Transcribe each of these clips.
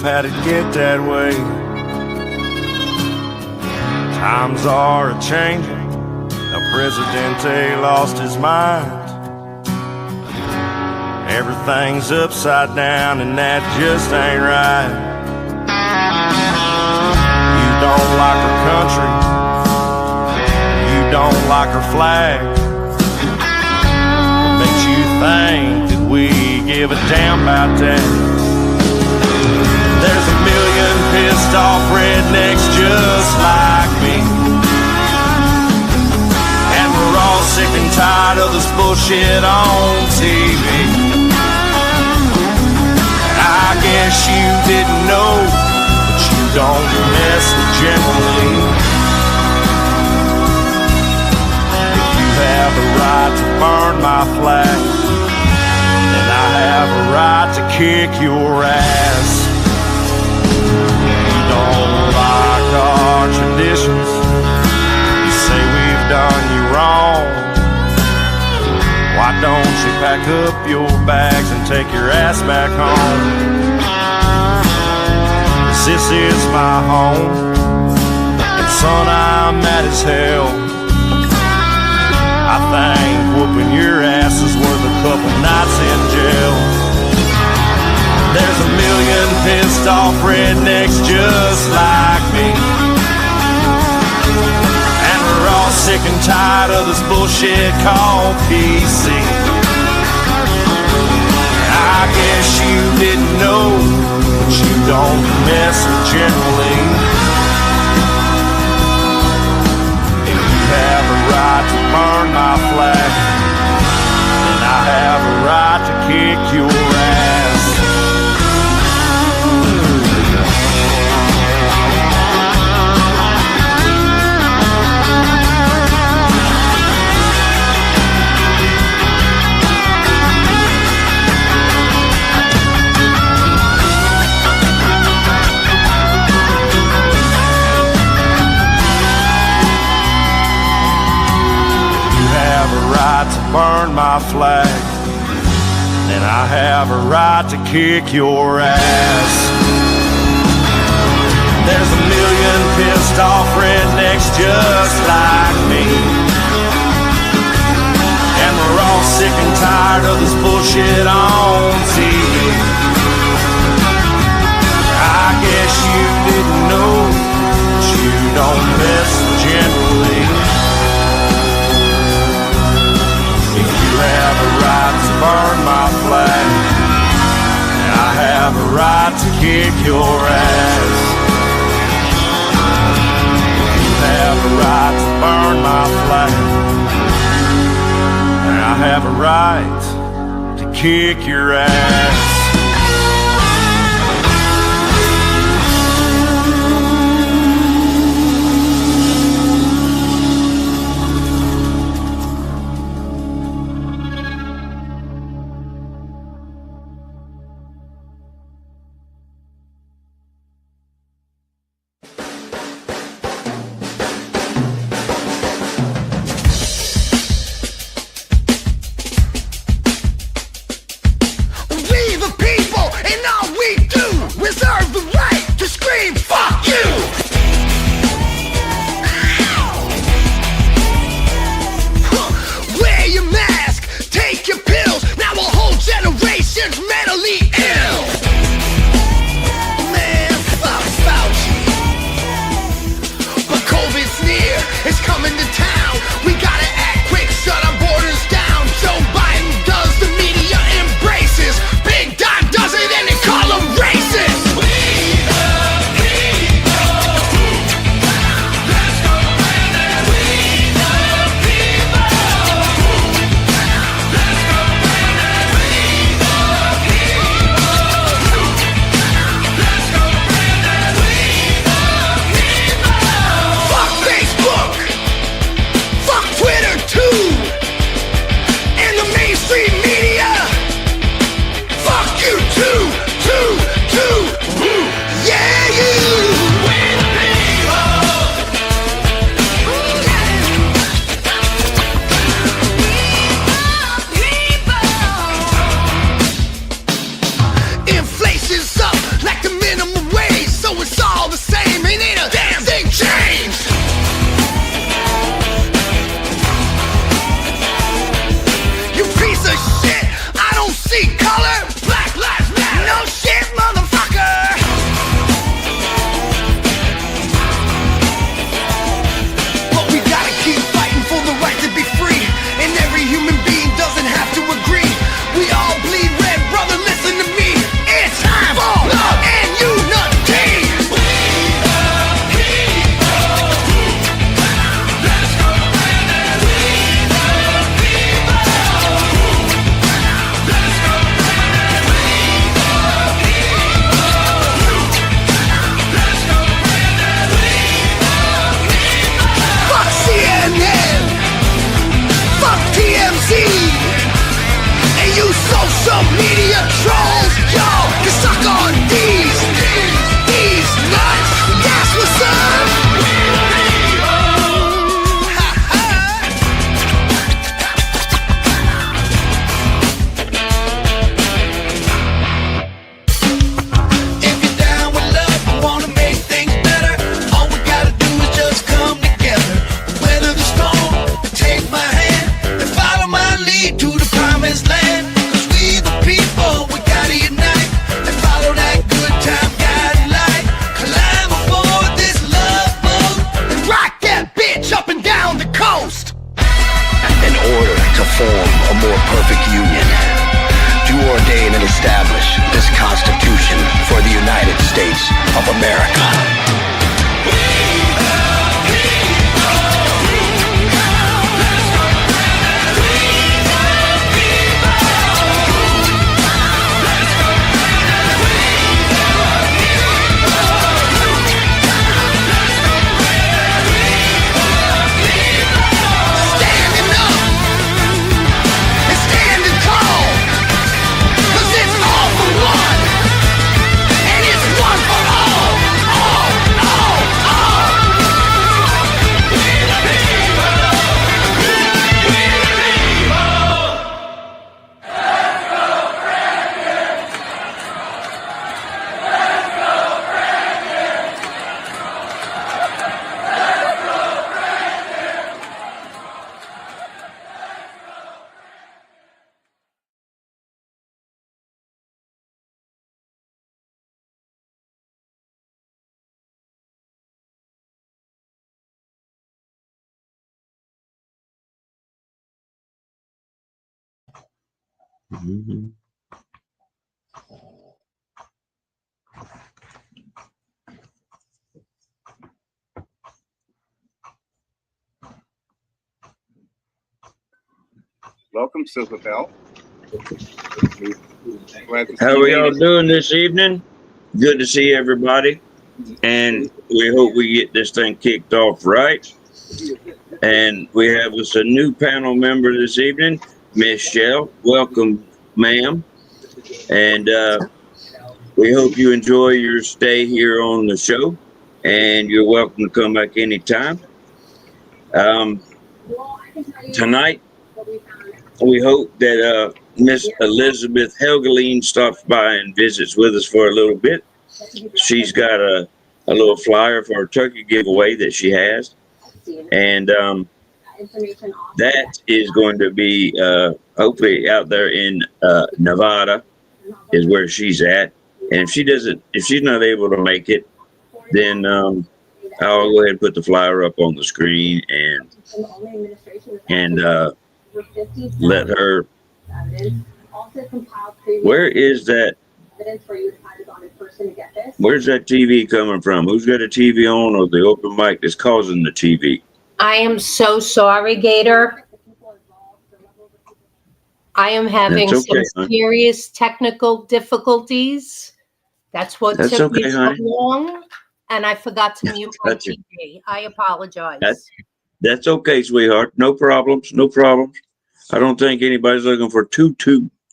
life, how'd it get that way? Times are a-changing. El Presidente lost his mind. Everything's upside down and that just ain't right. You don't like our country, you don't like our flag. What makes you think that we give a damn about that? There's a million pissed off rednecks just like me, and we're all sick and tired of this bullshit on TV. I guess you didn't know, but you don't mess with generally. If you have a right to burn my flag, then I have a right to kick your ass. You don't like our traditions, you say we've done you wrong. Why don't you pack up your bags and take your ass back home? 'Cause this is my home, and son, I'm mad as hell. I think whooping your ass is worth a couple nights in jail. There's a million pissed off rednecks just like me, and we're all sick and tired of this bullshit called PC. I guess you didn't know, but you don't mess with generally. If you have a right to burn my flag, then I have a right to kick your ass. To burn my flag, then I have a right to kick your ass. There's a million pissed off rednecks just like me, and we're all sick and tired of this bullshit on TV. I guess you didn't know, but you don't mess generally. I have a right to burn my flag, and I have a right to kick your ass. You have a right to burn my flag, and I have a right to kick your ass. We the Mhm. Welcome, Silver Bell. Glad to see How you are made y'all it. doing this evening? Good to see everybody. And we hope we get this thing kicked off right. And we have us a new panel member this evening, Miss Shell. Welcome, ma'am. And we hope you enjoy your stay here on the show. And you're welcome to come back anytime. Tonight, we hope that Miss Elizabeth Helgeline stops by and visits with us for a little bit. She's got a little flyer for a turkey giveaway that she has. And that is going to be hopefully out there in Nevada is where she's at. And if she's not able to make it, then I'll go ahead and put the flyer up on the screen and let her. Where is that? Where's that TV coming from? Who's got a TV on or the open mic that's causing the TV? I am so sorry, Gator. I am having That's okay, some honey. serious technical difficulties. That's what That's took me okay, so honey. long, and I forgot to mute my Gotcha. TV. I apologize. That's okay, sweetheart. No problems. No problems. I don't think anybody's looking for too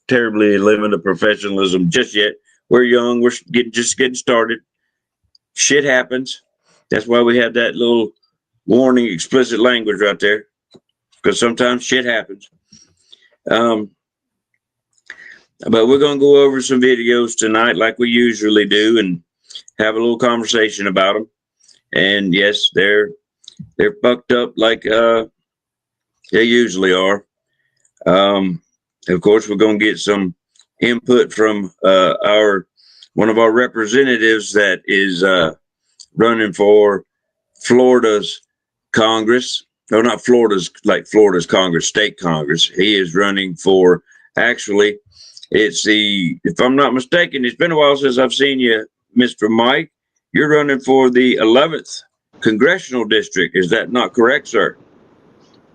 terribly limited professionalism just yet. We're young. We're just getting started. Shit happens. That's why we have that little warning, explicit language right there, because sometimes shit happens. But we're going to go over some videos tonight like we usually do and have a little conversation about them. And yes, they're fucked up like they usually are. Of course, we're going to get some input from one of our representatives that is running for Florida's Congress. No, not Florida's, like Florida's Congress, state Congress. He is running for, actually, if I'm not mistaken, it's been a while since I've seen you, Mr. Mike. You're running for the 11th Congressional District. Is that not correct, sir?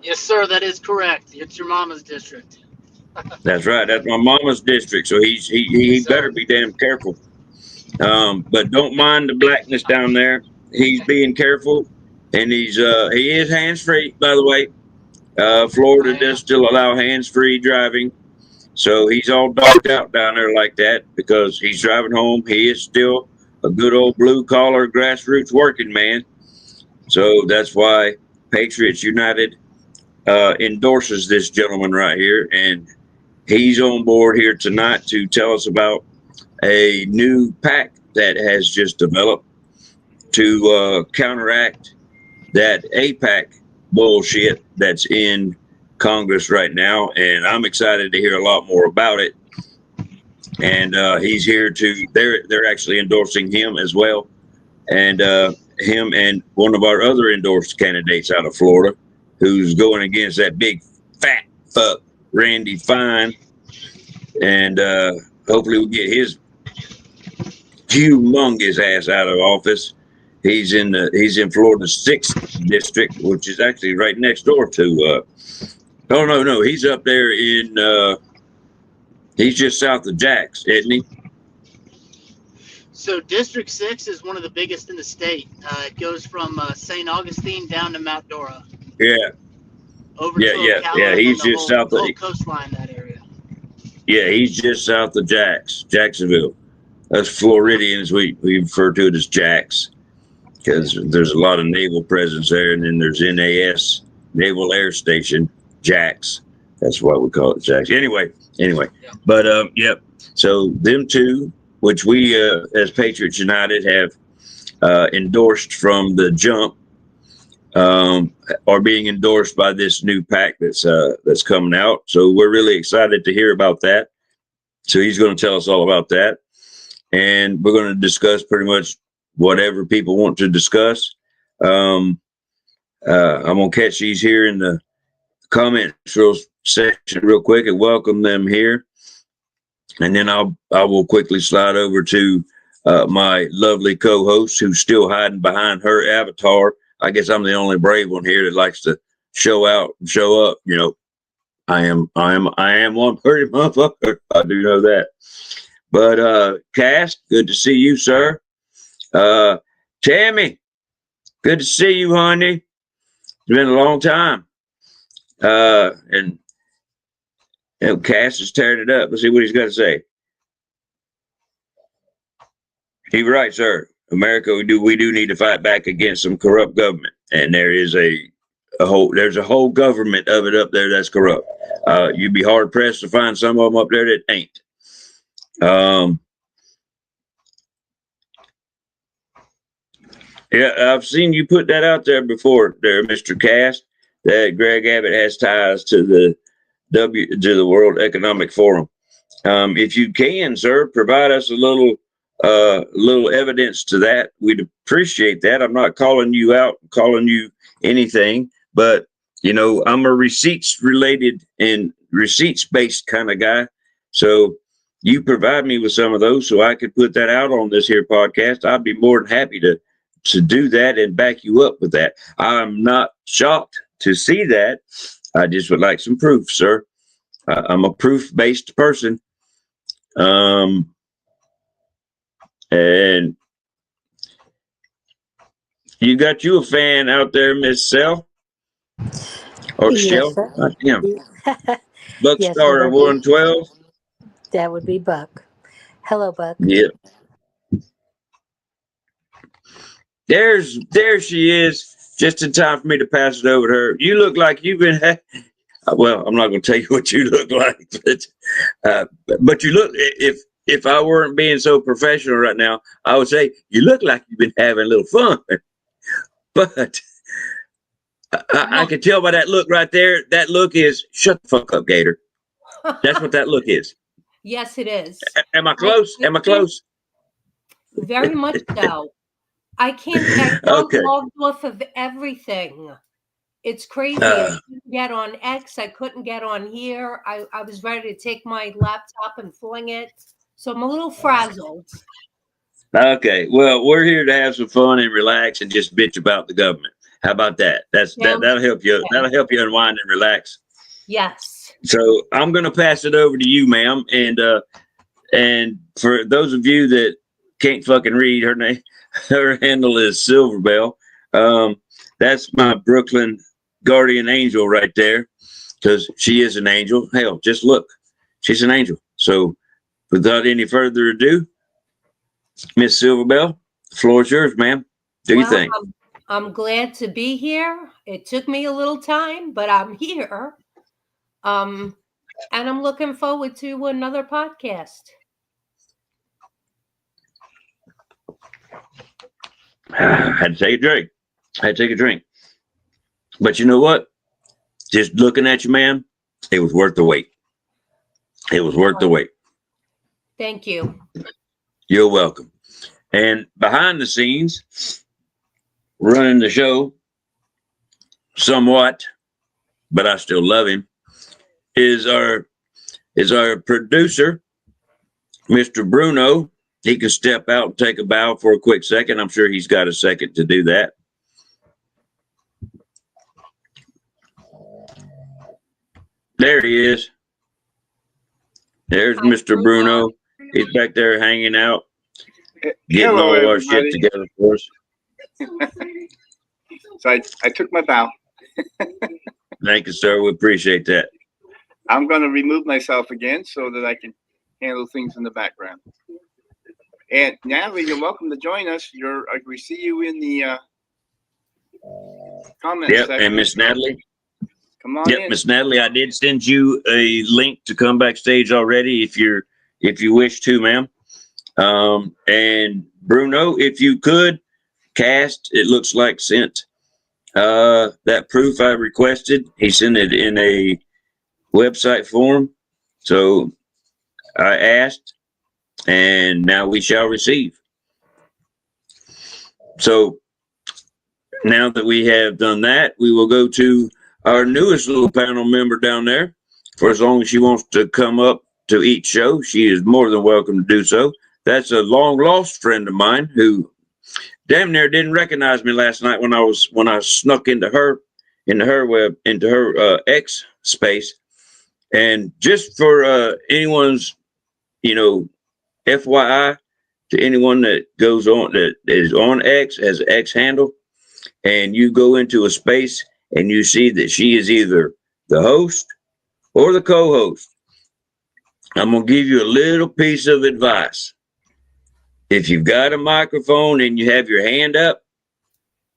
Yes, sir, that is correct. It's your mama's district. That's right. That's my mama's district. So he Yes, better sir. be damn careful. But don't mind the blackness down there. He's being careful, and he is hands free. By the way, Florida does still allow hands free driving, so he's all docked out down there like that because he's driving home. He is still a good old blue collar grassroots working man. So that's why Patriots United endorses this gentleman right here, and he's on board here tonight to tell us about a new PAC that has just developed to counteract that APAC bullshit that's in Congress right now. And I'm excited to hear a lot more about it. And he's here they're actually endorsing him as well. And him and one of our other endorsed candidates out of Florida, who's going against that big fat fuck, Randy Fine. And hopefully we'll get his humongous ass out of office. He's in Florida's 6th district, which is actually right next door to no, he's up there in he's just south of Jax, isn't he? So District 6 is one of the biggest in the state. It goes from St. Augustine down to Mount Dora. Yeah. Over to Ocala, Yeah. He's and just the south of whole coastline, that area. Yeah, he's just south of Jacksonville. Us Floridians, we refer to it as Jax because there's a lot of naval presence there, and then there's NAS, Naval Air Station, Jax. That's why we call it Jax. Anyway, Yeah. but yep. So them two, which we as Patriots United have endorsed from the jump, are being endorsed by this new PAC that's coming out. So we're really excited to hear about that. So he's going to tell us all about that, and we're going to discuss pretty much whatever people want to discuss. I'm going to catch these here in the comments section real quick and welcome them here. and then I will quickly slide over to my lovely co-host who's still hiding behind her avatar. I guess I'm the only brave one here that likes to show out and show up. You know, I am one pretty motherfucker. I do know that. But Cass, good to see you, sir. Tammy, good to see you, honey. It's been a long time. And Cass is tearing it up. Let's see what he's got to say. He's right, sir. America, we do need to fight back against some corrupt government, and there is there's a whole government of it up there that's corrupt. You'd be hard pressed to find some of them up there that ain't. Yeah, I've seen you put that out there before, there, Mr. Cass, that Greg Abbott has ties to the World Economic Forum. If you can, sir, provide us a little evidence to that. We'd appreciate that. I'm not calling you out, calling you anything, but you know, I'm a receipts related and receipts based kind of guy. So you provide me with some of those so I could put that out on this here podcast. I'd be more than happy to do that and back you up with that. I'm not shocked to see that. I just would like some proof, sir. I'm a proof based person. And you got you a fan out there, Miss Sel? Or Yes, Shell? sir. Yeah. Buck Yes, Star that would be- 112. That would be Buck. Hello, Buck. Yeah. There she is, just in time for me to pass it over to her. You look like you've been. Well, I'm not going to tell you what you look like, but you look. If I weren't being so professional right now, I would say you look like you've been having a little fun. But I can tell by that look right there. That look is shut the fuck up, Gator. That's what that look is. Yes, it is. Am I close? Am I close? Very much so. I can't Okay. log off of everything. It's crazy. I couldn't get on X. I couldn't get on here. I was ready to take my laptop and fling it. So I'm a little frazzled. Okay. Well, we're here to have some fun and relax and just bitch about the government. How about that? That'll help you. That'll help you unwind and relax. Yes. So I'm going to pass it over to you, ma'am. And for those of you that can't fucking read her name, her handle is Silverbell. That's my Brooklyn guardian angel right there, because she is an angel. Hell, just look, she's an angel. So without any further ado, Miss Silverbell, the floor is yours, ma'am. Do you think? I'm glad to be here. It took me a little time, but I'm here. And I'm looking forward to another podcast. I had to take a drink. But you know what? Just looking at you, man, it was worth the wait. It was worth the wait. Thank you. You're welcome. And behind the scenes, running the show somewhat, but I still love him, is our producer, Mr. Bruno. He can step out and take a bow for a quick second. I'm sure he's got a second to do that. There he is. There's Mr. Bruno. He's back there hanging out, getting Hello, all our everybody. shit together for us. So I took my bow. Thank you, sir. We appreciate that. I'm going to remove myself again so that I can handle things in the background. And Natalie, you're welcome to join us. We see you in the comment Yep, section. and Miss Natalie. Come on Yep, in. Miss Natalie, I did send you a link to come backstage already if you wish to, ma'am. And Bruno, if you could, Cast, it looks like sent that proof I requested. He sent it in a website form. So I asked, and now we shall receive. So now that we have done that, we will go to our newest little panel member down there, for as long as she wants to come up to each show, she is more than welcome to do so. That's a long lost friend of mine who damn near didn't recognize me last night when I snuck into her X space. And just for anyone's, FYI, to anyone that goes on, that is on X, has an X handle, and you go into a space and you see that she is either the host or the co-host, I'm going to give you a little piece of advice. If you've got a microphone and you have your hand up,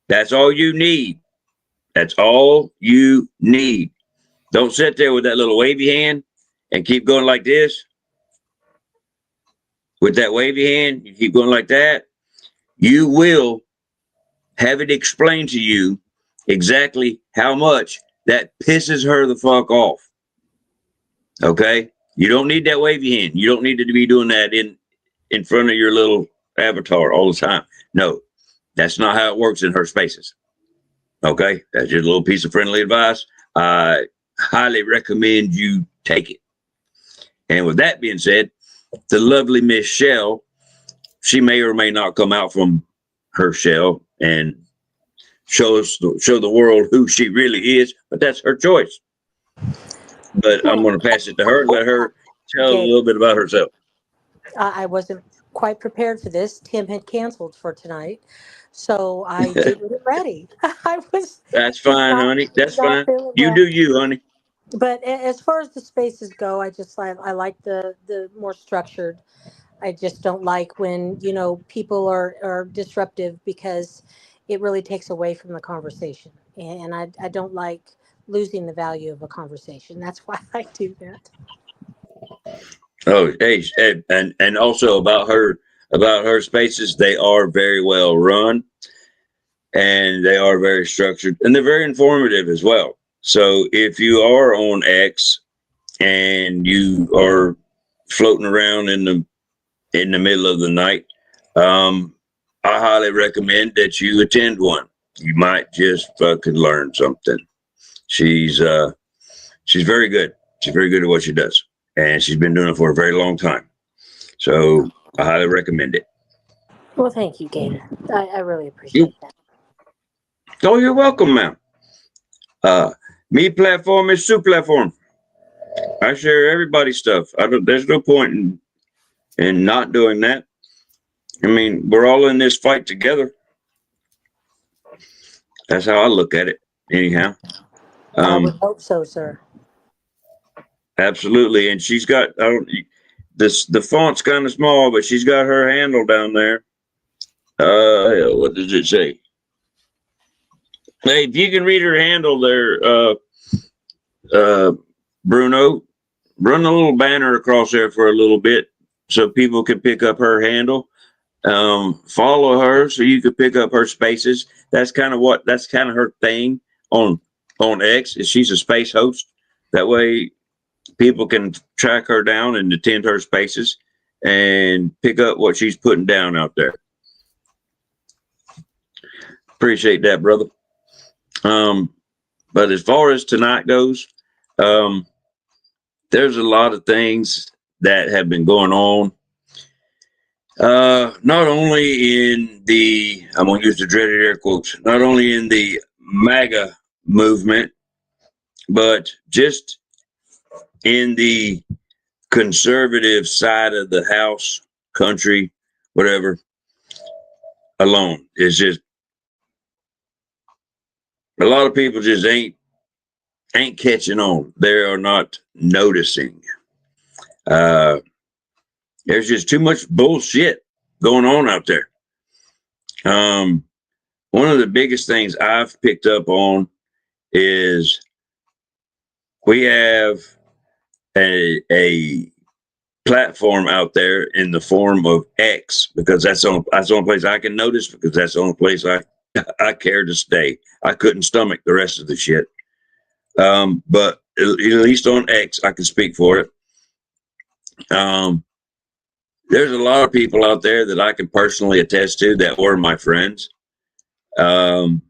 that's all you need. That's all you need. Don't sit there with that little wavy hand and keep going like this. With that wavy hand, you keep going like that. You will have it explained to you exactly how much that pisses her the fuck off. Okay? You don't need that wavy hand. You don't need to be doing that in front of your little avatar all the time. No, that's not how it works in her spaces. Okay? That's just a little piece of friendly advice. I highly recommend you take it. And with that being said, the lovely Miss Shell, she may or may not come out from her shell and show the world who she really is, but that's her choice. But I'm going to pass it to her and let her tell a little bit about herself. I wasn't quite prepared for this. Tim had canceled for tonight, so I didn't get ready. That's fine, honey. That's fine. You do you, honey. But as far as the spaces go, I like the more structured. I just don't like when, people are disruptive, because it really takes away from the conversation. And I don't like losing the value of a conversation. That's why I do that. Oh, hey, and also about her spaces, they are very well run, and they are very structured, and they're very informative as well. So if you are on X and you are floating around in the middle of the night, I highly recommend that you attend one. You might just fucking learn something. She's very good. She's very good at what she does, and she's been doing it for a very long time. So I highly recommend it. Well, thank you, Gator. I really appreciate that. Oh, you're welcome, ma'am. Me platform is Sue platform. I share everybody's stuff. There's no point in not doing that. I mean, we're all in this fight together. That's how I look at it, anyhow. I would hope so, sir. Absolutely. And she's got the font's kind of small, but she's got her handle down there. What does it say? Hey, if you can read her handle there, Bruno, run a little banner across there for a little bit so people can pick up her handle. Follow her so you can pick up her spaces. That's kind of her thing on X, is she's a space host. That way people can track her down and attend her spaces and pick up what she's putting down out there. Appreciate that, brother. But as far as tonight goes, there's a lot of things that have been going on. Not only in I'm going to use the dreaded air quotes, not only in the MAGA movement, but just in the conservative side of the house, country, whatever, alone. It's just a lot of people just ain't catching on. They are not noticing. There's just too much bullshit going on out there. One of the biggest things I've picked up on is we have a platform out there in the form of X, because that's the only place I can notice, because that's the only place I care to stay. I couldn't stomach the rest of the shit. But at least on X, I can speak for it. There's a lot of people out there that I can personally attest to that were my friends. And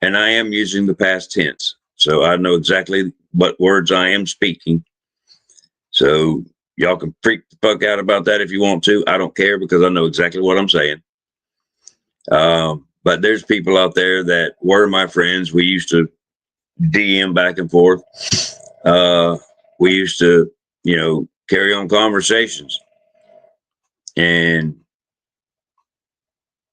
I am using the past tense, so I know exactly what words I am speaking. So Y'all can freak the fuck out about that if you want to. I don't care because I know exactly what I'm saying. But there's people out there that were my friends. We used to DM back and forth. We used to, carry on conversations. And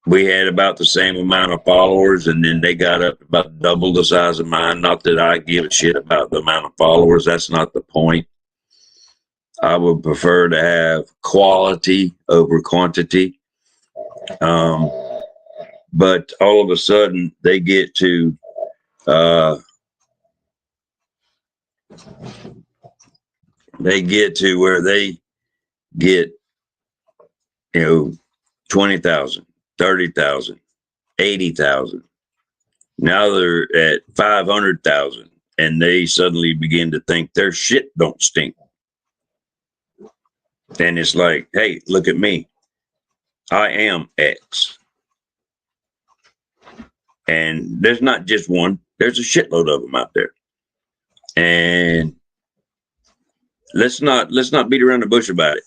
we had about the same amount of followers, and then they got up about double the size of mine. Not that I give a shit about the amount of followers. That's not the point. I would prefer to have quality over quantity. But all of a sudden they get to where they get 20,000, 30,000, 80,000. Now they're at 500,000, and they suddenly begin to think their shit don't stink. And it's like, hey, look at me. I am X. And there's not just one, there's a shitload of them out there. And let's not beat around the bush about it.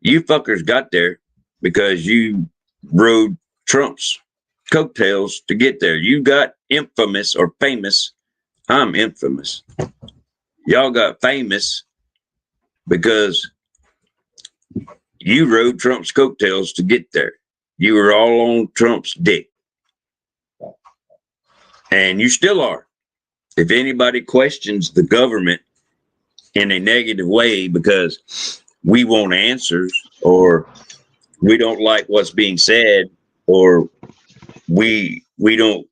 You fuckers got there because you rode Trump's coattails to get there. You got infamous or famous. I'm infamous. Y'all got famous because you rode Trump's coattails to get there. You were all on Trump's dick. And you still are. If anybody questions the government in a negative way because we want answers, or we don't like what's being said, or we don't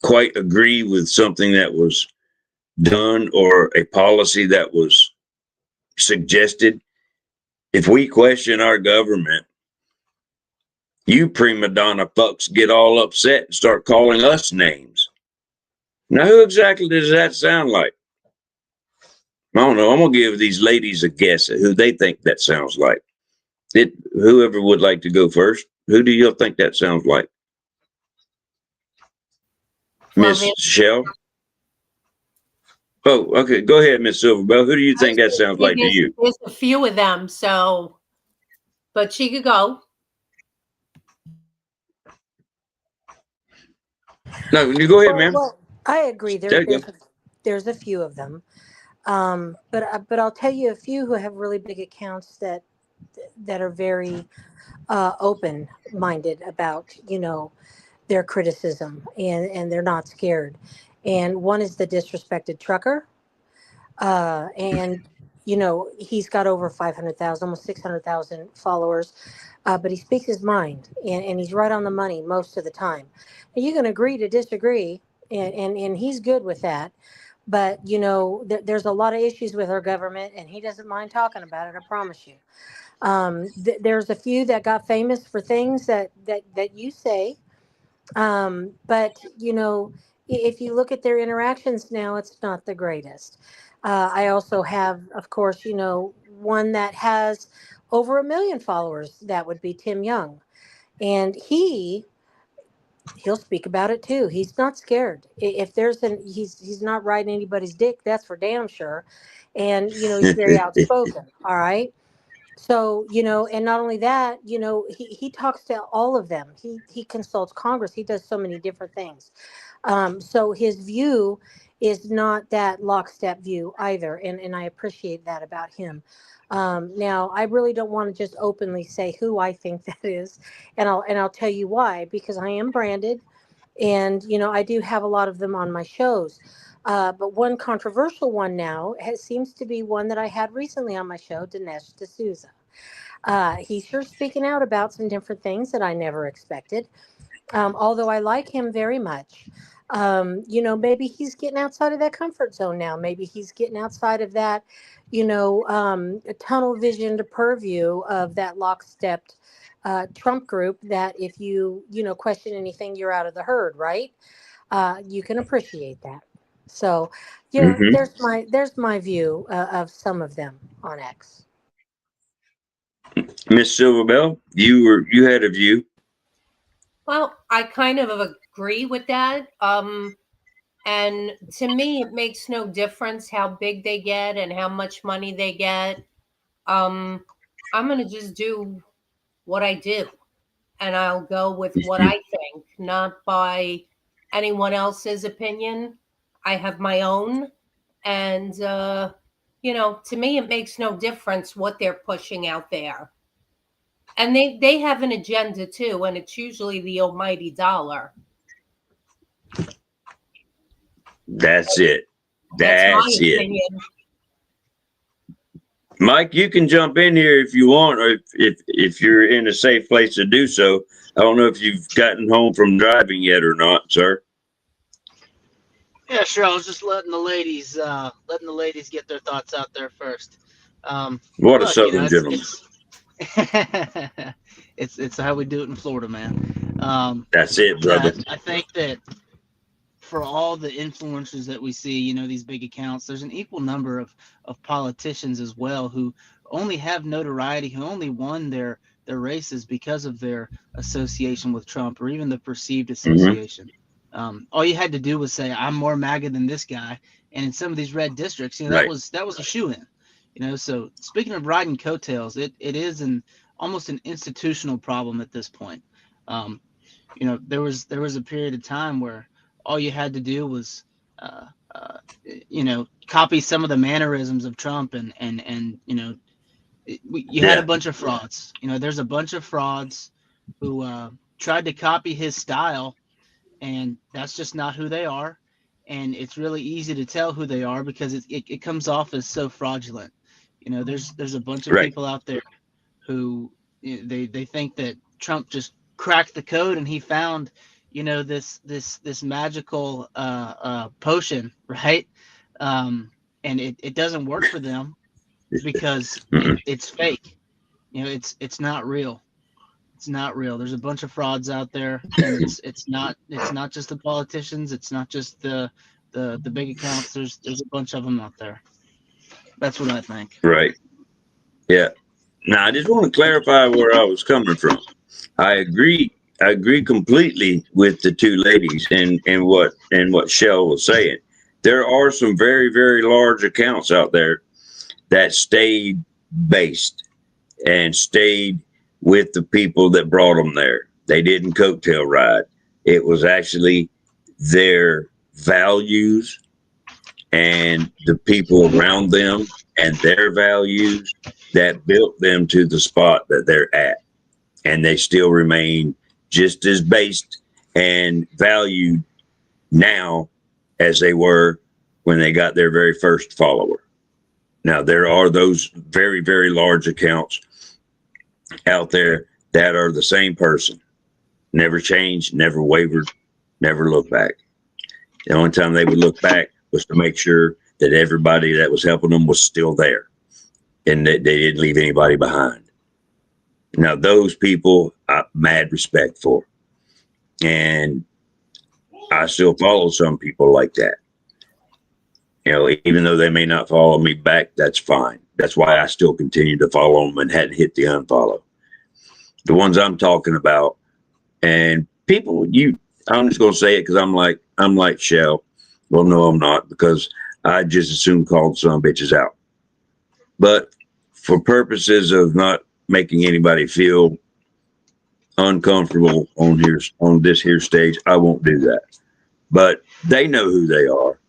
quite agree with something that was done or a policy that was suggested, if we question our government, you prima donna fucks get all upset and start calling us names. Now, who exactly does that sound like? I don't know. I'm going to give these ladies a guess at who they think that sounds like. Whoever would like to go first, who do you think that sounds like? Miss Shell? Oh, okay. Go ahead, Miss Silverbell. Who do you think that sounds like to you? There's a few of them, so, but she could go. No, you go ahead, ma'am. Well, I agree. There's a few of them. But I'll tell you a few who have really big accounts that are very open-minded about, their criticism, and they're not scared. And one is the disrespected trucker. And, he's got over 500,000, almost 600,000 followers. But he speaks his mind, and he's right on the money most of the time. And you can agree to disagree, and he's good with that. But, there's a lot of issues with our government, and he doesn't mind talking about it, I promise you. There's a few that got famous for things that you say. But, if you look at their interactions now, it's not the greatest. I also have, of course, one that has over 1 million followers. That would be Tim Young. And he'll speak about it too. He's not scared. If he's not riding anybody's dick, that's for damn sure. And, he's very outspoken. All right. So, and not only that, he talks to all of them. He consults Congress. He does so many different things. So his view is not that lockstep view either. And I appreciate that about him. Now, I really don't want to just openly say who I think that is. And I'll tell you why, because I am branded, and, I do have a lot of them on my shows. But one controversial one now seems to be one that I had recently on my show, Dinesh D'Souza. He's sure speaking out about some different things that I never expected. Although I like him very much. Maybe he's getting outside of that comfort zone now. Maybe he's getting outside of that, tunnel visioned purview of that lockstepped Trump group that if you, question anything, you're out of the herd, right? You can appreciate that. So, there's my view of some of them on X. Miss Silverbell, you had a view. Well, I kind of agree with that. And to me, it makes no difference how big they get and how much money they get. I'm going to just do what I do, and I'll go with what I think, not by anyone else's opinion. I have my own. And, to me, it makes no difference what they're pushing out there. And they have an agenda too, and it's usually the almighty dollar. That's it. That's my That's it. opinion. Mike, you can jump in here if you want, or if you're in a safe place to do so. I don't know if you've gotten home from driving yet or not, sir. Yeah, sure. I was just letting the ladies get their thoughts out there first. What a Look, Southern gentleman. It's how we do it in Florida, man. That's it, brother. I think that for all the influencers that we see, these big accounts, there's an equal number of politicians as well who only have notoriety, who only won their races because of their association with Trump, or even the perceived association. All you had to do was say, I'm more MAGA than this guy. And in some of these red districts, that was a shoe-in. So speaking of riding coattails, it is almost an institutional problem at this point. There was a period of time where all you had to do was copy some of the mannerisms of Trump, and you had a bunch of frauds. There's a bunch of frauds who tried to copy his style, and that's just not who they are. And it's really easy to tell who they are because it comes off as so fraudulent. There's a bunch of people out there who they think that Trump just cracked the code and he found this magical potion, right? And it doesn't work for them because it's fake. It's not real. It's not real. There's a bunch of frauds out there, and it's not just the politicians. It's not just the big accounts. There's a bunch of them out there. That's what I think. Right. Yeah. Now I just want to clarify where I was coming from. I agree completely with the two ladies and what Shell was saying. There are some very, very large accounts out there that stayed based and stayed with the people that brought them there. They didn't coattail ride. It was actually their values and the people around them and their values that built them to the spot that they're at. And they still remain just as based and valued now as they were when they got their very first follower. Now, there are those very, very large accounts out there that are the same person, never changed, never wavered, never looked back. The only time they would look back was to make sure that everybody that was helping them was still there and that they didn't leave anybody behind. Now, those people I have mad respect for. And I still follow some people like that. Even though they may not follow me back, that's fine. That's why I still continue to follow them and hadn't hit the unfollow. The ones I'm talking about, and people, I'm just going to say it because I'm like Shell. Well, no, I'm not, because I just as soon called some bitches out. But for purposes of not making anybody feel uncomfortable on this here stage, I won't do that. But they know who they are,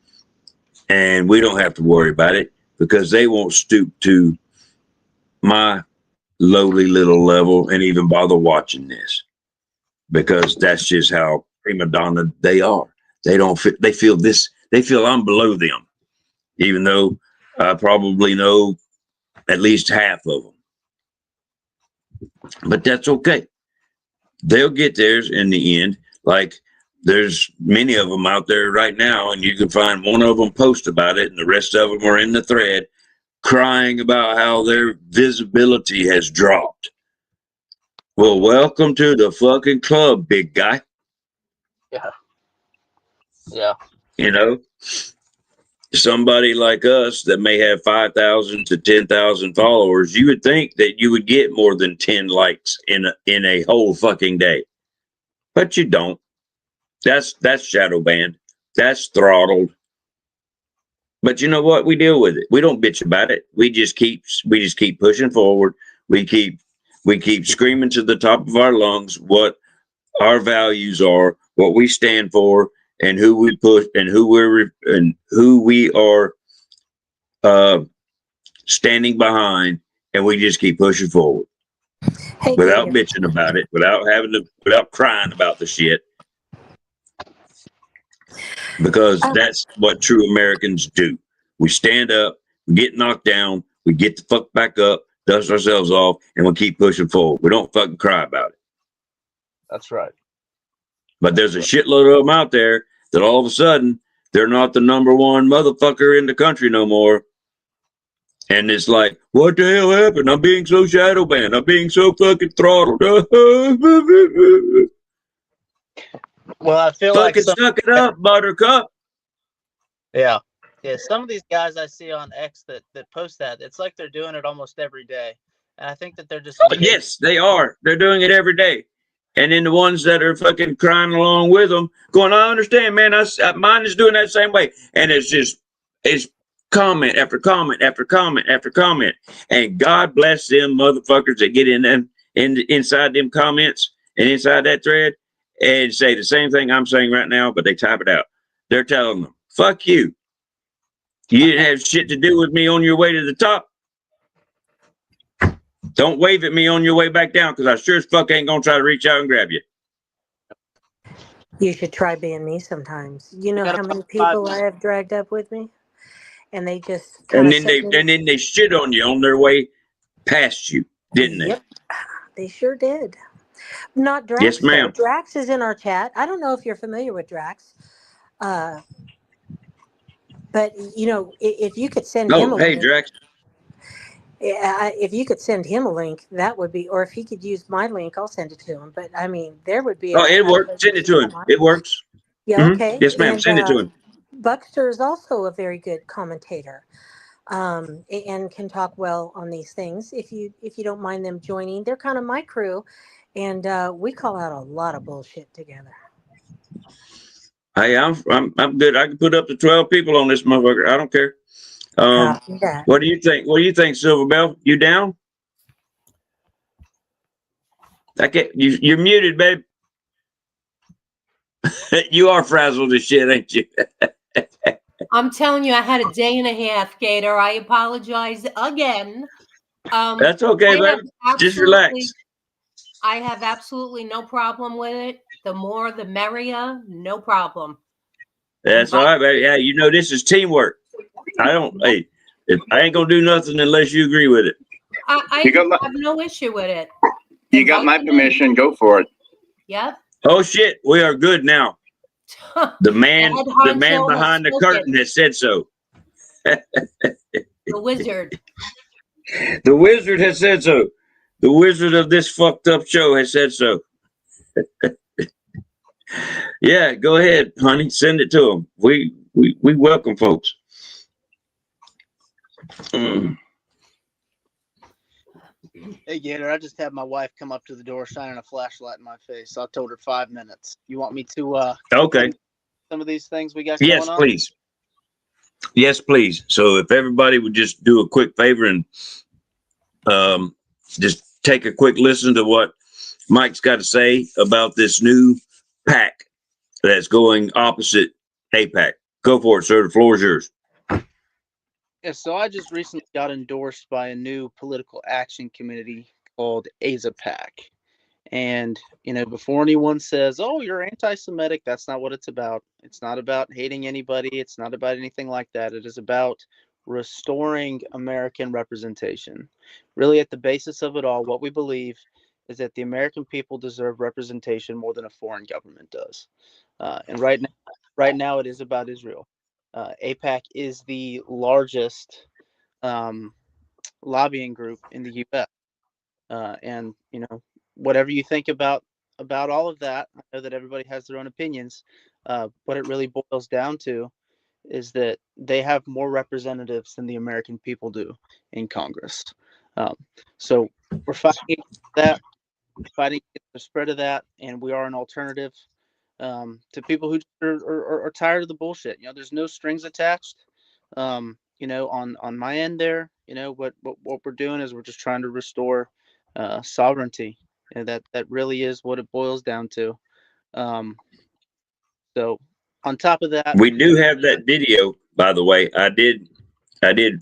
and we don't have to worry about it because they won't stoop to my lowly little level and even bother watching this, because that's just how prima donna they are. They don't fit. They feel I'm below them, even though I probably know at least half of them. But that's okay. They'll get theirs in the end. Like, there's many of them out there right now, and you can find one of them post about it, and the rest of them are in the thread crying about how their visibility has dropped. Well, welcome to the fucking club, big guy. Yeah. Somebody like us that may have 5,000 to 10,000 followers, you would think that you would get more than 10 likes in a whole fucking day, but you don't. That's shadow banned. That's throttled. But you know what? We deal with it. We don't bitch about it. We just keep pushing forward. We keep screaming to the top of our lungs what our values are, what we stand for, and who we push, and who we are standing behind, and we just keep pushing forward Hey, without Gator. bitching about it, without crying about the shit, because that's what true Americans do. We stand up, we get knocked down, we get the fuck back up, dust ourselves off, and we keep pushing forward. We don't fucking cry about it. That's right. But there's a shitload of them out there that all of a sudden they're not the number one motherfucker in the country no more. And it's like, what the hell happened? I'm being so shadow banned. I'm being so fucking throttled. Well, I feel like Fucking suck it up, Buttercup. yeah, some of these guys I see on X that post that, it's like they're doing it almost every day, and I think that they're just Yes, they are. They're doing it every day. And then the ones that are fucking crying along with them, going, I understand, man. Mine is doing that same way. And it's comment after comment after comment after comment. And God bless them motherfuckers that get inside them comments and inside that thread and say the same thing I'm saying right now, but they type it out. They're telling them, fuck you. You didn't have shit to do with me on your way to the top. Don't wave at me on your way back down, because I sure as fuck ain't gonna try to reach out and grab you. You should try being me sometimes. You know how many people I have dragged up with me, and they just And then they shit on you on their way past you, didn't they? Yep, they sure did. Not Drax. Yes, ma'am. Though. Drax is in our chat. I don't know if you're familiar with Drax, but you know, if you could send him Oh, a hey, link, Drax. if you could send him a link, that would be, or if he could use my link, I'll send it to him. But I mean, there would be. Oh, it works. Send it to him. It works. Yeah. Okay. Yes, ma'am. And Send it to him. Buckster is also a very good commentator, and can talk well on these things. If you don't mind them joining, they're kind of my crew, and we call out a lot of bullshit together. Hey, I'm good. I can put up to 12 people on this motherfucker. I don't care. Copy that. What do you think? What do you think, Silver Bell? You down? I can't. You're muted, babe. You are frazzled as shit, ain't you? I'm telling you, I had a day and a half, Gator. I apologize again. That's okay, babe. Just relax. I have absolutely no problem with it. The more, the merrier. No problem. That's all right, baby. Yeah, you know this is teamwork. Hey, I ain't gonna do nothing unless you agree with it. I have no issue with it. You got my permission. Go for it. Yep. Oh shit, we are good now. The man behind the curtain has said so. The wizard. The wizard has said so. The wizard of this fucked up show has said so. Yeah, go ahead, honey. Send it to him. We welcome folks. Hey, Gator, I just had my wife come up to the door shining a flashlight in my face. I told her 5 minutes. You want me to okay. Some of these things we got going on? Yes, please. Yes, please. So if everybody would just do a quick favor and just take a quick listen to what Mike's got to say about this new pack that's going opposite AIPAC. Go for it, sir. The floor is yours. Yeah, so I just recently got endorsed by a new political action committee called AZAPAC. And, you know, before anyone says, oh, you're anti-Semitic, that's not what it's about. It's not about hating anybody. It's not about anything like that. It is about restoring American representation. Really, at the basis of it all, what we believe is that the American people deserve representation more than a foreign government does. And right now, it is about Israel. AIPAC is the largest lobbying group in the U.S. And, you know, whatever you think about all of that, I know that everybody has their own opinions. What it really boils down to is that they have more representatives than the American people do in Congress. So we're fighting that, fighting the spread of that, and we are an alternative to people who are tired of the bullshit. You know, there's no strings attached. On my end there, what we're doing is we're just trying to restore sovereignty, and that really is what it boils down to. Um, so on top of that, We do have that video, by the way. I did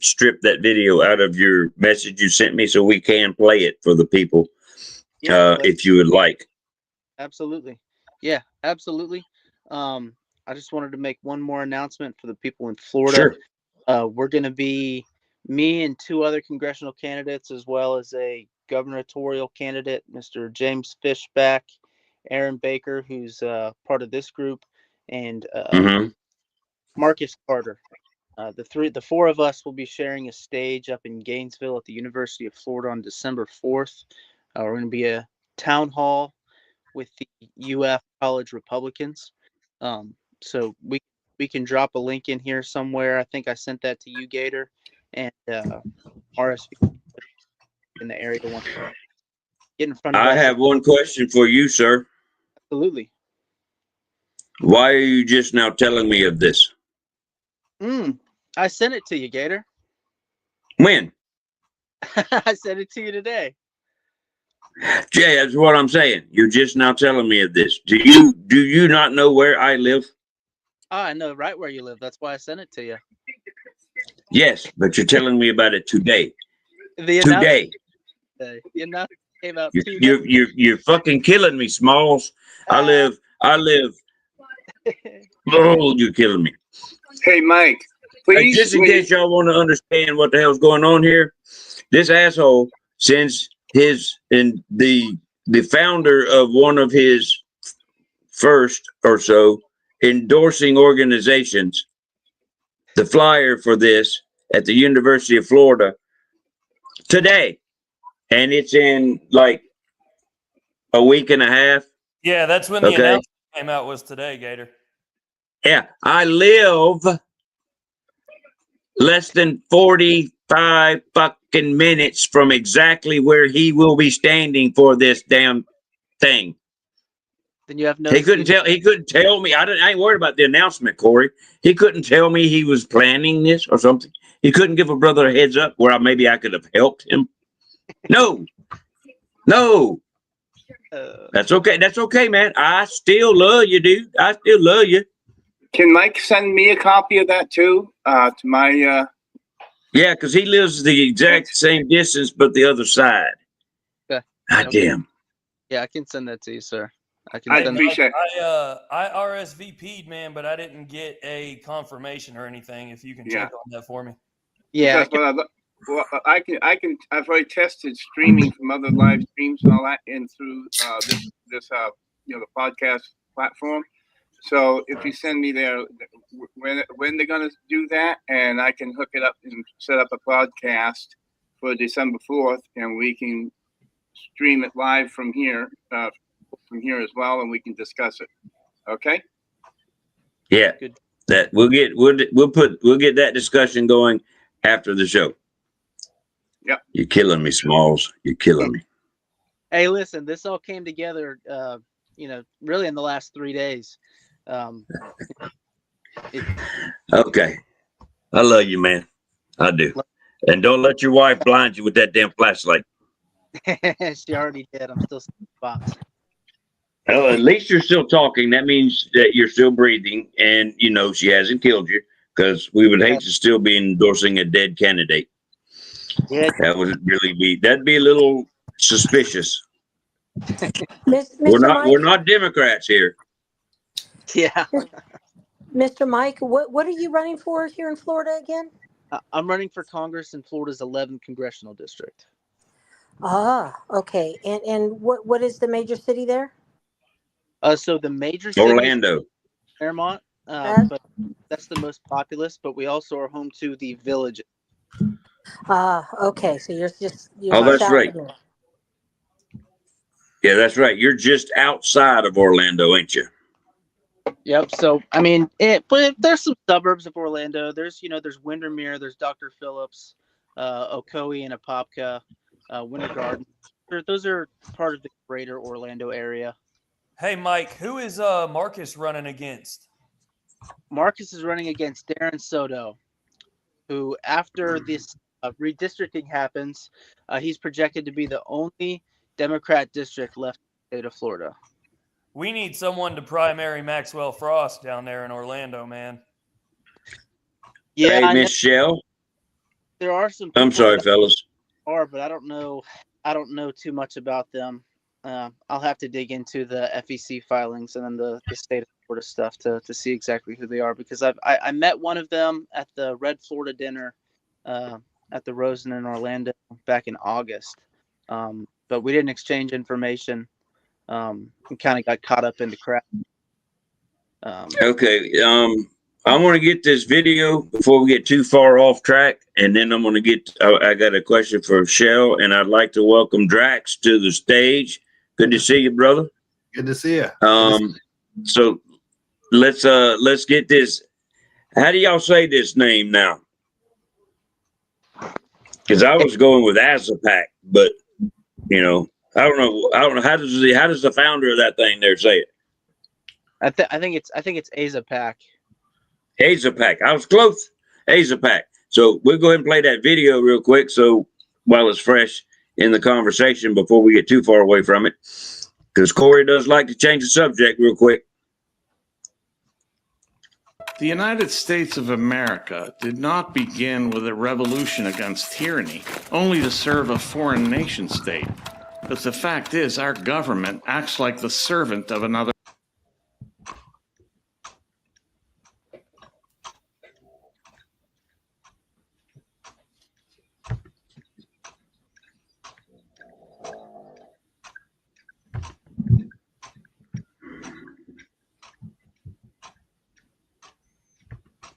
strip that video out of your message you sent me, so we can play it for the people, yeah, if you would like. absolutely, yeah, absolutely. I just wanted to make one more announcement for the people in Florida. Sure. We're going to be me and two other congressional candidates, as well as a gubernatorial candidate, Mr. James Fishback, Aaron Baker, who's part of this group, and Hmm. Marcus Carter. The four of us will be sharing a stage up in Gainesville at the University of Florida on December 4th. We're going to be a town hall with the UF College Republicans. So we can drop a link in here somewhere. I think I sent that to you, Gator, and RSV in the area. Want to get in front of I us? have one question for you, sir. Absolutely. Why are you just now telling me of this? I sent it to you, Gator. When? I sent it to you today. Jay, that's what I'm saying. You're just now telling me of this. Do you not know where I live? I know right where you live. That's why I sent it to you. Yes, but you're telling me about it today. The Today. The announcement came out You're, 2 days. you're fucking killing me, Smalls. I live. Oh, you're killing me. Hey, Mike, Hey, please. just in case y'all want to understand what the hell's going on here, this asshole sends the founder of one of his first or so endorsing organizations the flyer for this at the University of Florida today, and it's in like a week and a half. Yeah, that's when the Okay. announcement came out, was today, Gator. Yeah, I live less than 45 fucking minutes from exactly where he will be standing for this damn thing. Then you have no. He couldn't tell me. I ain't worried about the announcement, Corey. He couldn't tell me he was planning this or something. He couldn't give a brother a heads up where maybe I could have helped him. No. That's okay. That's okay, man. I still love you, dude. I still love you. Can Mike send me a copy of that too? To my. Yeah, because he lives the exact same distance, but the other side. Okay. God damn. Yeah, I can send that to you, sir. I can I send appreciate. I RSVP'd, man, but I didn't get a confirmation or anything. If you can check on that for me. Yeah. I've already tested streaming from other live streams and all that, and through this the podcast platform. So if you send me there, when they're gonna do that, and I can hook it up and set up a podcast for December 4th, and we can stream it live from here as well, and we can discuss it. Okay. Yeah. Good. That we'll get that discussion going after the show. Yep. You're killing me, Smalls. You're killing me. Hey, listen, this all came together, really in the last 3 days. Okay. I love you, man. I do. And don't let your wife blind you with that damn flashlight. She already did. I'm still in the box. Well, at least you're still talking. That means that you're still breathing, and she hasn't killed you. Because we would hate to still be endorsing a dead candidate. Yeah. That'd be a little suspicious. Mr. We're not Democrats here. Yeah. Mr. Mike, what are you running for here in Florida again? I'm running for Congress in Florida's 11th congressional district. Ah, okay. And what is the major city there? So the major city Orlando. is Fairmont, but that's the most populous. But we also are home to the Village. Ah, okay. So you're that's south right. of me. Yeah, that's right. You're just outside of Orlando, ain't you? Yep. So but there's some suburbs of Orlando. There's Windermere. There's Dr. Phillips, Ocoee, and Apopka, Winter Garden. Those are part of the greater Orlando area. Hey, Mike, who is Marcus running against? Marcus is running against Darren Soto. who, after this redistricting happens, he's projected to be the only Democrat district left in the state of Florida. We need someone to primary Maxwell Frost down there in Orlando, man. Yeah, Hey, Miss Shell. there are some. I'm sorry, that fellas. are, but I don't know too much about them. I'll have to dig into the FEC filings and then the state of Florida stuff to see exactly who they are, because I met one of them at the Red Florida dinner at the Rosen in Orlando back in August, but we didn't exchange information. We kind of got caught up in the crowd. Okay. I want to get this video before we get too far off track, and then I'm going to get. I got a question for Shell, and I'd like to welcome Drax to the stage. Good to see you, brother. Good to see you. So let's get this. How do y'all say this name now? Because I was going with Azapac, but I don't know. How does the founder of that thing there say it? I think it's Azapac. Azapac. I was close. Azapac. So we'll go ahead and play that video real quick. So while it's fresh in the conversation before we get too far away from it, because Corey does like to change the subject real quick. The United States of America did not begin with a revolution against tyranny, only to serve a foreign nation state. But the fact is, our government acts like the servant of another.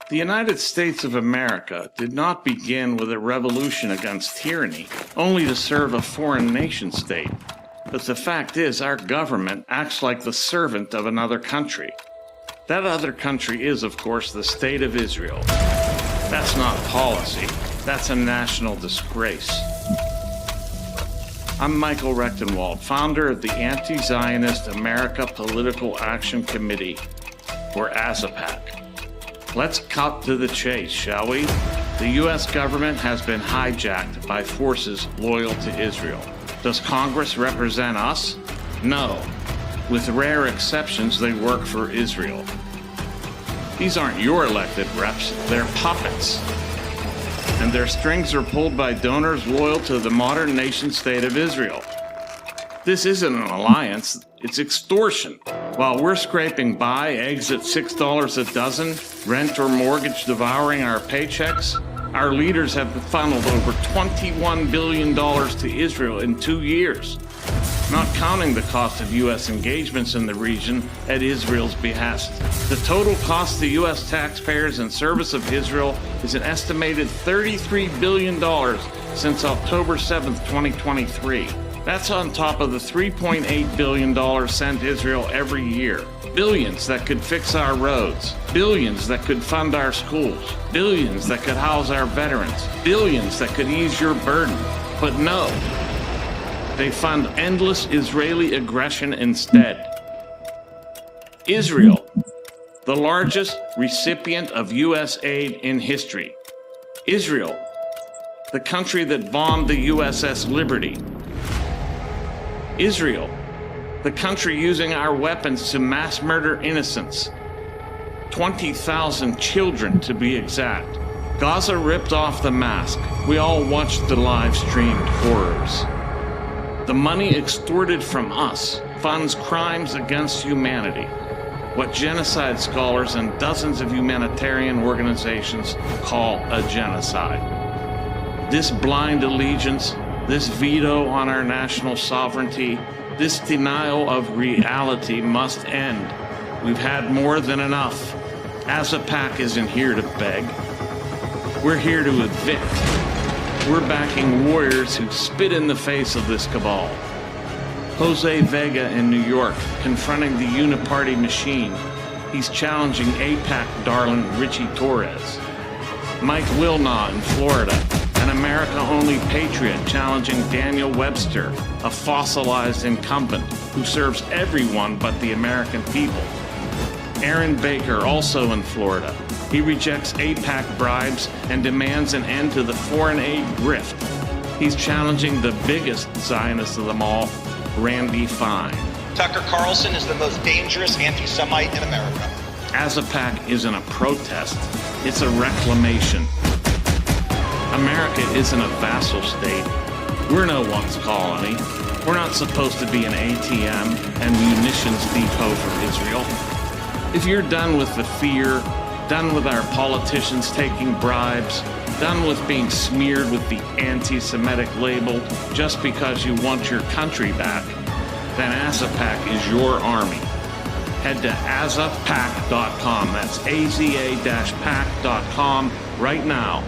The United States of America did not begin with a revolution against tyranny, only to serve a foreign nation state. But the fact is, our government acts like the servant of another country. That other country is, of course, the State of Israel. That's not policy. That's a national disgrace. I'm Michael Rechtenwald, founder of the Anti-Zionist America Political Action Committee, or AZAPAC. Let's cut to the chase, shall we? The U.S. government has been hijacked by forces loyal to Israel. Does Congress represent us? No. With rare exceptions, they work for Israel. These aren't your elected reps, they're puppets. And their strings are pulled by donors loyal to the modern nation state of Israel. This isn't an alliance, it's extortion. While we're scraping by, eggs at $6 a dozen, rent or mortgage devouring our paychecks, our leaders have funneled over $21 billion to Israel in 2 years, not counting the cost of U.S. engagements in the region at Israel's behest. The total cost to U.S. taxpayers in service of Israel is an estimated $33 billion since October 7th, 2023. That's on top of the $3.8 billion sent Israel every year. Billions that could fix our roads. Billions that could fund our schools. Billions that could house our veterans. Billions that could ease your burden. But no, they fund endless Israeli aggression instead. Israel, the largest recipient of U.S. aid in history. Israel, the country that bombed the USS Liberty. Israel, the country using our weapons to mass murder innocents. 20,000 children to be exact. Gaza ripped off the mask. We all watched the live-streamed horrors. The money extorted from us funds crimes against humanity, what genocide scholars and dozens of humanitarian organizations call a genocide. This blind allegiance, this veto on our national sovereignty, this denial of reality must end. We've had more than enough. AZAPAC isn't here to beg. We're here to evict. We're backing warriors who spit in the face of this cabal. Jose Vega in New York, confronting the uniparty machine. He's challenging AIPAC darling Richie Torres. Mike Wilnaugh in Florida, an America-only patriot challenging Daniel Webster, a fossilized incumbent who serves everyone but the American people. Aaron Baker, also in Florida. He rejects AIPAC bribes and demands an end to the foreign aid grift. He's challenging the biggest Zionist of them all, Randy Fine. Tucker Carlson is the most dangerous anti-Semite in America. ASAPAC isn't a protest, it's a reclamation. America isn't a vassal state. We're no one's colony. We're not supposed to be an ATM and munitions depot for Israel. If you're done with the fear, done with our politicians taking bribes, done with being smeared with the anti-Semitic label just because you want your country back, then ASAPAC is your army. Head to azapac.com. That's AZA-PAC.com right now.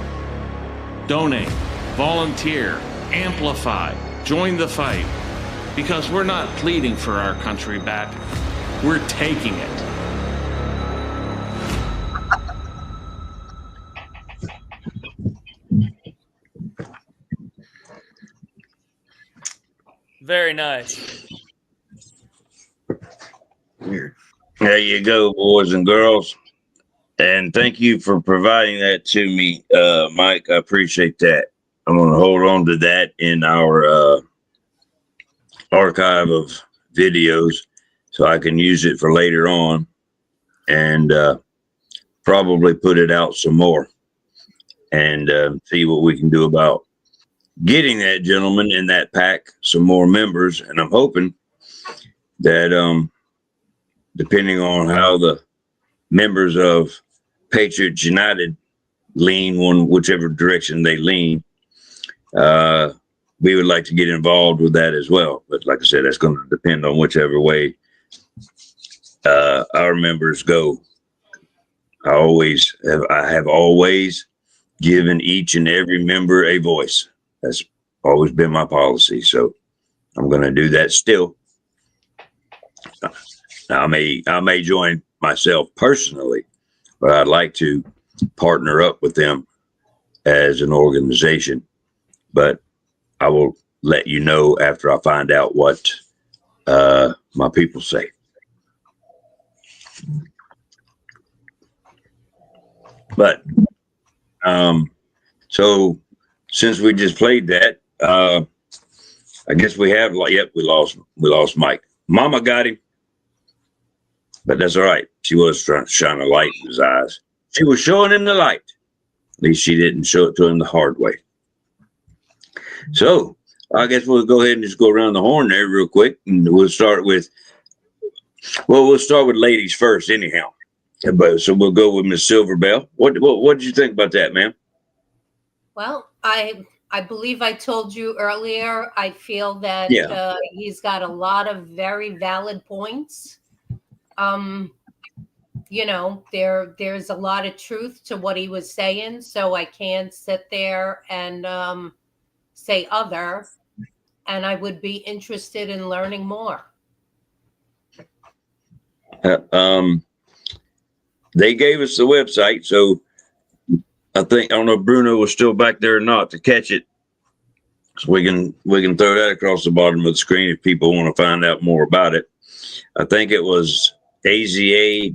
Donate, volunteer, amplify, join the fight. Because we're not pleading for our country back, we're taking it. Very nice. There you go, boys and girls. And thank you for providing that to me, Mike. I appreciate that. I'm going to hold on to that in our archive of videos so I can use it for later on and probably put it out some more and see what we can do about getting that gentleman in that pack some more members. And I'm hoping that depending on how the members of Patriots United lean, whichever direction they lean, we would like to get involved with that as well. But like I said, that's going to depend on whichever way our members go. I have always given each and every member a voice. That's always been my policy. So I'm going to do that still. I may join myself personally, but I'd like to partner up with them as an organization. But I will let you know after I find out what my people say. But so since we just played that, I guess we have. Yep, we lost Mike. Mama got him, but that's all right. She was trying to shine a light in his eyes. She was showing him the light. At least she didn't show it to him the hard way. So I guess we'll go ahead and just go around the horn there real quick, and we'll start with ladies first, anyhow. But so we'll go with Miss Silverbell. What did you think about that, ma'am? Well, I believe I told you earlier, I feel that he's got a lot of very valid points. You know, there's a lot of truth to what he was saying, so I can't sit there and say other, and I would be interested in learning more. They gave us the website, so I don't know if Bruno was still back there or not to catch it. So we can throw that across the bottom of the screen if people want to find out more about it. I think it was aza-pac.com,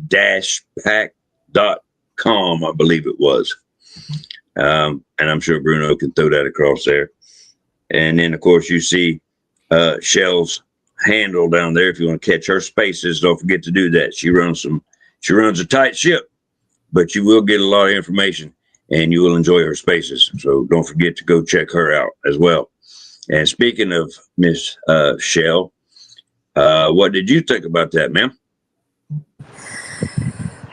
I believe it was. And I'm sure Bruno can throw that across there. And then, of course, you see Shell's handle down there. If you want to catch her spaces, don't forget to do that. She runs a tight ship, but you will get a lot of information and you will enjoy her spaces. So don't forget to go check her out as well. And speaking of Miss Shell, what did you think about that, ma'am?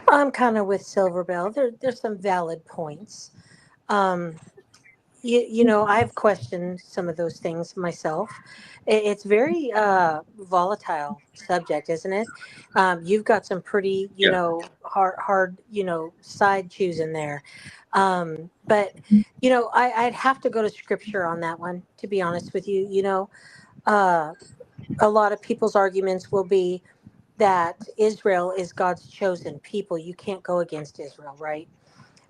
I'm kind of with Silverbell. There's some valid points. You know, I've questioned some of those things myself. It's very volatile subject, isn't it? You've got some pretty, you know, hard, you know, side choosing there. But, you know, I'd have to go to scripture on that one, to be honest with you. You know, a lot of people's arguments will be that Israel is God's chosen people. You can't go against Israel, right?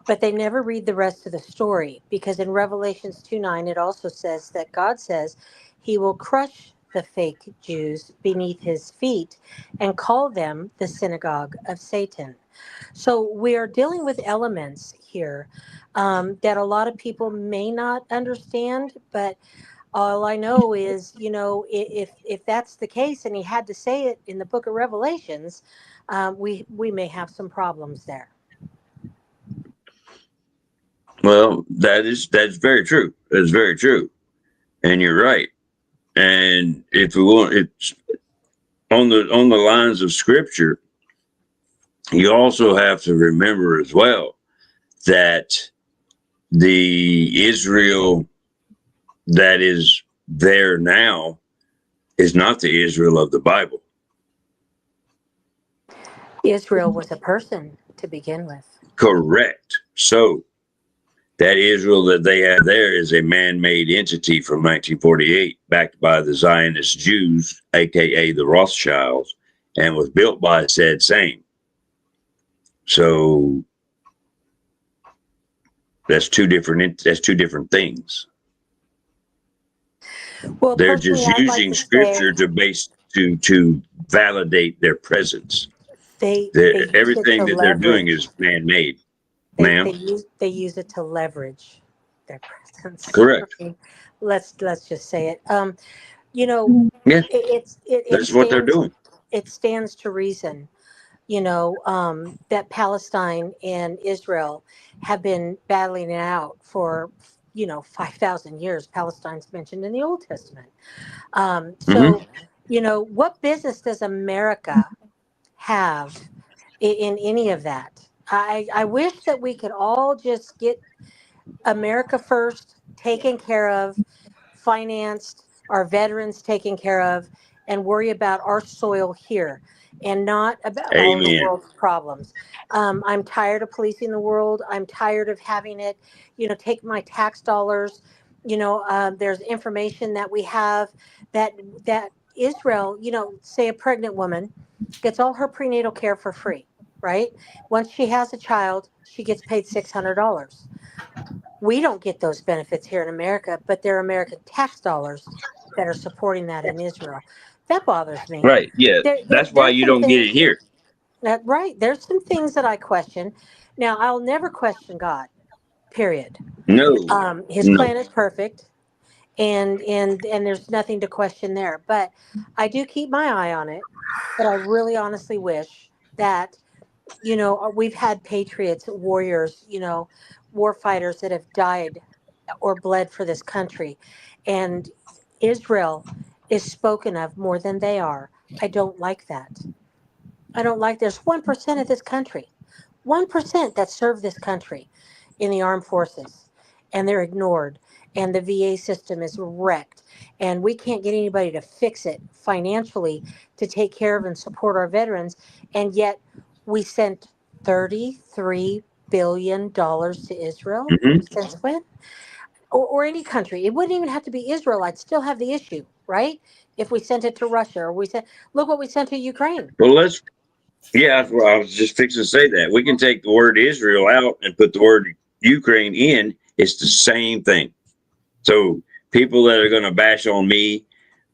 But they never read the rest of the story, because in Revelations 2:9, it also says that God says he will crush the fake Jews beneath his feet and call them the synagogue of Satan. So we are dealing with elements here that a lot of people may not understand, but all I know is, if that's the case, and he had to say it in the Book of Revelations, we may have some problems there. Well, that's very true. That's very true, and you're right. And if we want, it's on the lines of Scripture. You also have to remember as well that the Israel that is there now is not the Israel of the Bible. Israel was a person to begin with. Correct. So that Israel that they have there is a man-made entity from 1948, backed by the Zionist Jews, aka the Rothschilds, and was built by said same. So that's two different things. Well, They're personally, just I'd like using to Scripture say to validate their presence. they use it Everything to that they're doing leverage. is man-made, They ma'am. use it to leverage their presence. Correct. I mean, let's just say it. Yeah, It that's what they're stands doing. to reason, that Palestine and Israel have been battling it out for 5,000 years. Palestine's mentioned in the Old Testament. So, what business does America have in any of that? I wish that we could all just get America first taken care of, financed, our veterans taken care of, and worry about our soil here and not about all the Amen. world's problems. I'm tired of policing the world. I'm tired of having it, take my tax dollars. There's information that we have that Israel, say a pregnant woman gets all her prenatal care for free, right? Once she has a child, she gets paid $600. We don't get those benefits here in America, but they're American tax dollars that are supporting that in Israel. That bothers me. Right. Yeah. That's why There's you some don't get it things here. that, right. There's some things that I question. Now, I'll never question God, period. No. His No. plan is perfect, and there's nothing to question there. But I do keep my eye on it. But I really honestly wish that we've had patriots, warriors, war fighters that have died or bled for this country. And Israel is spoken of more than they are. I don't like that. I don't like there's 1% of this country, 1% that serve this country in the armed forces, and they're ignored. And the VA system is wrecked. And we can't get anybody to fix it financially to take care of and support our veterans. And yet we sent $33 billion to Israel. Hmm. Since when? Or any country. It wouldn't even have to be Israel. I'd still have the issue, right? If we sent it to Russia or we sent, look what we sent to Ukraine. Well, yeah, well, I was just fixing to say that. We can take the word Israel out and put the word Ukraine in. It's the same thing. So people that are going to bash on me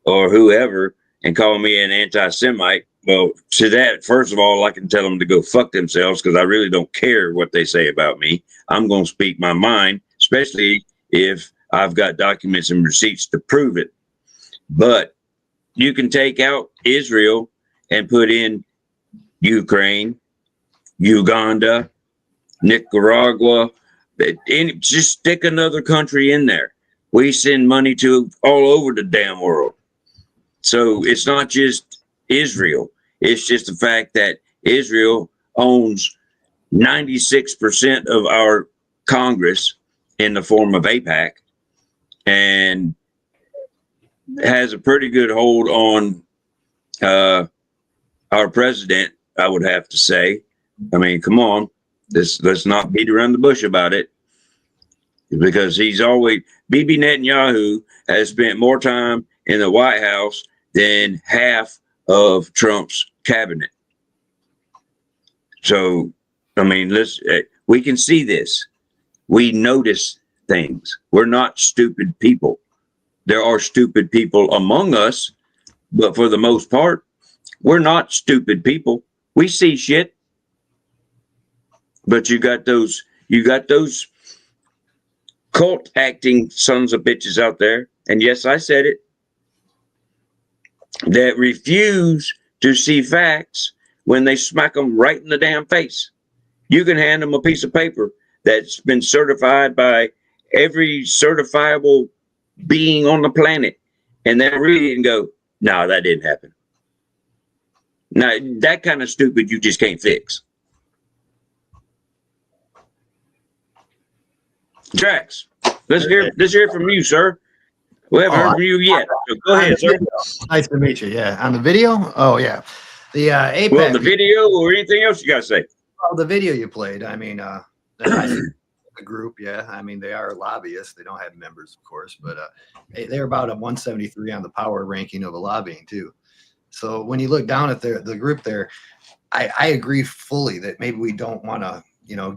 or whoever and call me an anti-Semite, well, to that, first of all, I can tell them to go fuck themselves because I really don't care what they say about me. I'm going to speak my mind, especially if I've got documents and receipts to prove it. But you can take out Israel and put in Ukraine, Uganda, Nicaragua, just stick another country in there. We send money to all over the damn world. So it's not just Israel. It's just the fact that Israel owns 96% of our Congress in the form of AIPAC and has a pretty good hold on our president, I would have to say. I mean, come on, let's not beat around the bush about it, because Bibi Netanyahu has spent more time in the White House than half of Trump's cabinet. So, I mean, we can see this. We notice things. We're not stupid people. There are stupid people among us, But for the most part, we're not stupid people. We see shit. But you got those cult acting sons of bitches out there. And yes, I said it. That refuse to see facts when they smack them right in the damn face. You can hand them a piece of paper that's been certified by every certifiable being on the planet, and they read it and go, no, that didn't happen. Now, that kind of stupid you just can't fix. Drax, let's hear from you, sir. We haven't heard from you yet. So go ahead, sir. Nice to meet you. Yeah. On the video? Oh, yeah. The APAC. Well, the video or anything else you got to say? Well, the video you played, I mean, the group, yeah. I mean, they are lobbyists. They don't have members, of course, but they're about a 173 on the power ranking of a lobbying, too. So when you look down at the group there, I agree fully that maybe we don't want to,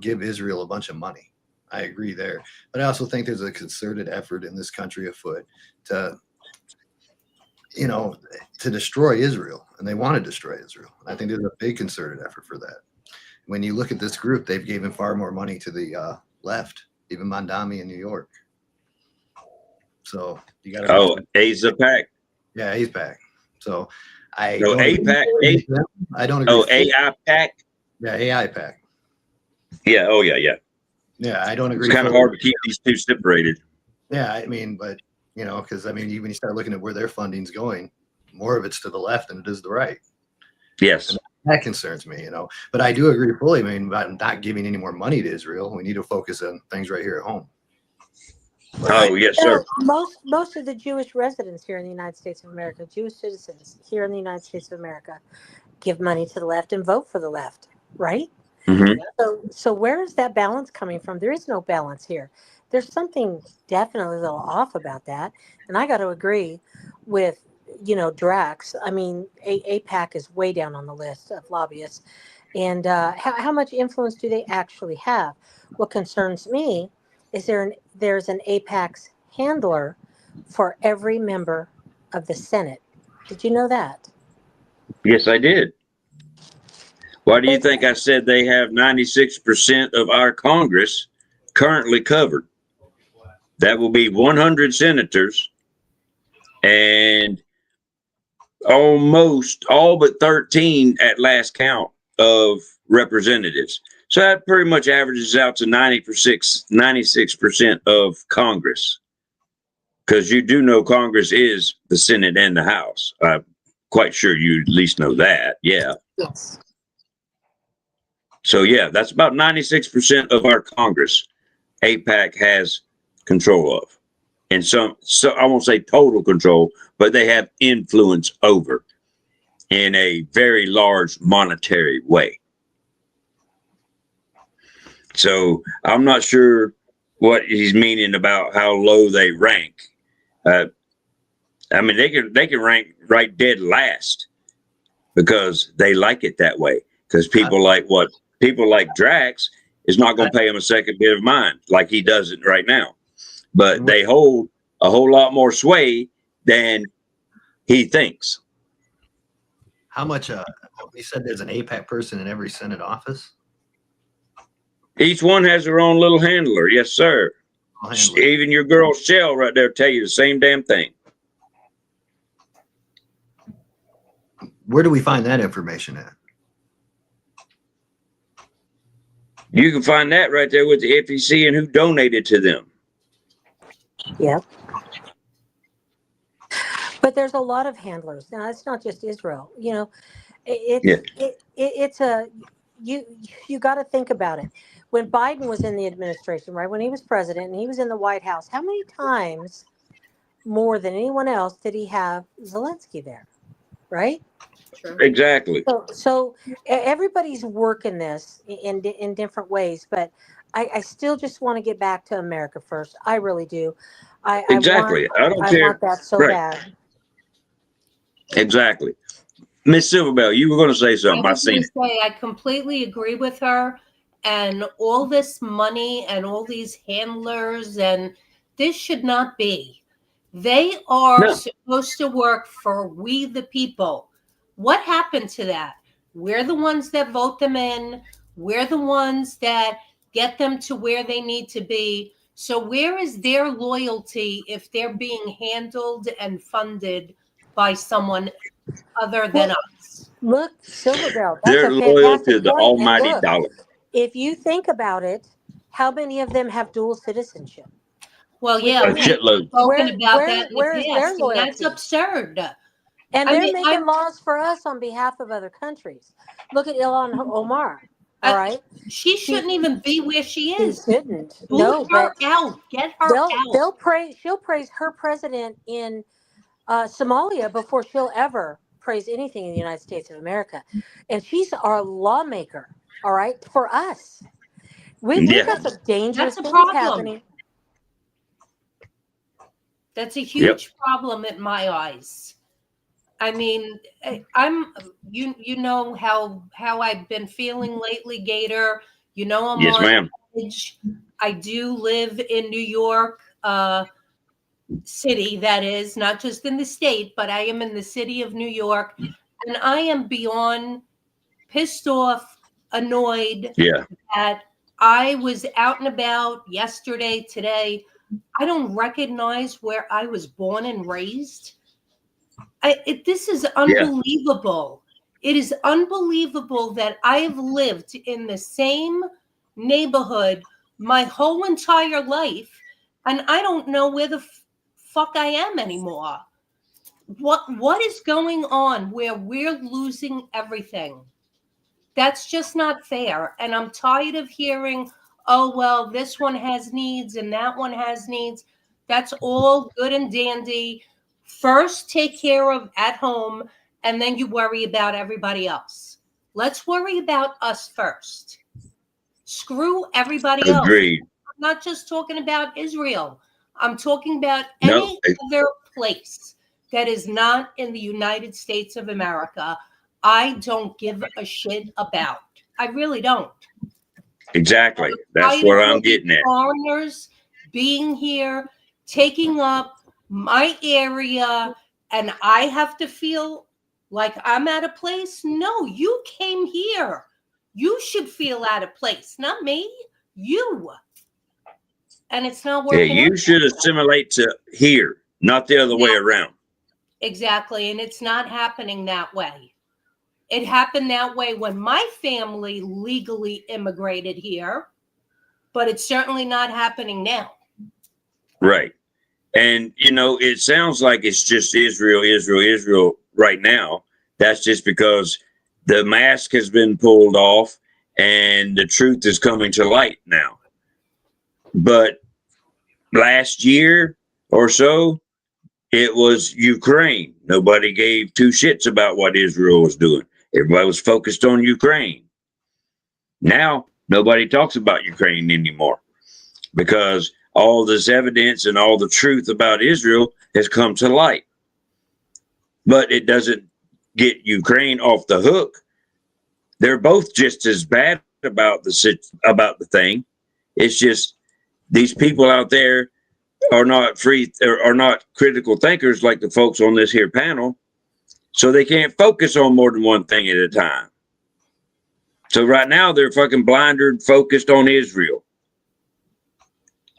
give Israel a bunch of money. I agree there. But I also think there's a concerted effort in this country afoot to destroy Israel. And they want to destroy Israel. I think there's a big concerted effort for that. When you look at this group, they've given far more money to the left, even Mondami in New York. So you got to. Oh, AIPAC. Yeah, AIPAC. So I don't agree. I don't agree. Oh, AIPAC. Yeah, AIPAC. Yeah. Oh, yeah, yeah. Yeah, I don't agree. It's kind of hard to keep these two separated. Yeah, I mean, but because when you start looking at where their funding's going, more of it's to the left than it is the right. Yes, and that concerns me. But I do agree fully. I mean, about not giving any more money to Israel. We need to focus on things right here at home. But yes, sir. Most of the Jewish residents here in the United States of America, Jewish citizens here in the United States of America, give money to the left and vote for the left, right? Mm-hmm. So where is that balance coming from? There is no balance here. There's something definitely a little off about that. And I got to agree with, Drax. I mean, AIPAC is way down on the list of lobbyists. And how much influence do they actually have? What concerns me is there's an AIPAC's handler for every member of the Senate. Did you know that? Yes, I did. Why do you think I said they have 96% of our Congress currently covered? That will be 100 senators and almost all but 13 at last count of representatives. So that pretty much averages out to 96% of Congress. Because you do know Congress is the Senate and the House. I'm quite sure you at least know that. Yeah. Yes. So yeah, that's about 96% of our Congress AIPAC has control of. And so I won't say total control, but they have influence over in a very large monetary way. So I'm not sure what he's meaning about how low they rank. I mean, they can rank right dead last because they like it that way. Because people like Drax is not going to pay him a second bit of mind like he does it right now. But they hold a whole lot more sway than he thinks. How much? We said there's an AIPAC person in every Senate office. Each one has their own little handler. Yes, sir. Even your girl Shell right there tell you the same damn thing. Where do we find that information at? You can find that right there with the FEC and who donated to them. Yeah. But there's a lot of handlers. Now, it's not just Israel. You got to think about it. When Biden was in the administration, right, when he was president and he was in the White House, how many times more than anyone else did he have Zelensky there, right? Sure. Exactly. So everybody's working this in different ways, but I still just want to get back to America first. I really do. I don't care. I want that so bad. Exactly. Miss Silverbell, you were going to say something. I completely agree with her. And all this money and all these handlers, and this should not be. They are No. supposed to work for we the people. What happened to that? We're the ones that vote them in. We're the ones that get them to where they need to be. So where is their loyalty if they're being handled and funded by someone other than us? Look, Silverbell, that's They're a loyal fantastic to the point. And almighty look, dollar. if you think about it, how many of them have dual citizenship? Well, With yeah, A their we've shitload. spoken about that in where the is their past, and that's loyalty? absurd. And I they're mean, making laws for us on behalf of other countries. Look at Ilhan Omar. All right, she shouldn't even be where she she is. shouldn't. Boot No, her but out. Get her out. they'll praise. She'll praise her president in Somalia before she'll ever praise anything in the United States of America. And she's our lawmaker. All right, for us, we've Yeah. got some dangerous That's a things problem. happening. That's a huge problem in my eyes. I mean, I'm you know how I've been feeling lately, Gator. You know I'm Yes, on ma'am. edge. I do live in New York City, that is, not just in the state, but I am in the city of New York, and I am beyond pissed off, annoyed Yeah. that I was out and about yesterday, today. I don't recognize where I was born and raised. This is unbelievable. It is unbelievable that I have lived in the same neighborhood my whole entire life, and I don't know where the fuck I am anymore. What is going on where we're losing everything? That's just not fair. And I'm tired of hearing, oh, well, this one has needs and that one has needs. That's all good and dandy. First, take care of at home, and then you worry about everybody else. Let's worry about us first. Screw everybody else. Agreed. I'm not just talking about Israel. I'm talking about No. any other place that is not in the United States of America. I don't give a shit about. I really don't. Exactly. That's Tired what of I'm getting at. foreigners being here, taking up my area, and I have to feel like I'm out of place. No, you came here. You should feel out of place, not me. You. And it's not Yeah, working. you should assimilate to here, not the other way around. Exactly. And it's not happening that way. It happened that way when my family legally immigrated here, but it's certainly not happening now. Right. And, you know, it sounds like it's just Israel, Israel, Israel right now. That's just because the mask has been pulled off and the truth is coming to light now. But last year or so, it was Ukraine. Nobody gave two shits about what Israel was doing. Everybody was focused on Ukraine. Now, nobody talks about Ukraine anymore because all this evidence and all the truth about Israel has come to light. But it doesn't get Ukraine off the hook. They're both just as bad about the thing. It's just these people out there are not free or are not critical thinkers like the folks on this here panel. So they can't focus on more than one thing at a time. So right now they're fucking blinded, focused on Israel.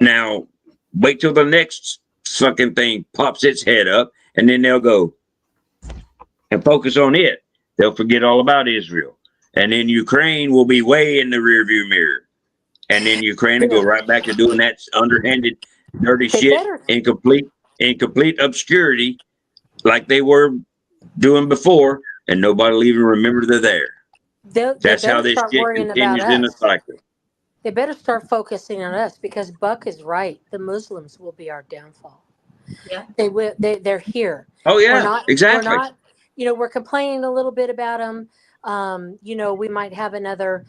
Now, wait till the next fucking thing pops its head up and then they'll go and focus on it. They'll forget all about Israel. And then Ukraine will be way in the rearview mirror. And then Ukraine will go right back to doing that underhanded, dirty shit in complete obscurity like they were doing before, and nobody will even remember they're there. That's how this shit continues in a cycle. They better start focusing on us because Buck is right. The Muslims will be our downfall. Yeah, they will. They're here. Oh yeah, we're not, exactly. We're not. You know, we're complaining a little bit about them. You know, we might have another,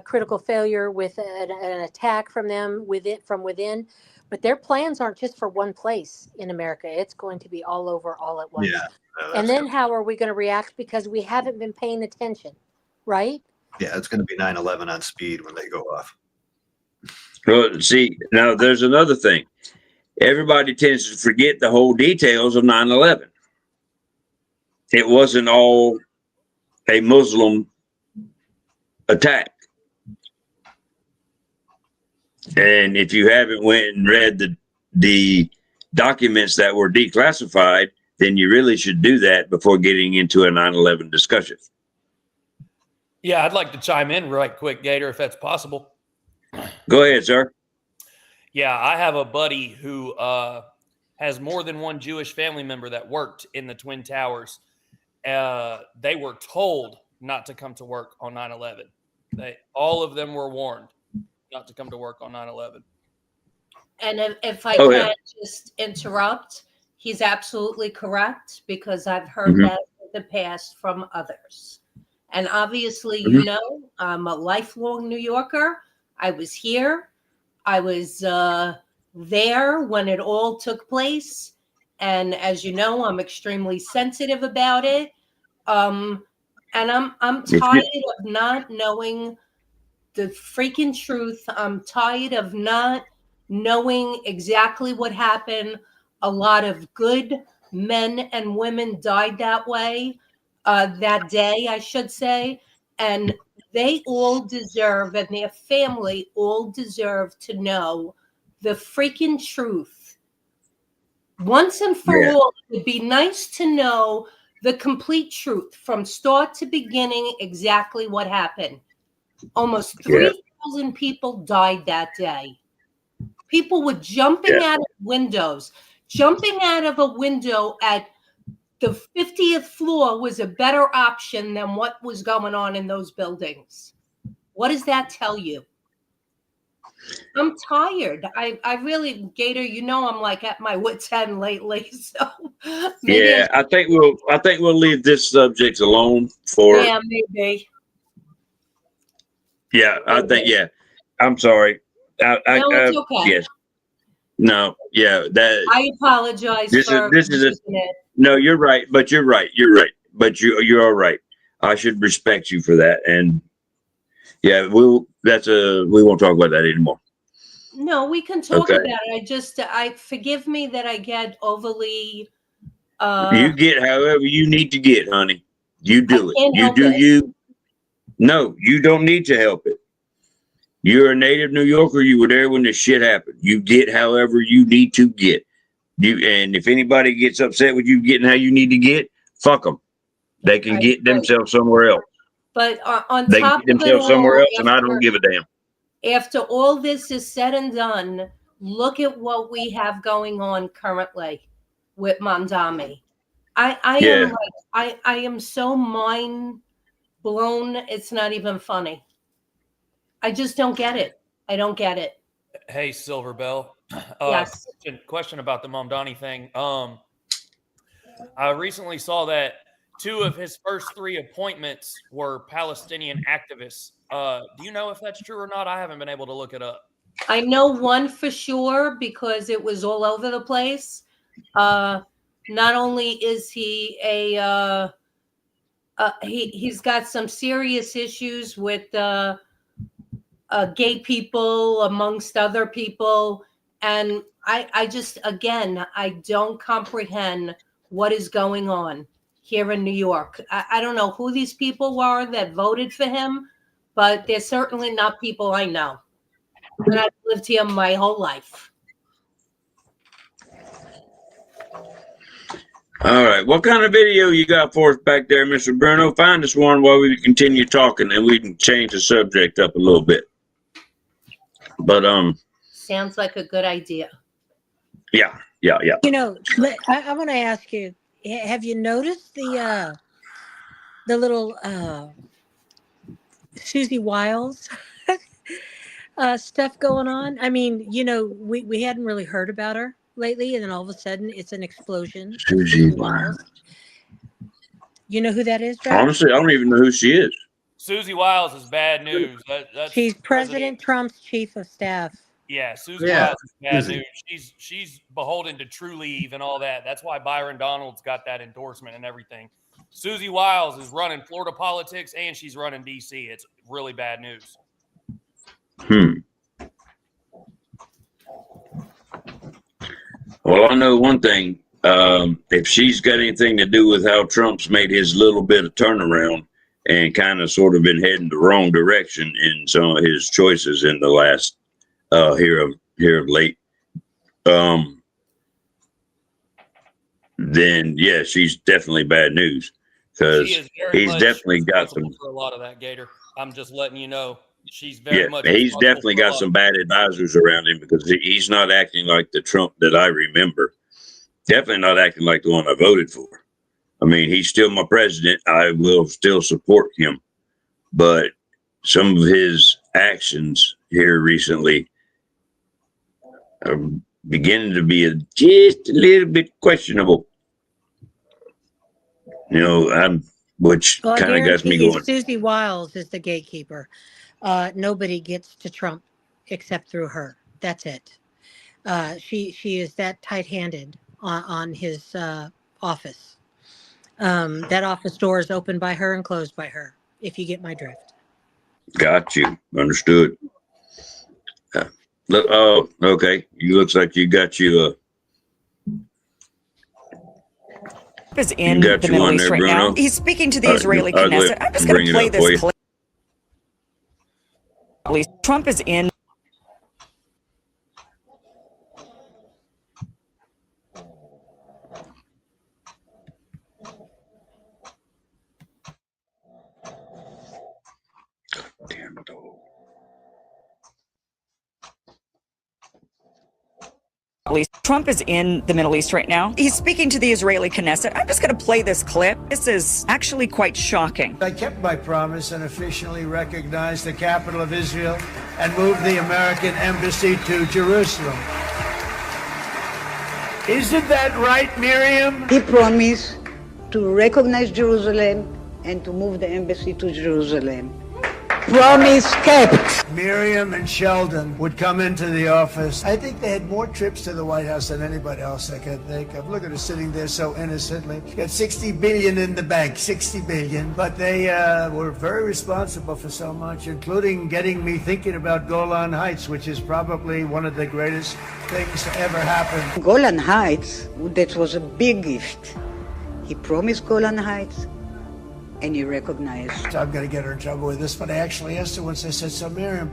critical failure with an attack from them from within. But their plans aren't just for one place in America. It's going to be all over, all at once. Yeah. And then how are we going to react? Because we haven't been paying attention, right? Yeah, it's going to be 9/11 on speed when they go off. Well, see, now there's another thing. everybody tends to forget the whole details of 9/11. It wasn't all a Muslim attack. And if you haven't went and read the documents that were declassified, then you really should do that before getting into a 9/11 discussion. Yeah, I'd like to chime in right quick, Gator, if that's possible. Go ahead, sir. Yeah, I have a buddy who has more than one Jewish family member that worked in the Twin Towers. They were told not to come to work on 9/11. All of them were warned not to come to work on 9/11. And if I can just interrupt, he's absolutely correct, because I've heard that in the past from others. And obviously, you know, I'm a lifelong New Yorker. I was here. I was there when it all took place. And as you know, I'm extremely sensitive about it. And I'm tired of not knowing the freaking truth. I'm tired of not knowing exactly what happened. A lot of good men and women died that way, that day, I should say. And they all deserve, and their family all deserve to know the freaking truth. Once and for all, it'd be nice to know the complete truth from start to beginning, exactly what happened. Almost 3,000 people died that day. People were jumping out of windows. Jumping out of a window at the 50th floor was a better option than what was going on in those buildings. What does that tell you? I'm tired. I really, Gator, you know, I'm like at my wit's end lately. So Yeah, I think we'll leave this subject alone for. Yeah, maybe. Yeah, I think. Yeah, I'm sorry. No, it's okay. Yes. No. Yeah. That. I apologize. This is it. No, you're right. But you're right. You're right. But you're all right. I should respect you for that. And yeah, we won't talk about that anymore. No, we can talk about it. I forgive me that I get overly. You get however you need to get, honey. You do it. You do you. No, you don't need to help it. You're a native New Yorker. You were there when this shit happened. You get however you need to get. And if anybody gets upset with you getting how you need to get, fuck them. They can get themselves somewhere else. But on they top can get themselves somewhere else, and I don't give a damn. After all this is said and done, look at what we have going on currently with Mamdani. I am so mind blown. It's not even funny. I just don't get it. I don't get it. Hey, Silver Bell. Yes. Question about the Mamdani thing. I recently saw that 2 of his first 3 appointments were Palestinian activists. Do you know if that's true or not? I haven't been able to look it up. I know one for sure because it was all over the place. Not only is he he's got some serious issues with gay people, amongst other people. And I just, again, I don't comprehend what is going on here in New York. I don't know who these people were that voted for him, but they're certainly not people I know. And I've lived here my whole life. All right. What kind of video you got for us back there, Mr. Bruno? Find us one while we continue talking, and we can change the subject up a little bit. But sounds like a good idea. Yeah. You know, I want to ask you: have you noticed the little Susie Wiles stuff going on? I mean, you know, we hadn't really heard about her lately, and then all of a sudden, it's an explosion. Susie Wiles. You know who that is, Travis? Honestly, I don't even know who she is. Susie Wiles is bad news. She's President Trump's chief of staff. Yeah, Susie Wiles is bad news. She's beholden to True Leave and all that. That's why Byron Donalds got that endorsement and everything. Susie Wiles is running Florida politics and she's running D.C. It's really bad news. Well, I know one thing. If she's got anything to do with how Trump's made his little bit of turnaround and kind of sort of been heading the wrong direction in some of his choices in the last here of late, then yeah, she's definitely bad news because he's definitely got some for a lot of that, Gator. I'm just letting you know she's very much. He's definitely got some bad advisors around him because he's not acting like the Trump that I remember. Definitely not acting like the one I voted for. I mean, he's still my president. I will still support him, but some of his actions here recently are beginning to be just a little bit questionable. You know, which kind of got me going. Susie Wiles is the gatekeeper. Nobody gets to Trump except through her. That's it. She is that tight-handed on his office. That office door is opened by her and closed by her, if you get my drift. Got you. Understood. Oh, okay. You looks like you got you is in the Middle East right now. He's speaking to the Israeli Knesset. I'm just going to play this clip. Trump is in. Damn it all. Trump is in the Middle East right now. He's speaking to the Israeli Knesset. I'm just going to play this clip. This is actually quite shocking. I kept my promise and officially recognized the capital of Israel and moved the American embassy to Jerusalem. Isn't that right, Miriam? He promised to recognize Jerusalem and to move the embassy to Jerusalem. Promise kept. Miriam and Sheldon would come into the office. I think they had more trips to the White House than anybody else I can think of. Look at her sitting there so innocently. She got $60 billion in the bank, $60 billion. But they were very responsible for so much, including getting me thinking about Golan Heights, which is probably one of the greatest things to ever happen. Golan Heights, that was a big gift. He promised Golan Heights, and you recognize. I'm going to get her in trouble with this, but I actually asked her once. I said, so Miriam,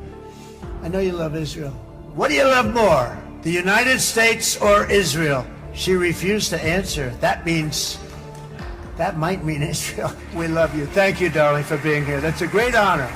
I know you love Israel. What do you love more, the United States or Israel? She refused to answer. That might mean Israel. We love you. Thank you, darling, for being here. That's a great honor.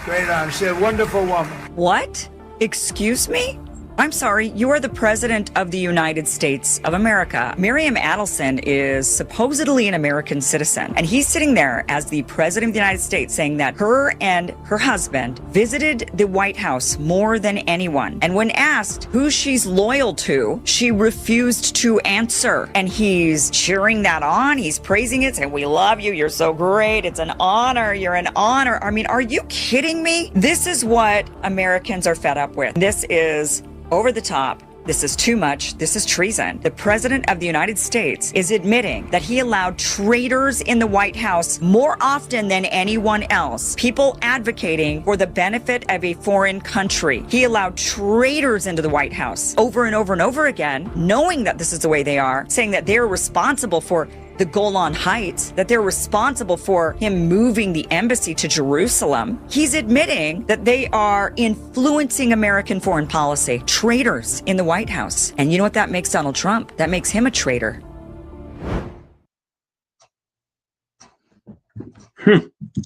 Great honor. She's a wonderful woman. What? Excuse me? I'm sorry, you are the President of the United States of America. Miriam Adelson is supposedly an American citizen, and he's sitting there as the President of the United States saying that her and her husband visited the White House more than anyone. And when asked who she's loyal to, she refused to answer. And he's cheering that on, he's praising it, saying, we love you, you're so great, it's an honor, you're an honor. I mean, are you kidding me? This is what Americans are fed up with. This is over the top. This is too much. This is treason. The President of the United States is admitting that he allowed traitors in the White House more often than anyone else. People advocating for the benefit of a foreign country. He allowed traitors into the White House over and over and over again, knowing that this is the way they are, saying that they're responsible for the Golan Heights, that they're responsible for him moving the embassy to Jerusalem. He's admitting that they are influencing American foreign policy, traitors in the White House. And you know what that makes Donald Trump? That makes him a traitor.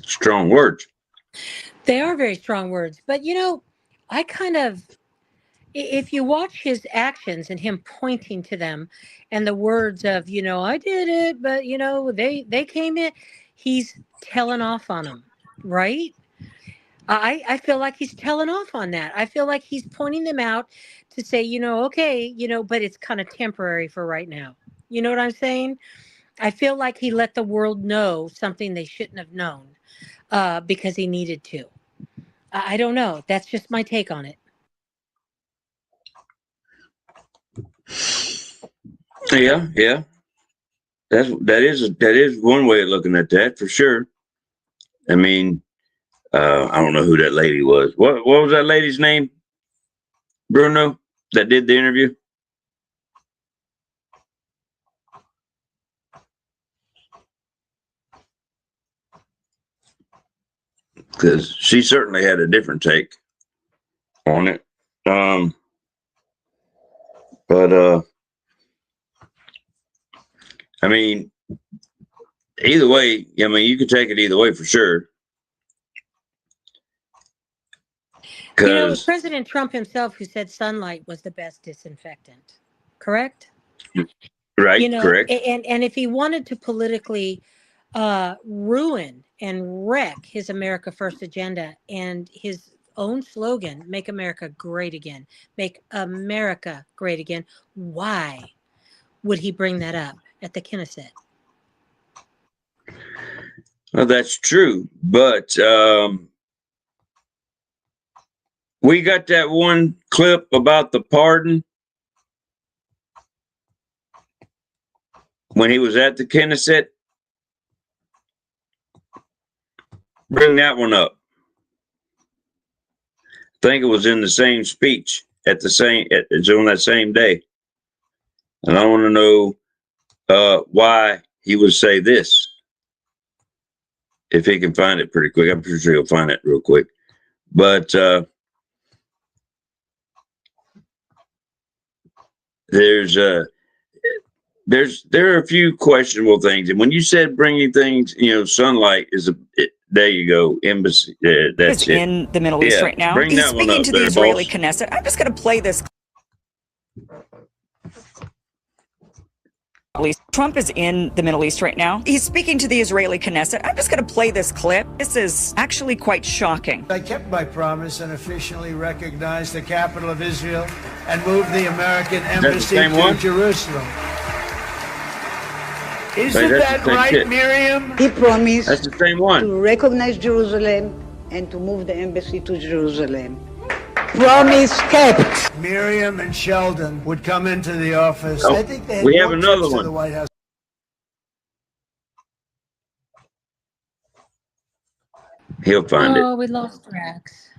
Strong words. They are very strong words. But, you know, I kind of, if you watch his actions and him pointing to them and the words of, you know, I did it, but, you know, they came in, he's telling off on them, right? I feel like he's telling off on that. I feel like he's pointing them out to say, you know, okay, you know, but it's kind of temporary for right now. You know what I'm saying? I feel like he let the world know something they shouldn't have known because he needed to. I don't know. That's just my take on it. Yeah. That is one way of looking at that for sure. I mean, I don't know who that lady was. What was that lady's name? Bruno, that did the interview? because she certainly had a different take on it. But I mean, either way, I mean, you could take it either way for sure. You know, it was President Trump himself who said sunlight was the best disinfectant, correct? Right, You know, correct. and if he wanted to politically ruin and wreck his America First agenda and his own slogan, "Make America Great Again," "Make America Great Again," why would he bring that up at the Knesset? Well, that's true, but we got that one clip about the pardon when he was at the Knesset. Bring that one up. I think it was in the same speech it's on that same day. And I want to know why he would say this. If he can find it pretty quick. I'm pretty sure he'll find it real quick. But there are a few questionable things. And when you said bringing things, sunlight is there you go, embassy. That's is in the Middle East right now. He's speaking to the Israeli Knesset. I'm just going to play this. Trump is in the Middle East right now. He's speaking to the Israeli Knesset. I'm just going to play this clip. This is actually quite shocking. I kept my promise and officially recognized the capital of Israel and moved the American embassy to Jerusalem. Isn't that right, Miriam? He promised that's the same one. To recognize Jerusalem and to move the embassy to Jerusalem. Promise kept. Miriam and Sheldon would come into the office. Oh, I think they had we have more another trips to one. the White House. He'll find it. Oh, we lost Rex.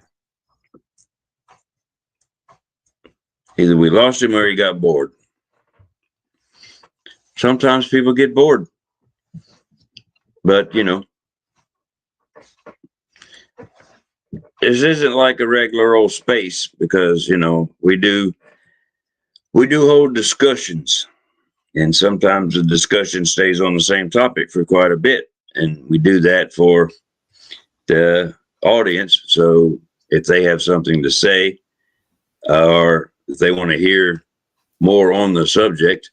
Either we lost him or he got bored. Sometimes people get bored. But, this isn't like a regular old space because, we do hold discussions. And sometimes the discussion stays on the same topic for quite a bit. And we do that for the audience. So if they have something to say or if they want to hear more on the subject,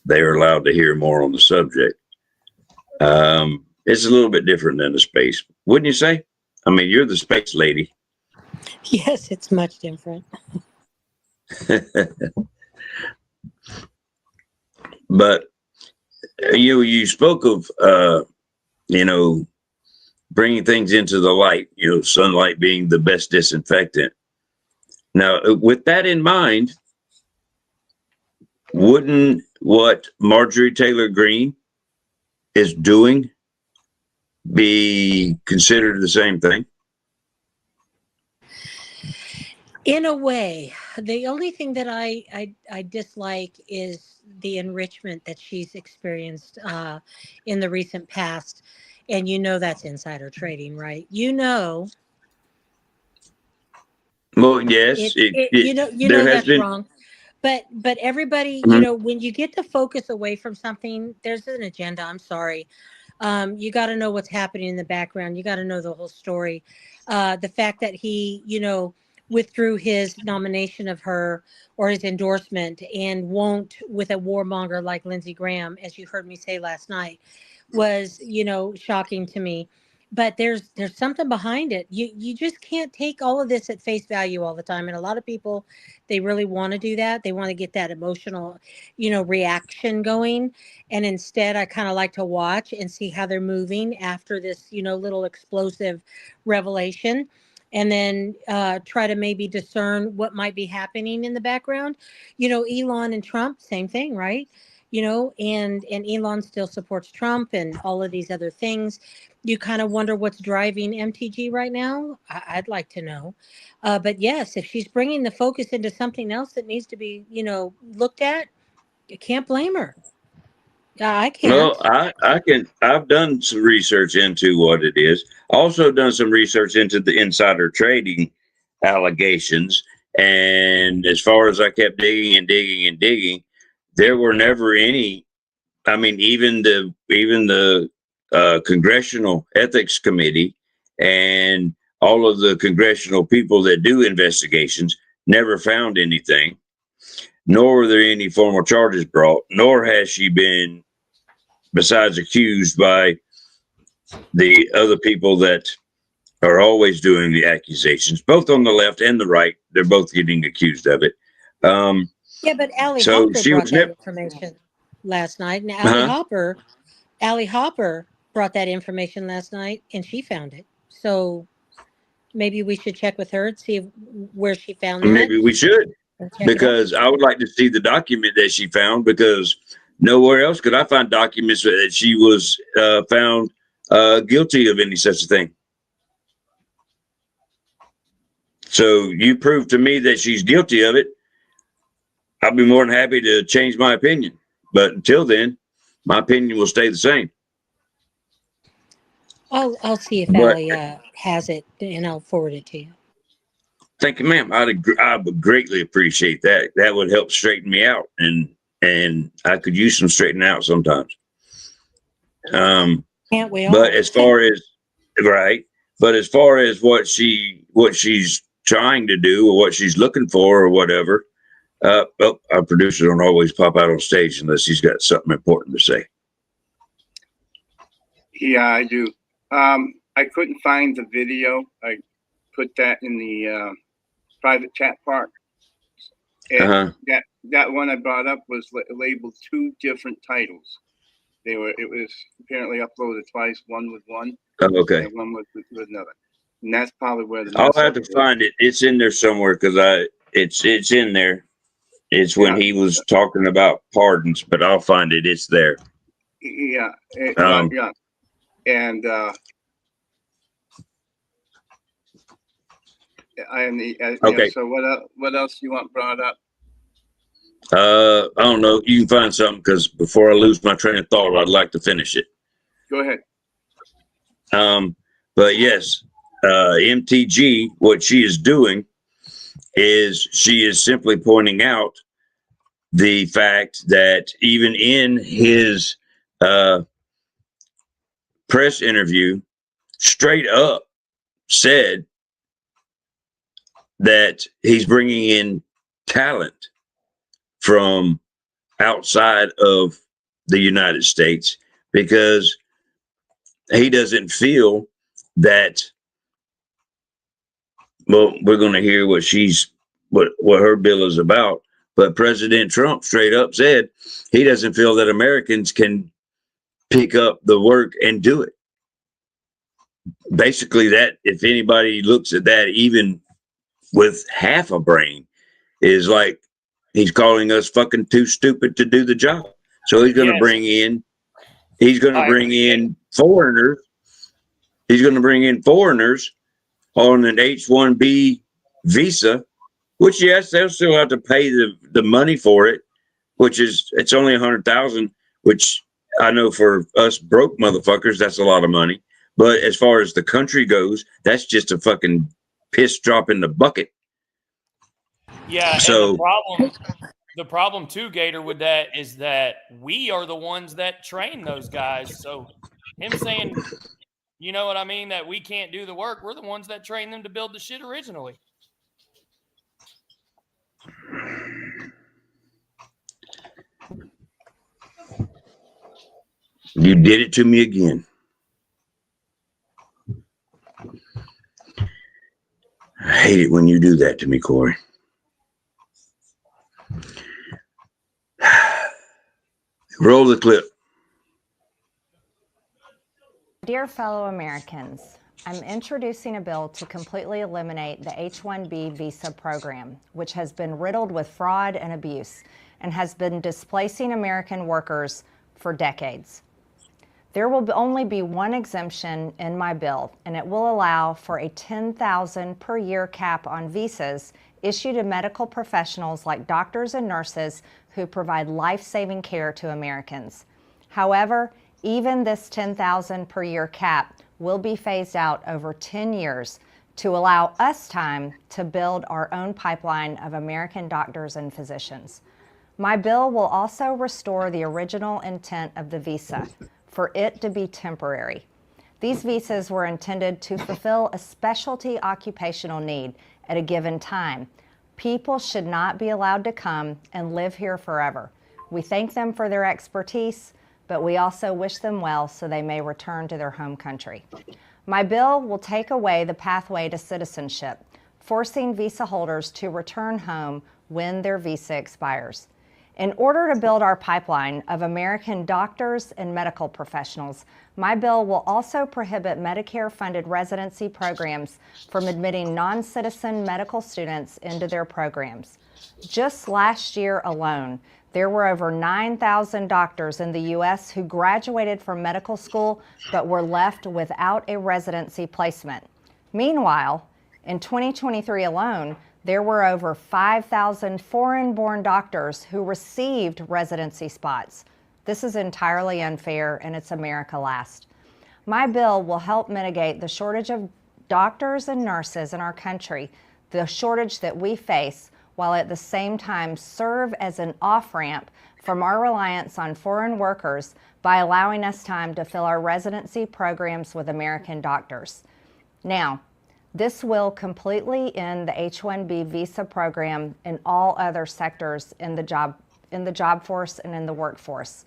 they are allowed to hear more on the subject. It's a little bit different than the space, wouldn't you say? I mean, you're the space lady. Yes, it's much different. But you spoke of bringing things into the light, sunlight being the best disinfectant. Now, with that in mind, wouldn't what Marjorie Taylor Greene is doing be considered the same thing? In a way, the only thing that I dislike is the enrichment that she's experienced in the recent past. And that's insider trading, right? Well, yes, that's wrong. But everybody, when you get the focus away from something, there's an agenda. I'm sorry. You got to know what's happening in the background. You got to know the whole story. The fact that he, withdrew his nomination of her or his endorsement and won't with a warmonger like Lindsey Graham, as you heard me say last night, was, shocking to me. But there's something behind it. You just can't take all of this at face value all the time. And a lot of people, they really want to do that. They want to get that emotional, reaction going. And instead, I kind of like to watch and see how they're moving after this, little explosive revelation. And then try to maybe discern what might be happening in the background. Elon and Trump, same thing, right? And Elon still supports Trump and all of these other things. You kind of wonder what's driving MTG right now. I'd like to know. But yes, if she's bringing the focus into something else that needs to be, looked at, you can't blame her. Yeah, I Well, can't. I've done some research into what it is. Also done some research into the insider trading allegations. And as far as I kept digging and digging and digging, there were never any. I mean, even the Congressional Ethics Committee and all of the congressional people that do investigations never found anything, nor were there any formal charges brought, nor has she been, besides accused by the other people that are always doing the accusations, both on the left and the right. They're both getting accused of it. Yeah, but Allie So Hopper she brought was that never. information last night, and Huh? Allie Hopper brought that information last night, and she found it. So maybe we should check with her and see where she found that Maybe we should, and check it out. because I would like to see the document that she found, because nowhere else could I find documents that she was found guilty of any such a thing. So you prove to me that she's guilty of it, I'll be more than happy to change my opinion. But until then, my opinion will stay the same. I'll see if But Allie has it, and I'll forward it to you. thank you, ma'am. I would greatly appreciate that. That would help straighten me out, and I could use some straightening out sometimes. Can't we all? But as far as right, but as far as what she's trying to do or what she's looking for or whatever, well, our producer don't always pop out on stage unless he's got something important to say. Yeah, I do. I couldn't find the video. I put that in the private chat part. And that one I brought up was labeled two different titles. It was apparently uploaded twice, one with one, Okay. and one with another. And that's probably where the I'll have to find it. It's in there somewhere, because it's in there. It's when he was talking about pardons, but I'll find it. It's there. Yeah, yeah, and okay. So what else you want brought up? I don't know. You can find something, because before I lose my train of thought, I'd like to finish it. Go ahead. But yes, MTG, what she is doing is she is simply pointing out the fact that even in his press interview, straight up said that he's bringing in talent from outside of the United States, because he doesn't feel that. Well, we're going to hear what her bill is about. But President Trump straight up said he doesn't feel that Americans can pick up the work and do it. Basically, that if anybody looks at that, even with half a brain, is like he's calling us fucking too stupid to do the job. So he's going to bring in foreigners. He's going to bring in foreigners on an H-1B visa, which, yes, they'll still have to pay the money for it, it's only $100,000, which I know for us broke motherfuckers, that's a lot of money. But as far as the country goes, that's just a fucking piss drop in the bucket. Yeah. So And the problem too, Gator, with that is that we are the ones that train those guys. So him saying, you know what I mean, that we can't do the work, we're the ones that trained them to build the shit originally. You did it to me again. I hate it when you do that to me, Corey. Roll the clip. Dear fellow Americans, I'm introducing a bill to completely eliminate the H-1B visa program, which has been riddled with fraud and abuse and has been displacing American workers for decades. There will only be one exemption in my bill, and it will allow for a $10,000 per year cap on visas issued to medical professionals like doctors and nurses who provide life-saving care to Americans. However, even this $10,000 per year cap will be phased out over 10 years to allow us time to build our own pipeline of American doctors and physicians. My bill will also restore the original intent of the visa, for it to be temporary. These visas were intended to fulfill a specialty occupational need at a given time. People should not be allowed to come and live here forever. We thank them for their expertise, but we also wish them well so they may return to their home country. My bill will take away the pathway to citizenship, forcing visa holders to return home when their visa expires. In order to build our pipeline of American doctors and medical professionals, my bill will also prohibit Medicare-funded residency programs from admitting non-citizen medical students into their programs. Just last year alone, there were over 9,000 doctors in the U.S. who graduated from medical school but were left without a residency placement. Meanwhile, in 2023 alone, there were over 5,000 foreign-born doctors who received residency spots. This is entirely unfair, and it's America last. My bill will help mitigate the shortage of doctors and nurses in our country, the shortage that we face, while at the same time serve as an off-ramp from our reliance on foreign workers by allowing us time to fill our residency programs with American doctors. Now, this will completely end the H-1B visa program in all other sectors in the job force and in the workforce.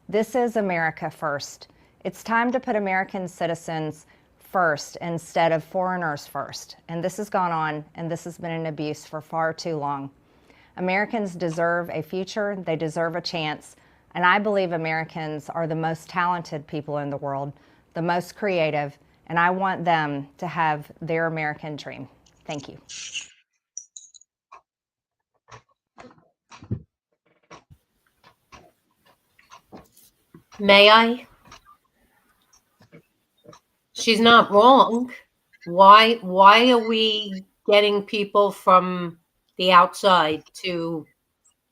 This is America first. It's time to put American citizens first instead of foreigners first. And this has gone on, and this has been an abuse for far too long. Americans deserve a future, they deserve a chance, and I believe Americans are the most talented people in the world, the most creative, and I want them to have their American dream. Thank you. May I? She's not wrong. Why are we getting people from the outside to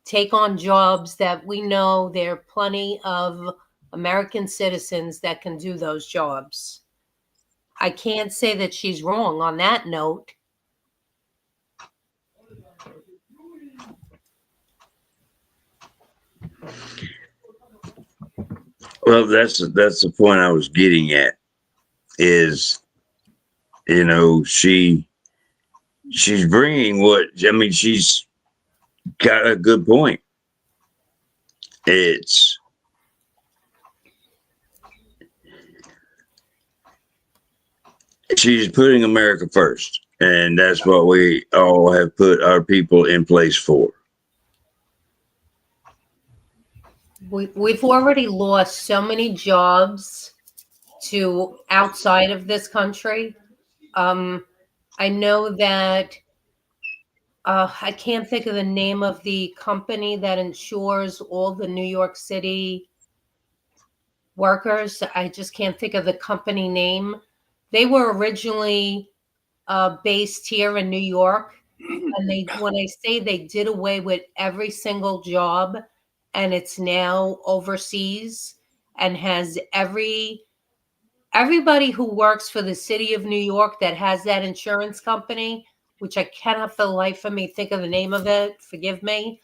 take on jobs that we know there are plenty of American citizens that can do those jobs? I can't say that she's wrong on that note. Well, that's the point I was getting at. Is, you know, she's bringing what I mean. She's got a good point. She's putting America first, and that's what we all have put our people in place for. We've already lost so many jobs to outside of this country. I know that I can't think of the name of the company that insures all the New York City workers. I just can't think of the company name. They were originally based here in New York, and when I say they did away with every single job, and it's now overseas, and has everybody who works for the city of New York that has that insurance company, which I cannot for the life of me think of the name of it. Forgive me.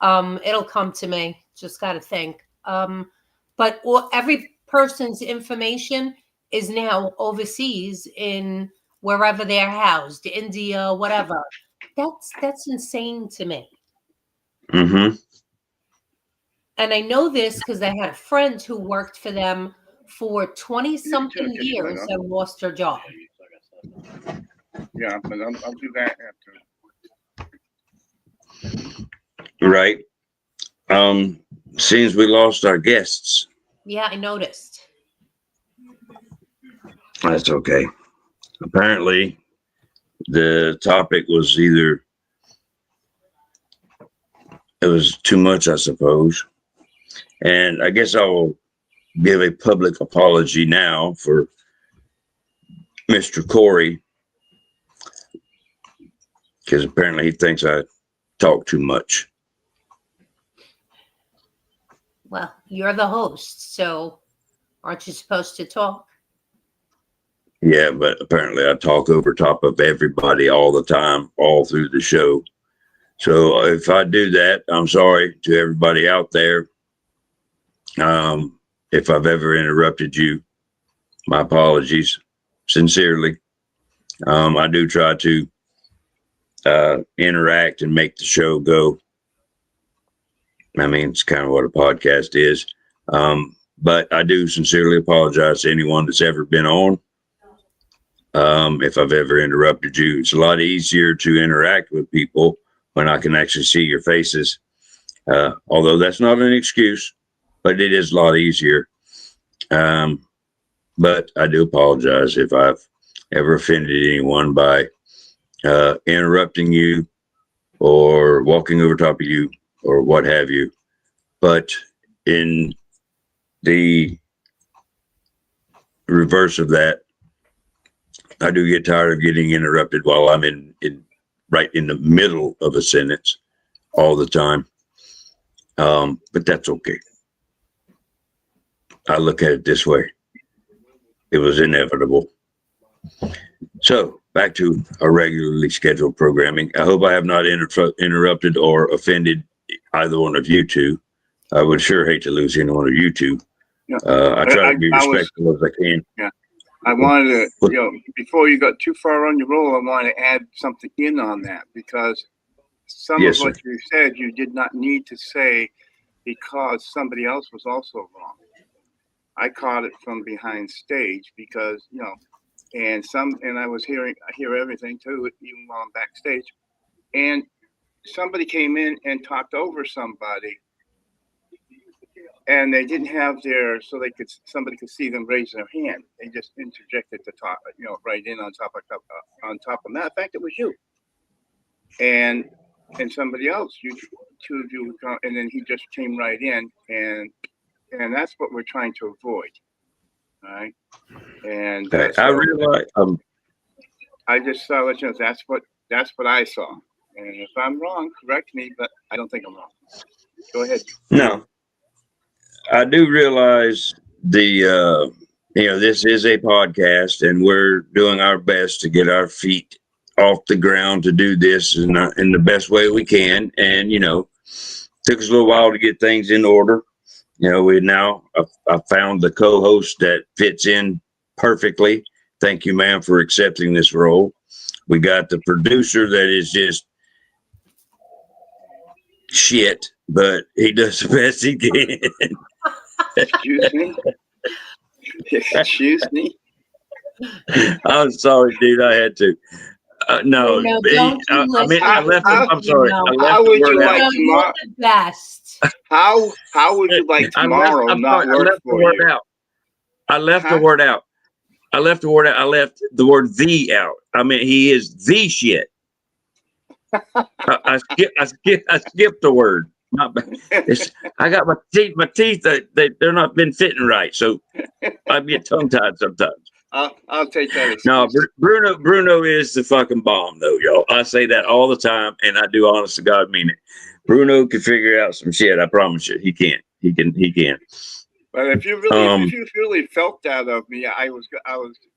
It'll come to me. Just got to think. But every person's information is now overseas in wherever they're housed, India, whatever. That's insane to me. Mm-hmm. And I know this because I had a friend who worked for them for 20-something years and lost her job. Yeah, but I'll do that after. Right. Seems we lost our guests. Yeah, I noticed. That's okay. Apparently, the topic was it was too much, I suppose. And I guess I will give a public apology now for Mr. Corey, because apparently he thinks I talk too much. Well, you're the host, so aren't you supposed to talk? Yeah, but apparently I talk over top of everybody all the time, all through the show. So if I do that, I'm sorry to everybody out there. If I've ever interrupted you, my apologies, sincerely. I do try to interact and make the show go. I mean, it's kind of what a podcast is. But I do sincerely apologize to anyone that's ever been on. If I've ever interrupted you, it's a lot easier to interact with people when I can actually see your faces. Although that's not an excuse, but it is a lot easier. But I do apologize if I've ever offended anyone by interrupting you or walking over top of you or what have you. But in the reverse of that, I do get tired of getting interrupted while I'm right in the middle of a sentence all the time. But that's okay. I look at it this way. It was inevitable. So back to our regularly scheduled programming. I hope I have not interrupted or offended either one of you two. I would sure hate to lose any one of you two. Yeah. I try to be respectful as I can. Yeah. I wanted to, before you got too far on your roll, I want to add something in on that, because some of what you said, you did not need to say because somebody else was also wrong. I caught it from behind stage because, and I hear everything too, even while I'm backstage. And somebody came in and talked over somebody, and they didn't have somebody could see them raise their hand. They just interjected to talk, right in on top of that. In fact, it was you. And somebody else, two of you, and then he just came right in, and that's what we're trying to avoid. All right. And I realize I just saw let you know that's what I saw. And if I'm wrong, correct me, but I don't think I'm wrong. Go ahead. No, I do realize this is a podcast, and we're doing our best to get our feet off the ground to do this in the best way we can. And took us a little while to get things in order. I found the co-host that fits in perfectly. Thank you, ma'am, for accepting this role. We got the producer that is just shit, but he does the best he can. Excuse me. Excuse me. I'm sorry, dude. I had to. No, I left. I'm sorry. How would you like tomorrow? The best. How would you like tomorrow not work for you? I left the word out. I left the word out. I left the word "the" out. I mean, he is the shit. I skipped the word. I got my teeth. They're not been fitting right, so I get tongue tied sometimes. I'll take that. No, Bruno is the fucking bomb, though, y'all. I say that all the time, and I do, honest to God, mean it. Bruno can figure out some shit. I promise you, he can. He can. But if you really felt that of me, I was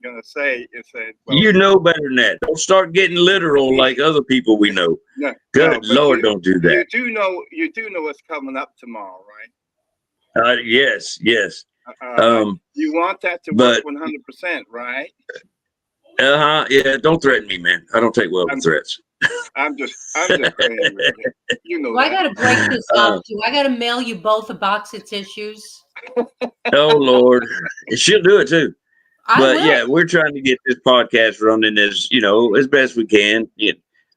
gonna say, well, you know better than that. Don't start getting literal like other people we know. No, Good Lord, don't do that. You do know what's coming up tomorrow, right? Yes. You want that to work 100%, right? Yeah. Don't threaten me, man. I don't take well with threats. I'm just saying. You know. Do I gotta break this up? Do I gotta mail you both a box of tissues? Oh Lord, she'll do it too. But yeah, we're trying to get this podcast running as best we can.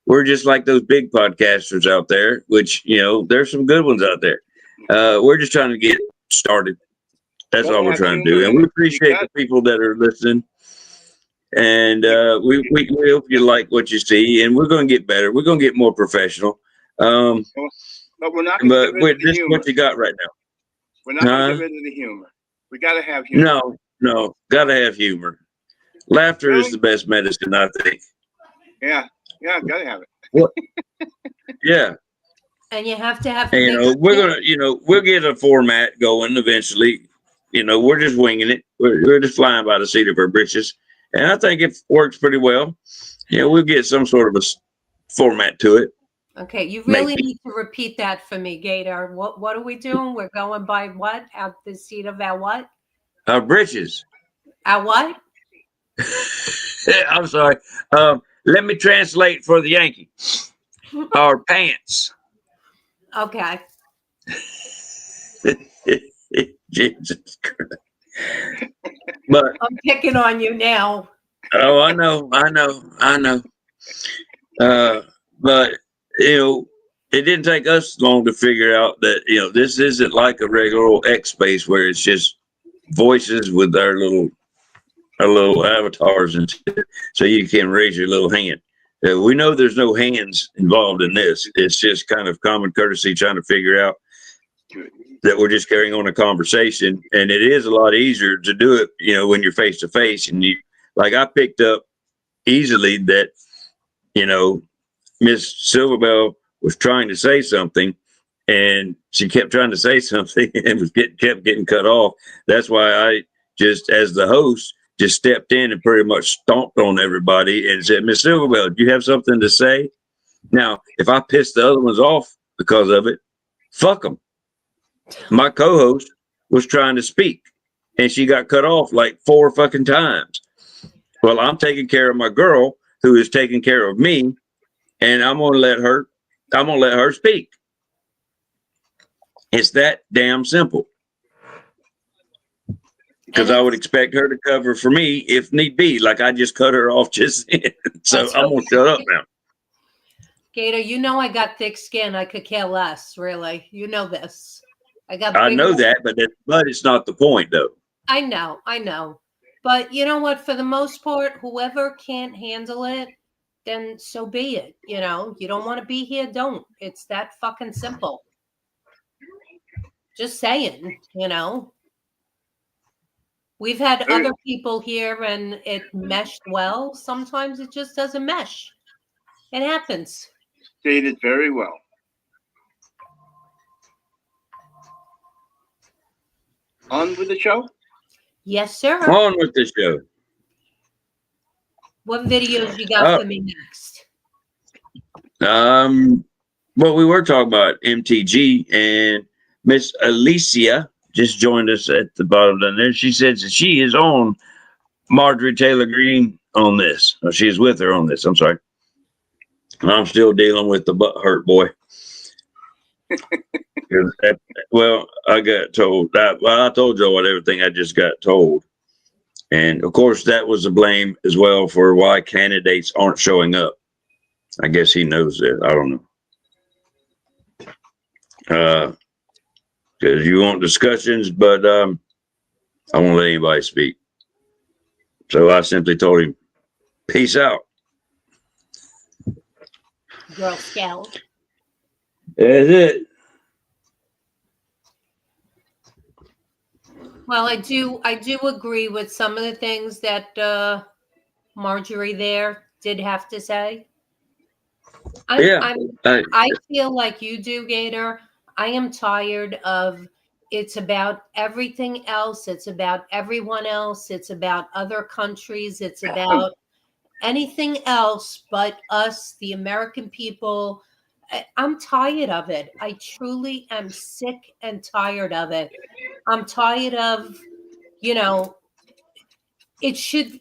We're just like those big podcasters out there, which there's some good ones out there. We're just trying to get started. That's all we're trying to do, and we appreciate the people that are listening. And we hope you like what you see, and we're going to get better. We're going to get more professional. But we're not. But this is what you got right now. We're not going to get rid of the humor. We got to have humor. No, got to have humor. Laughter is the best medicine, I think. Yeah, got to have it. What? Yeah. And you have to have. And, we'll get a format going eventually. We're just winging it. We're just flying by the seat of our britches, and I think it works pretty well. We'll get some sort of a format to it. Okay, you really need to repeat that for me, Gator. What are we doing? We're going by what? Out the seat of our what? Our britches. Our what? I'm sorry. Let me translate for the Yankee. Our pants. Okay. Jesus Christ. But I'm picking on you now. Oh, I know. But it didn't take us long to figure out that this isn't like a regular old X space where it's just voices with our little avatars and shit, so you can raise your little hand. We know there's no hands involved in this. It's just kind of common courtesy trying to figure out that we're just carrying on a conversation, and it is a lot easier to do it, when you're face to face. And I picked up easily that, Miss Silverbell was trying to say something, and she kept trying to say something and kept getting cut off. That's why I just, as the host, just stepped in and pretty much stomped on everybody and said, Miss Silverbell, do you have something to say? Now, if I pissed the other ones off because of it, fuck them. My co-host was trying to speak, and she got cut off like 4 fucking times. Well, I'm taking care of my girl who is taking care of me, and I'm gonna let her speak. It's that damn simple. Because I would expect her to cover for me if need be. Like I just cut her off just then. So I'm gonna shut up now. Gator, I got thick skin. I could care less, really. You know this. I know that, but it's not the point, though. I know. But you know what? For the most part, whoever can't handle it, then so be it. You don't want to be here, don't. It's that fucking simple. Just saying, We've had other people here and it meshed well. Sometimes it just doesn't mesh. It happens. Stated very well. On with the show? Yes, sir. On with the show. What videos you got for me next? Well, we were talking about MTG, and Miss Alicia just joined us at the bottom down there. She said that she is on Marjorie Taylor Greene on this. Or she is with her on this. I'm sorry. I'm still dealing with the butt hurt boy. Well, I got told that. Well, I told Joe everything I just got told. And of course, that was a blame as well for why candidates aren't showing up. I guess he knows that. I don't know. Because you want discussions, but I won't let anybody speak. So I simply told him, peace out. Girl Scout. That's it. Well, I do agree with some of the things that Marjorie there did have to say. I feel like you do, Gator. I am tired of it's about everything else. It's about everyone else. It's about other countries. It's about anything else but us, the American people. I'm tired of it. I truly am sick and tired of it. I'm tired of, it should,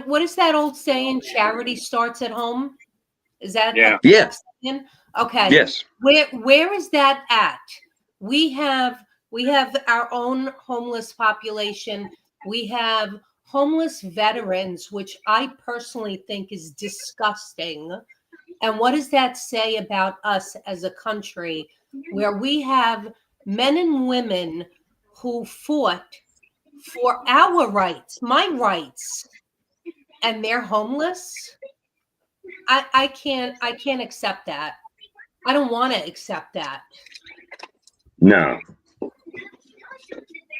what is that old saying? Charity starts at home. Is that? Yeah. Okay. Yes. Where is that at? We have our own homeless population. We have homeless veterans, which I personally think is disgusting. And what does that say about us as a country where we have men and women who fought for our rights, my rights, and they're homeless? I can't accept that. I don't want to accept that. No.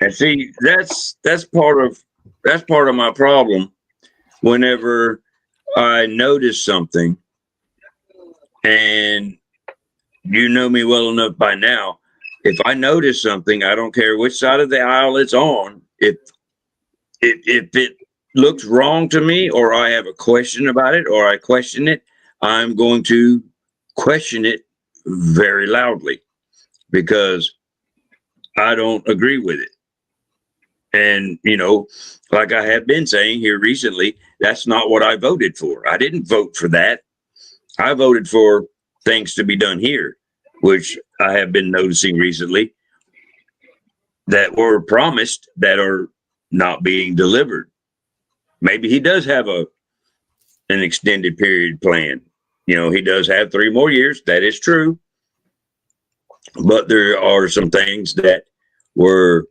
And see, that's part of my problem. Whenever I notice something and you know me well enough by now. If I notice something, I don't care which side of the aisle it's on. If it looks wrong to me, or I have a question about it, or I question it, I'm going to question it very loudly because I don't agree with it. And, you know, like I have been saying here recently, that's not what I voted for. I didn't vote for that. I voted for things to be done here, which I have been noticing recently that were promised that are not being delivered. Maybe he does have an extended period plan. You know, he does have 3 more years. That is true. But there are some things that were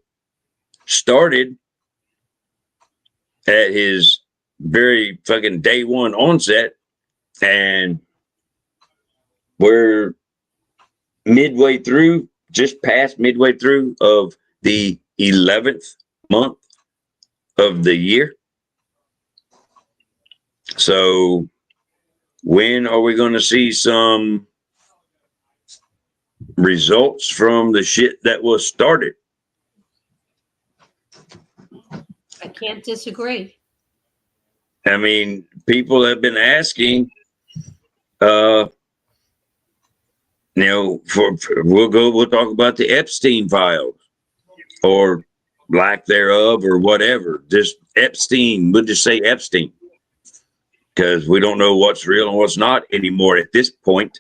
started at his very fucking day one onset, and we're midway through, just past midway through of the 11th month of the year. So when are we going to see some results from the shit that was started? I can't disagree. I mean, people have been asking, you know, we'll talk about the Epstein files or lack thereof or whatever. Just Epstein, we'll just say Epstein, because we don't know what's real and what's not anymore at this point.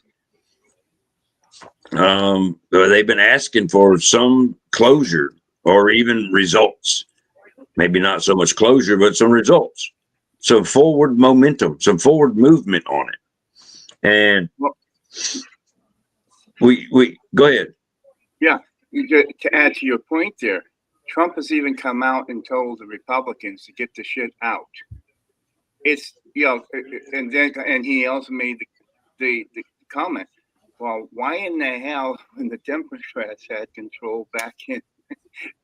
They've been asking for some closure or even results. Maybe not so much closure, but some results, some forward momentum, some forward movement on it. And we go ahead. Yeah, to add to your point there, Trump has even come out and told the Republicans to get the shit out. It's, you know, and he also made the comment, well, why in the hell, when the Democrats had control back in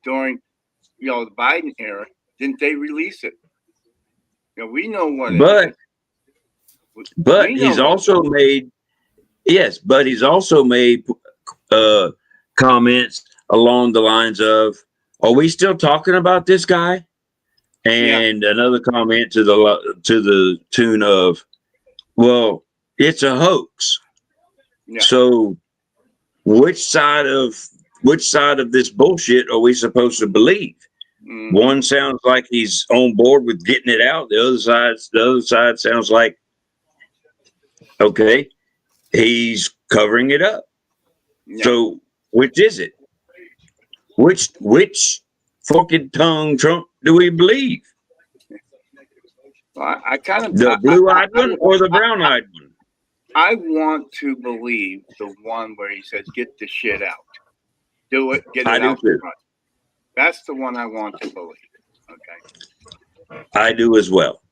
during, you know, the Biden era, didn't they release it? You know, we know what it is. But he's also made, yes, but he's also made comments along the lines of, are we still talking about this guy? And another comment to the tune of, well, it's a hoax. So which side of this bullshit are we supposed to believe? One sounds like he's on board with getting it out. The other side sounds like, okay, he's covering it up. So which is it? Which fucking tongue Trump do we believe? Well, I kind of the blue-eyed one or the brown-eyed one? I want to believe the one where he says, "Get the shit out, do it, get it out." That's the one I want to believe. Okay. I do as well.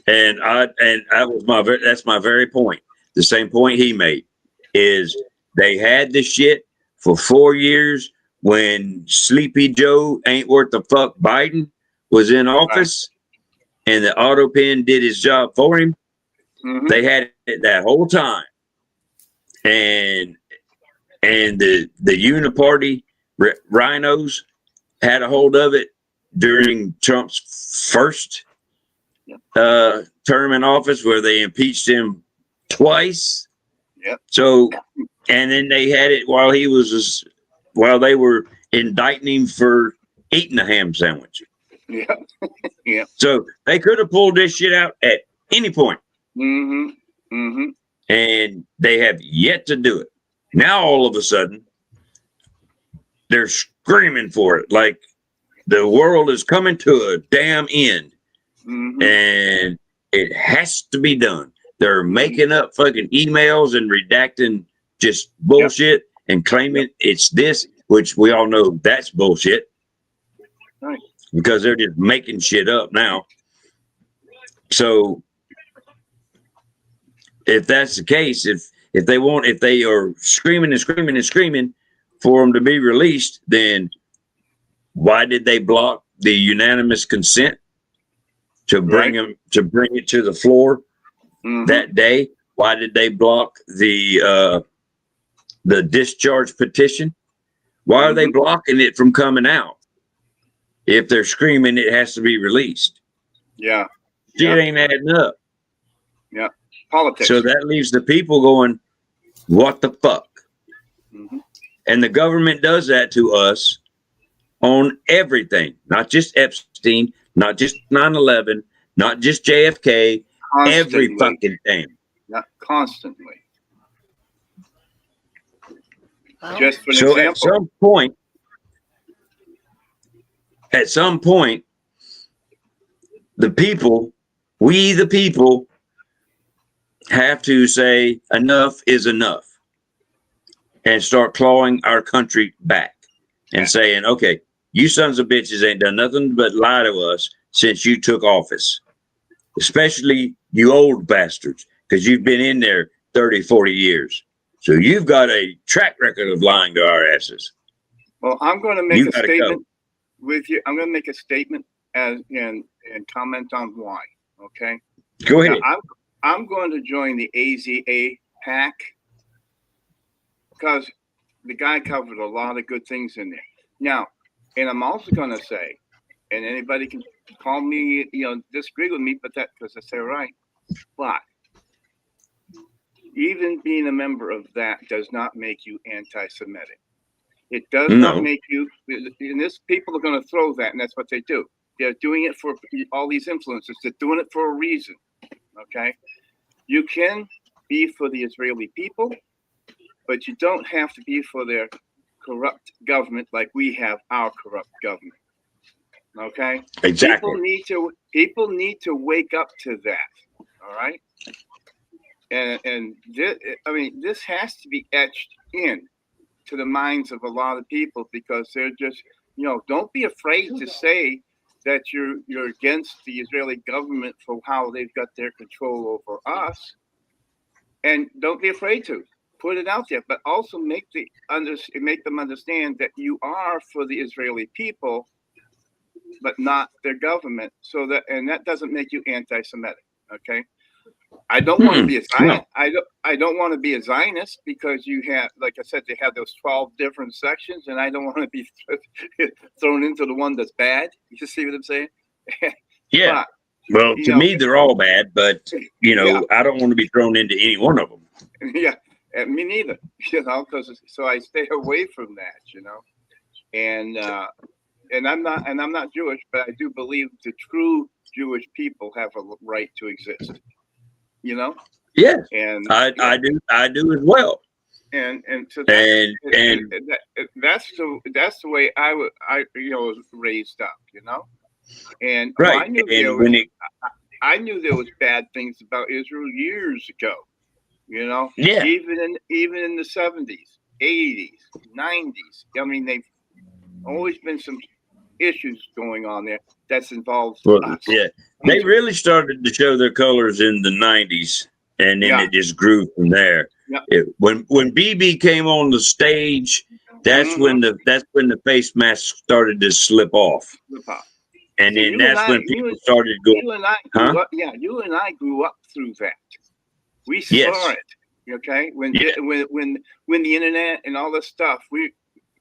And that's my very point. The same point he made is they had the shit for 4 years when Sleepy Joe ain't worth the fuck Biden was in office, and the auto pen did his job for him. They had it that whole time, and the uniparty rhinos had a hold of it during Trump's first term in office, where they impeached him twice. So, and then they had it while they were indicting him for eating a ham sandwich. So they could have pulled this shit out at any point. And they have yet to do it. Now all of a sudden they're screaming for it, like the world is coming to a damn end, and it has to be done. They're making up fucking emails and redacting just bullshit and claiming it's this, which we all know that's bullshit, because they're just making shit up now. So if that's the case, if they are screaming and screaming and screaming for them to be released, then why did they block the unanimous consent to bring it to the floor that day? Why did they block the the discharge petition. Why are they blocking it from coming out? If they're screaming it has to be released. Yeah. Shit ain't adding up. Yeah. Politics. So that leaves the people going, what the fuck? And the government does that to us on everything, not just Epstein, not just 9/11, not just JFK, every fucking thing. Yeah, constantly. Well, Just for an So example. at some point, the people, we the people, have to say enough is enough and start clawing our country back and saying, okay, you sons of bitches ain't done nothing but lie to us since you took office, especially you old bastards, because you've been in there 30, 40 years. So you've got a track record of lying to our asses. Well, I'm going to make a statement with you. I'm going to make a statement and comment on why. Okay. Go ahead. Now, I'm going to join the AZA pack because the guy covered a lot of good things in there. Now, and I'm also going to say, and anybody can call me, disagree with me, but that because I say right. But even being a member of that does not make you anti-Semitic. It does not make you. And this people are going to throw that, and that's what they do. They're doing it for all these influencers. They're doing it for a reason. Okay, you can be for the Israeli people, but you don't have to be for their corrupt government like we have our corrupt government. Okay, exactly. People need to wake up to that. All right, and this has to be etched in to the minds of a lot of people because they're just don't be afraid to say that you're against the Israeli government for how they've got their control over us, and don't be afraid to put it out there. But also make them understand that you are for the Israeli people, but not their government. So that doesn't make you anti-Semitic. Okay, I don't want to be a Zionist. No. I don't want to be a Zionist because you have, like I said, they have those 12 different sections, and I don't want to be thrown into the one that's bad. You see what I'm saying? Yeah. Well, to me, they're all bad, but I don't want to be thrown into any one of them. Yeah, me neither. So I stay away from that. And I'm not Jewish, but I do believe the true Jewish people have a right to exist. Yeah, and I do as well. And so that's the way I was raised up, And right. I knew there was bad things about Israel years ago, Yeah. Even in the 70s, 80s, 90s. I mean, they've always been some issues going on there that's involved us. Yeah, they really started to show their colors in the 90s, and then it just grew from there. Yeah. When BB came on the stage, that's when the face mask started to slip off. And then that's when people started going. You and I grew up through that. We saw it. Okay, when the internet and all this stuff,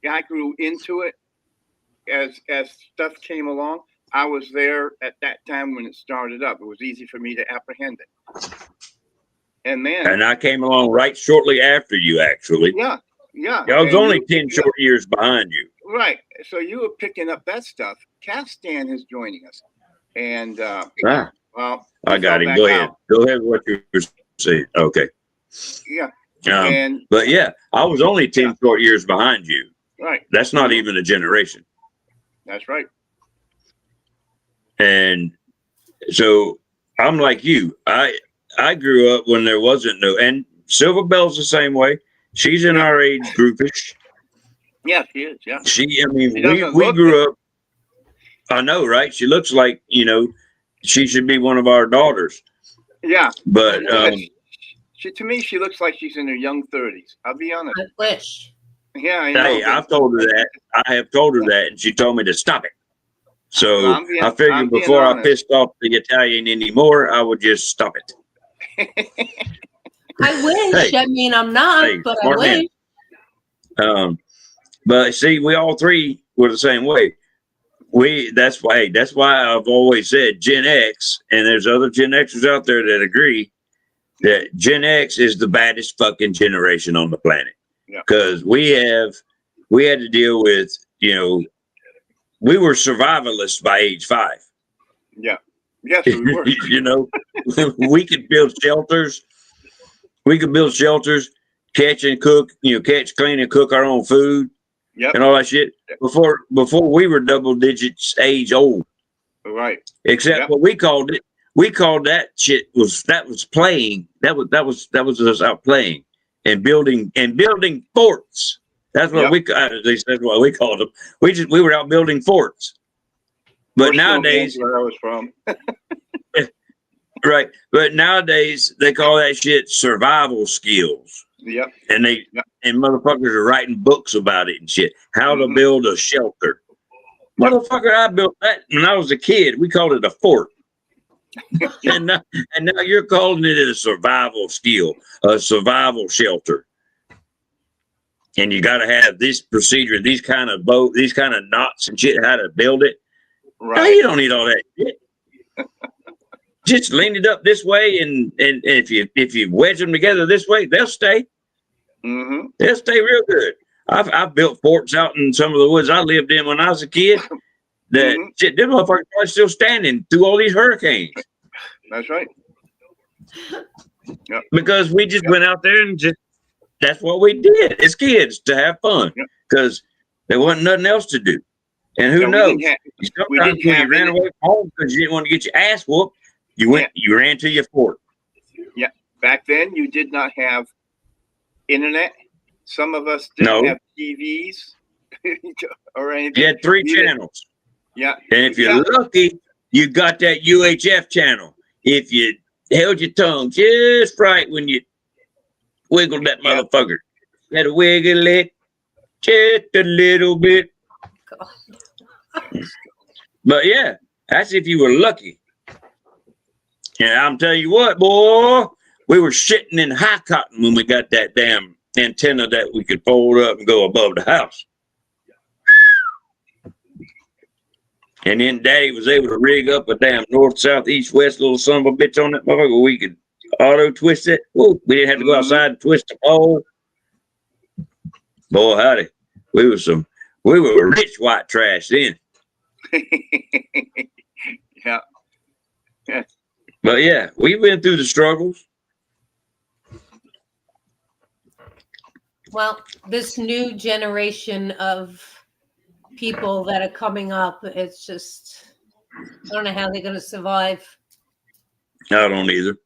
I grew into it. As stuff came along, I was there at that time when it started up. It was easy for me to apprehend it. And I came along right shortly after you, actually. Yeah. I was only 10 short years behind you. Right. So you were picking up that stuff. Castan is joining us. And well, I got him. Go ahead. Go ahead with what you were saying. Okay. Yeah. But yeah, I was only 10 short years behind you. Right. That's not even a generation. That's right. And so I'm like you. I grew up when there wasn't and Silver Bell's the same way. She's in our age groupish. Yeah, she is. Yeah. We grew up. I know, right? She looks like she should be one of our daughters. Yeah. But to me, she looks like she's in her young 30s. I'll be honest. I wish. Yeah, I know. Hey, I've told her that. I have told her that, and she told me to stop it. So I figured before I pissed off the Italian anymore, I would just stop it. I wish. Hey, I mean, I'm not, but I wish. But see, we all three were the same way. That's why I've always said Gen X, and there's other Gen Xers out there that agree that Gen X is the baddest fucking generation on the planet. Because we had to deal with, we were survivalists by age 5. Yeah. Yes, we were. We could build shelters. Catch and cook, catch, clean, and cook our own food. Yep. And all that shit before we were double digits age old. Right. Except what we called that shit was playing. That was us out playing and building forts. That's what at least that's what we called them. We were out building forts. But nowadays, where I was from. right. But nowadays they call that shit survival skills. Yep. And and motherfuckers are writing books about it and shit. How to build a shelter. Motherfucker, I built that when I was a kid. We called it a fort. and now you're calling it a survival skill, a survival shelter. And you got to have this procedure, these kind of knots and shit, how to build it. Right. No, you don't need all that shit. Just lean it up this way, and if you wedge them together this way, they'll stay. Mm-hmm. They'll stay real good. I've built forts out in some of the woods I lived in when I was a kid. That shit, them motherfuckers are still standing through all these hurricanes. That's right. Yep. Because we just went out there and that's what we did as kids, to have fun. Because there wasn't nothing else to do. And who knows? Sometimes when you ran away from home because you didn't want to get your ass whooped, you ran to your fort. Yeah. Back then, you did not have internet. Some of us didn't have TVs or anything. You had 3 channels. Yeah. And if you're lucky, you got that UHF channel. If you held your tongue just right when you wiggled that motherfucker. You had to wiggle it just a little bit. But yeah, that's if you were lucky. And I'm telling you what, boy, we were shitting in high cotton when we got that damn antenna that we could fold up and go above the house. And then Daddy was able to rig up a damn north, south, east, west little son of a bitch on that motherfucker. We could auto twist it. Woo, we didn't have to go outside and twist the pole. Boy, howdy. We were rich white trash then. Yeah. But yeah, we've been through the struggles. Well, this new generation of people that are coming up, it's just, I don't know how they're going to survive. I don't either.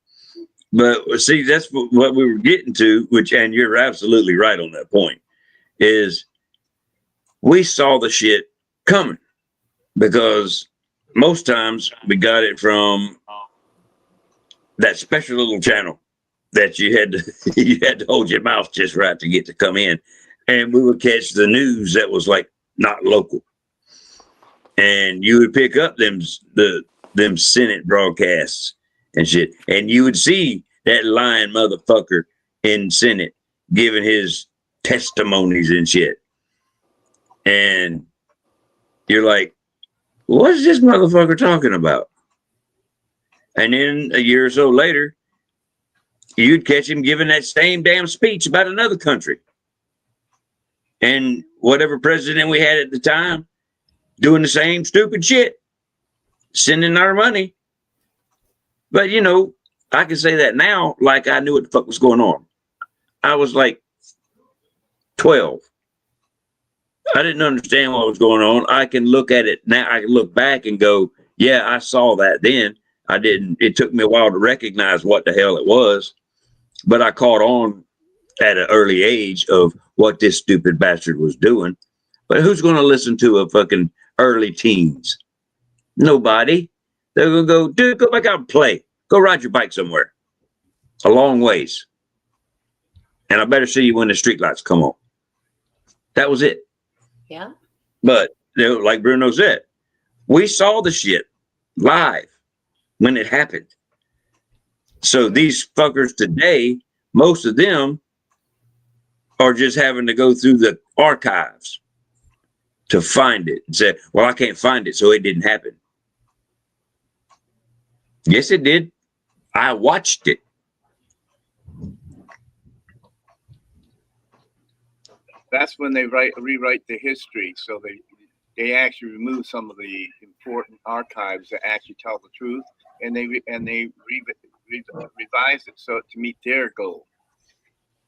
But see, that's what we were getting to, and you're absolutely right on that point, is we saw the shit coming because most times we got it from that special little channel that you had to hold your mouth just right to get to come in. And we would catch the news that was like not local. And you would pick up them Senate broadcasts and shit. And you would see that lying motherfucker in Senate giving his testimonies and shit. And you're like, what is this motherfucker talking about? And then a year or so later, you'd catch him giving that same damn speech about another country. And whatever president we had at the time, doing the same stupid shit, sending our money. But, you know, I can say that now like I knew what the fuck was going on. I was like 12. I didn't understand what was going on. I can look at it now. I can look back and go, yeah, I saw that then. I didn't. It took me a while to recognize what the hell it was. But I caught on at an early age of what this stupid bastard was doing. But who's going to listen to a fucking early teens? Nobody. They're going to go, dude, go back out and play. Go ride your bike somewhere. A long ways. And I better see you when the streetlights come on. That was it. Yeah. But like Bruno said, we saw the shit live when it happened. So these fuckers today, most of them are just having to go through the archives to find it and say, well, I can't find it, so it didn't happen. Yes, it did. I watched it. That's when they rewrite the history, so they actually remove some of the important archives that actually tell the truth, and they revise it so to meet their goal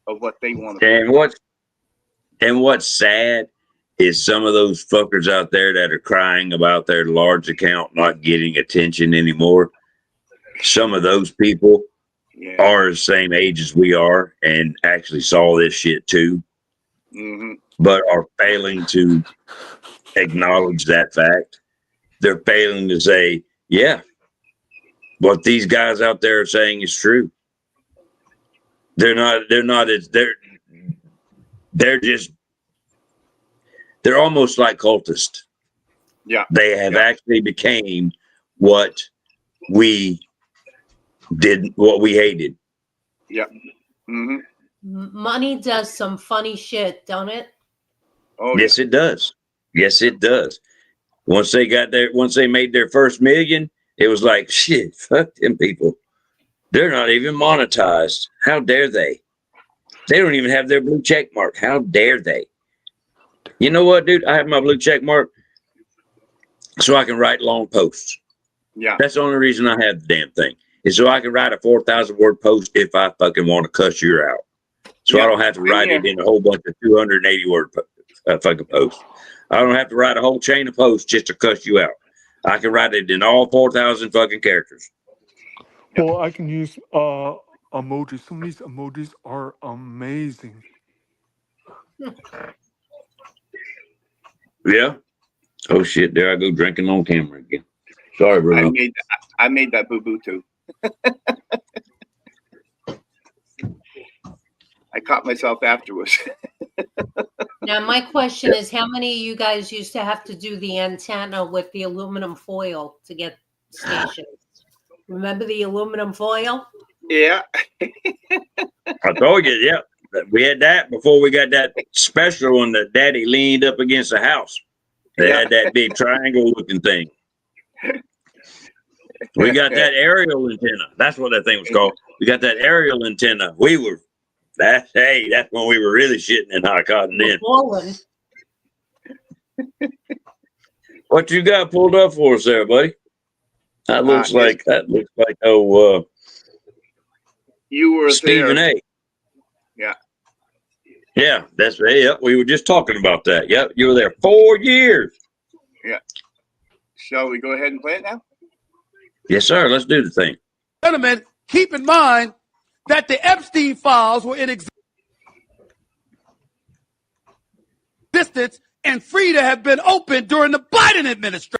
of what they want to. And what's sad is some of those fuckers out there that are crying about their large account not getting attention anymore. Some of those people are the same age as we are and actually saw this shit too, but are failing to acknowledge that fact. They're failing to say, yeah, what these guys out there are saying is true. They're almost like cultists. Yeah. They have actually became what we did, what we hated. Yeah. Money does some funny shit, don't it? Oh, yes, it does. Yes, it does. Once they made their first million, it was like, shit, fuck them people. They're not even monetized. How dare they? They don't even have their blue check mark. How dare they? You know what, dude? I have my blue check mark so I can write long posts. Yeah. That's the only reason I have the damn thing. Is so I can write a 4,000 word post if I fucking want to cuss you out. So I don't have to write it in a whole bunch of 280 word fucking posts. I don't have to write a whole chain of posts just to cuss you out. I can write it in all 4,000 fucking characters. Well, I can use emojis. Some of these emojis are amazing. Yeah. Oh shit! There I go drinking on camera again. Sorry, bro. I made that boo boo too. I caught myself afterwards. Now, my question is, how many of you guys used to have to do the antenna with the aluminum foil to get stations? Remember the aluminum foil? Yeah. I told you, yeah. We had that before we got that special one that Daddy leaned up against the house. They had that big triangle looking thing. We got that aerial antenna. That's what that thing was called. We got that aerial antenna. That's when we were really shitting in hot cotton then. What you got pulled up for us there, buddy? That looks like you were Stephen there. A. Yeah. Yeah, that's right. We were just talking about that. Yep, you were there 4 years. Yeah. Shall we go ahead and play it now? Yes, sir. Let's do the thing. Gentlemen, keep in mind that the Epstein files were in existence and free to have been opened during the Biden administration.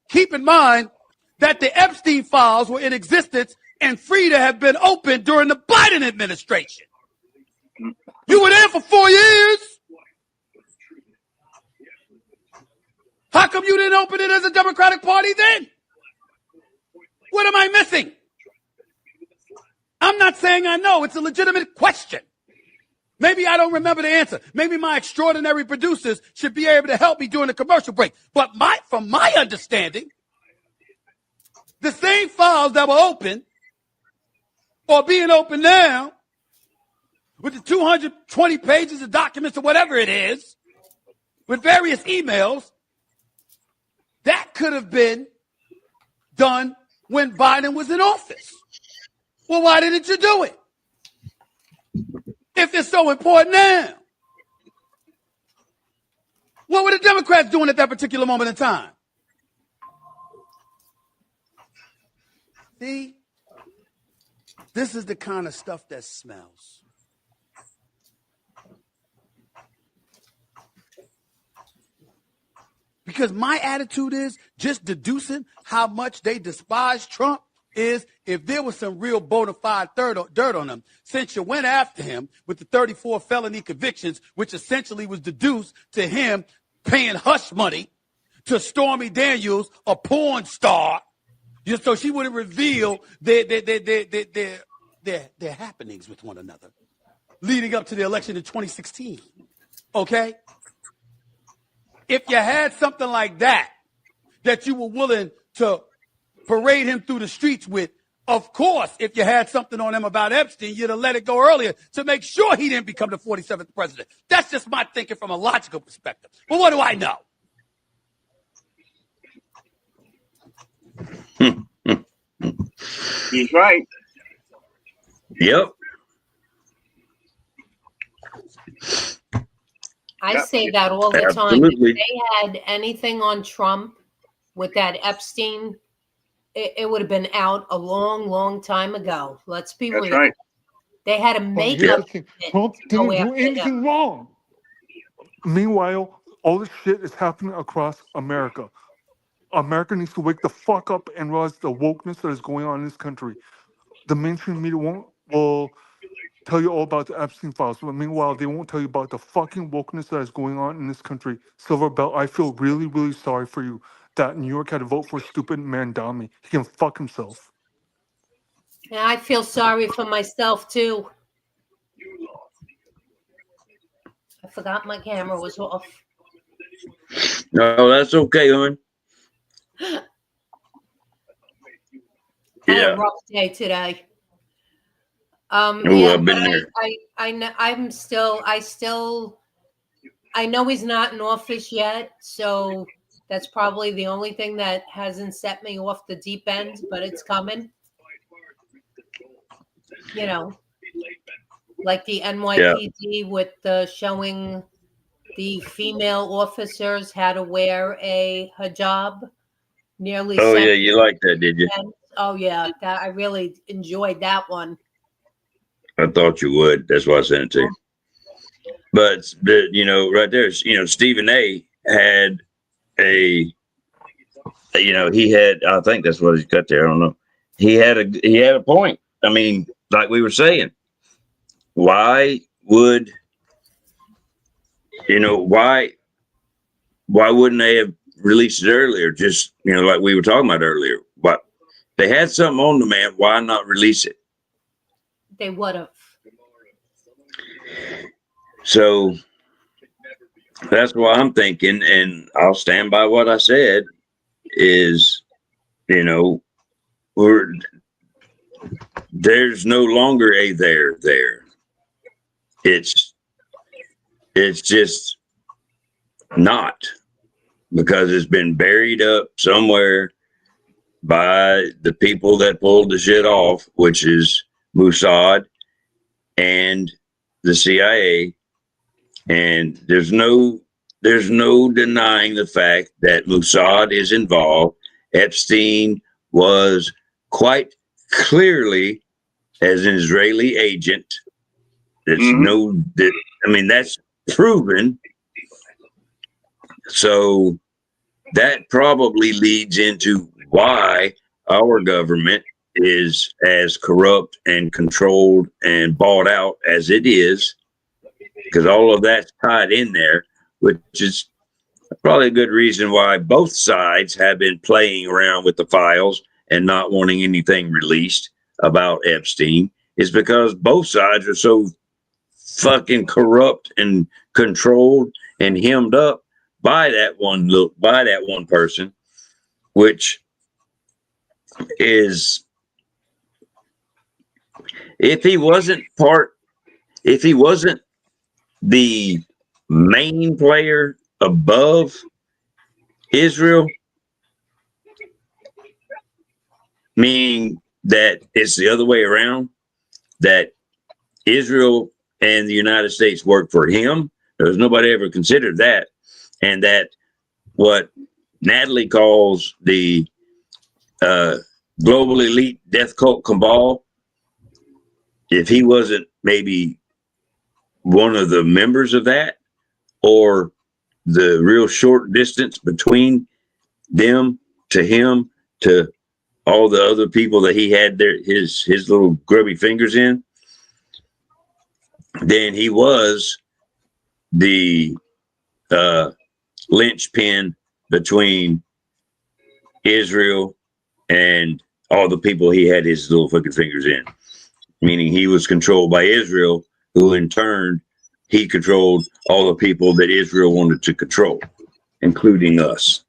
Keep in mind that the Epstein files were in existence and free to have been opened during the Biden administration. You were there for 4 years. How come you didn't open it as a Democratic Party then? What am I missing? I'm not saying I know. It's a legitimate question. Maybe I don't remember the answer. Maybe my extraordinary producers should be able to help me during the commercial break. But from my understanding, the same files that were open or being open now with the 220 pages of documents or whatever it is, with various emails, that could have been done when Biden was in office. Well, why didn't you do it? If it's so important now. What were the Democrats doing at that particular moment in time? See? This is the kind of stuff that smells. Because my attitude is just deducing how much they despise Trump is if there was some real bona fide dirt on him, since you went after him with the 34 felony convictions, which essentially was deduced to him paying hush money to Stormy Daniels, a porn star, just so she wouldn't reveal their happenings with one another leading up to the election in 2016. Okay? If you had something like that you were willing to parade him through the streets with, of course, if you had something on him about Epstein, you'd have let it go earlier to make sure he didn't become the 47th president. That's just my thinking from a logical perspective. But what do I know? He's right. Yep. I say that all the time. If they had anything on Trump with that Epstein, it would have been out a long, long time ago. Let's be real. Right. They had to make Well, up. Trump didn't do anything wrong. Meanwhile, all this shit is happening across America. America needs to wake the fuck up and realize the wokeness that is going on in this country. The mainstream media will tell you all about the Epstein files, but meanwhile, they won't tell you about the fucking wokeness that is going on in this country. Silver Belt, I feel really, really sorry for you that New York had to vote for stupid Mandami. He can fuck himself. Yeah, I feel sorry for myself, too. I forgot my camera was off. No, that's okay, hon. I had a rough day today. I've been there. I know he's not in office yet, so that's probably the only thing that hasn't set me off the deep end, but it's coming. You know, like the NYPD with the showing the female officers how to wear a hijab. Nearly. Oh yeah, you liked that, did you? Oh yeah, I really enjoyed that one. I thought you would. That's why I sent it to you. But right there, Stephen A. had he had. I think that's what he's got there. I don't know. He had a point. I mean, like we were saying, why would why wouldn't they have released it earlier? Just like we were talking about earlier. But they had something on the man. Why not release it? They would have. So that's what I'm thinking, and I'll stand by what I said. Is there's no longer a there. It's just not, because it's been buried up somewhere by the people that pulled the shit off, which is Mossad and the CIA. And there's no denying the fact that Mossad is involved. Epstein was quite clearly as an Israeli agent. That's proven. So that probably leads into why our government is as corrupt and controlled and bought out as it is, because all of that's tied in there, which is probably a good reason why both sides have been playing around with the files and not wanting anything released about Epstein, is because both sides are so fucking corrupt and controlled and hemmed up by that one person, which is, if he wasn't the main player above Israel, meaning that it's the other way around, that Israel and the United States work for him. There's nobody ever considered that. And that what Natalie calls the global elite death cult cabal, if he wasn't maybe one of the members of that, or the real short distance between them to him to all the other people that he had there, his little grubby fingers in, then he was the linchpin between Israel and all the people he had his little fucking fingers in. Meaning he was controlled by Israel, who in turn, he controlled all the people that Israel wanted to control, including us.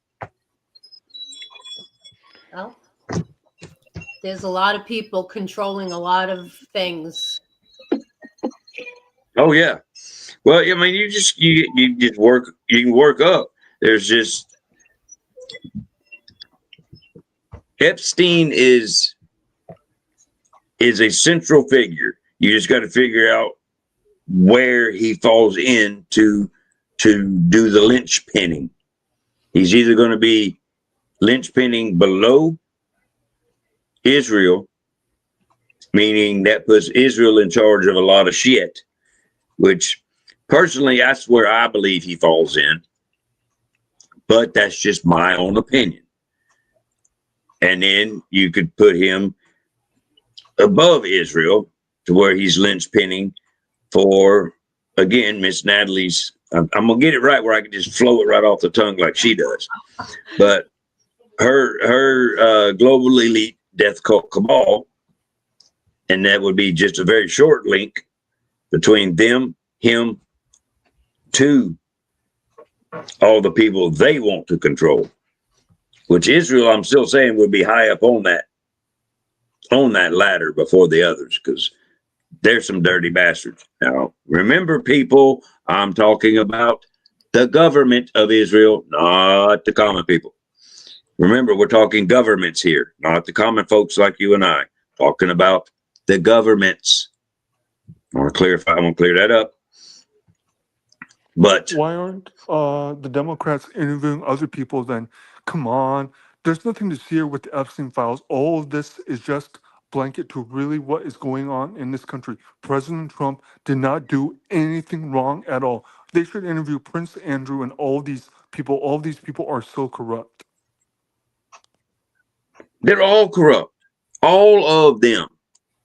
Well, there's a lot of people controlling a lot of things. Oh yeah. Well, I mean, you just work. You can work up. There's just Epstein is a central figure. You just got to figure out where he falls in to do the linchpinning. He's either going to be linchpinning below Israel, meaning that puts Israel in charge of a lot of shit, which personally, that's where I believe he falls in. But that's just my own opinion. And then you could put him above Israel to where he's linchpinning for, again, Miss Natalie's. I'm gonna get it right where I can just flow it right off the tongue like she does. But her global elite death cult cabal, and that would be just a very short link between them, him, to all the people they want to control. Which Israel, I'm still saying, would be high up on that ladder before the others, because they're some dirty bastards. Now, remember, people, I'm talking about the government of Israel, not the common people. Remember, we're talking governments here, not the common folks like you and I. Talking about the governments. I want to clear that up. But why aren't the Democrats interviewing other people then? Come on. There's nothing to see here with the Epstein files. All of this is just blanket to really what is going on in this country. President Trump did not do anything wrong at all. They should interview Prince Andrew and all these people. All these people are so corrupt. They're all corrupt. All of them.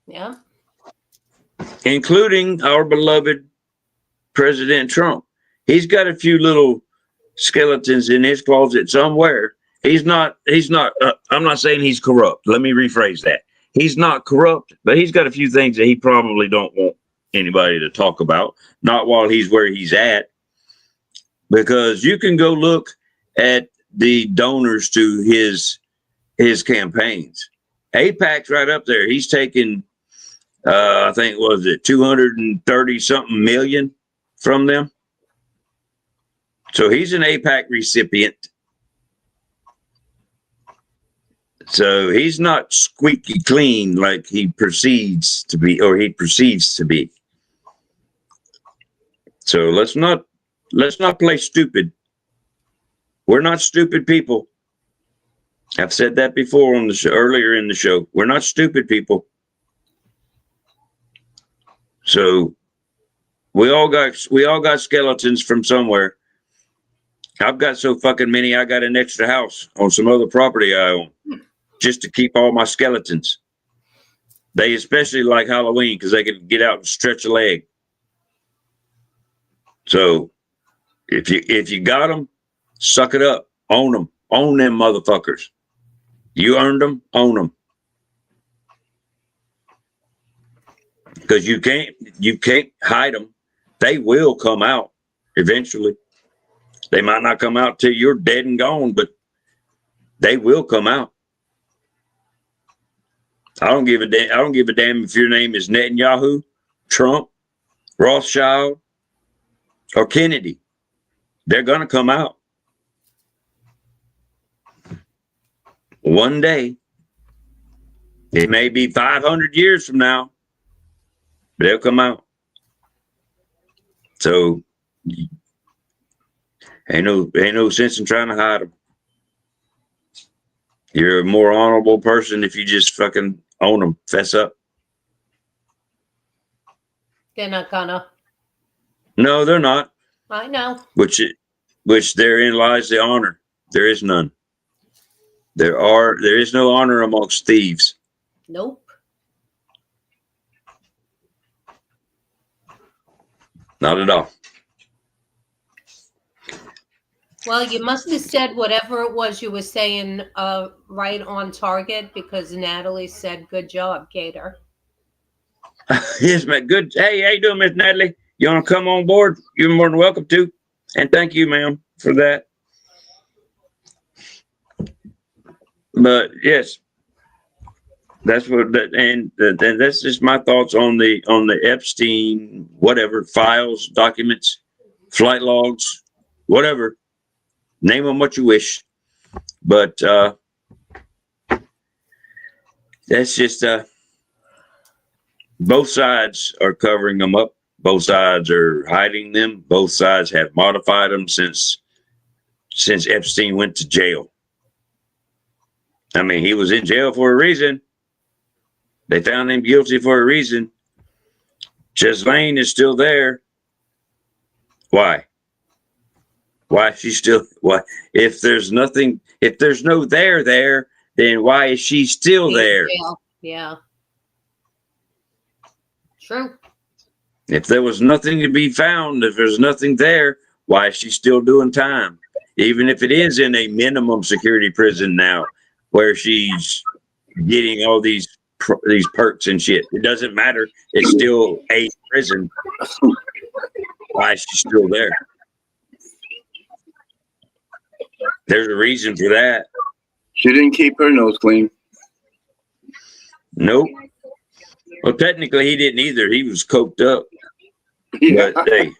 Yeah. Including our beloved President Trump. He's got a few little skeletons in his closet somewhere. I'm not saying he's corrupt. Let me rephrase that. He's not corrupt, but he's got a few things that he probably don't want anybody to talk about. Not while he's where he's at. Because you can go look at the donors to his campaigns. AIPAC's right up there. He's taken, I think, what was it, 230 something million from them. So he's an AIPAC recipient. So he's not squeaky clean like he perceives to be, or he perceives to be. So let's not play stupid. We're not stupid people. I've said that before on the show, earlier in the show. We're not stupid people. So we all got skeletons from somewhere. I've got so fucking many. I got an extra house on some other property I own just to keep all my skeletons. They especially like Halloween because they can get out and stretch a leg. So if you got them, suck it up. Own them. Own them motherfuckers. You earned them. Own them. Because you can't hide them. They will come out eventually. They might not come out till you're dead and gone, but they will come out. I don't give a damn if your name is Netanyahu, Trump, Rothschild, or Kennedy. They're gonna come out. One day. It may be 500 years from now, but they'll come out. So ain't no sense in trying to hide them. You're a more honorable person if you just fucking own them. Fess up. They're not gonna. No, they're not. I know. Which therein lies the honor. There is none. There is no honor amongst thieves. Nope. Not at all. Well, you must have said whatever it was you were saying right on target, because Natalie said, good job, Gator. Yes, man. Good. Hey, how you doing, Miss Natalie? You want to come on board? You're more than welcome to. And thank you, ma'am, for that. But yes, that's what that, and that's just my thoughts on the Epstein, whatever, files, documents, flight logs, whatever. Name them what you wish. But that's just both sides are covering them up. Both sides are hiding them. Both sides have modified them since Epstein went to jail. I mean, he was in jail for a reason. They found him guilty for a reason. Ghislaine is still there. Why? Why is she still? Why? If there's nothing, if there's no there, then why is she still there? Yeah. True. If there was nothing to be found, if there's nothing there, why is she still doing time? Even if it is in a minimum security prison now, where she's getting all these perks and shit. It doesn't matter. It's still a prison. Why is she still there? There's a reason for that. She didn't keep her nose clean. Nope. Well, technically, he didn't either. He was coked up. Yeah. But hey,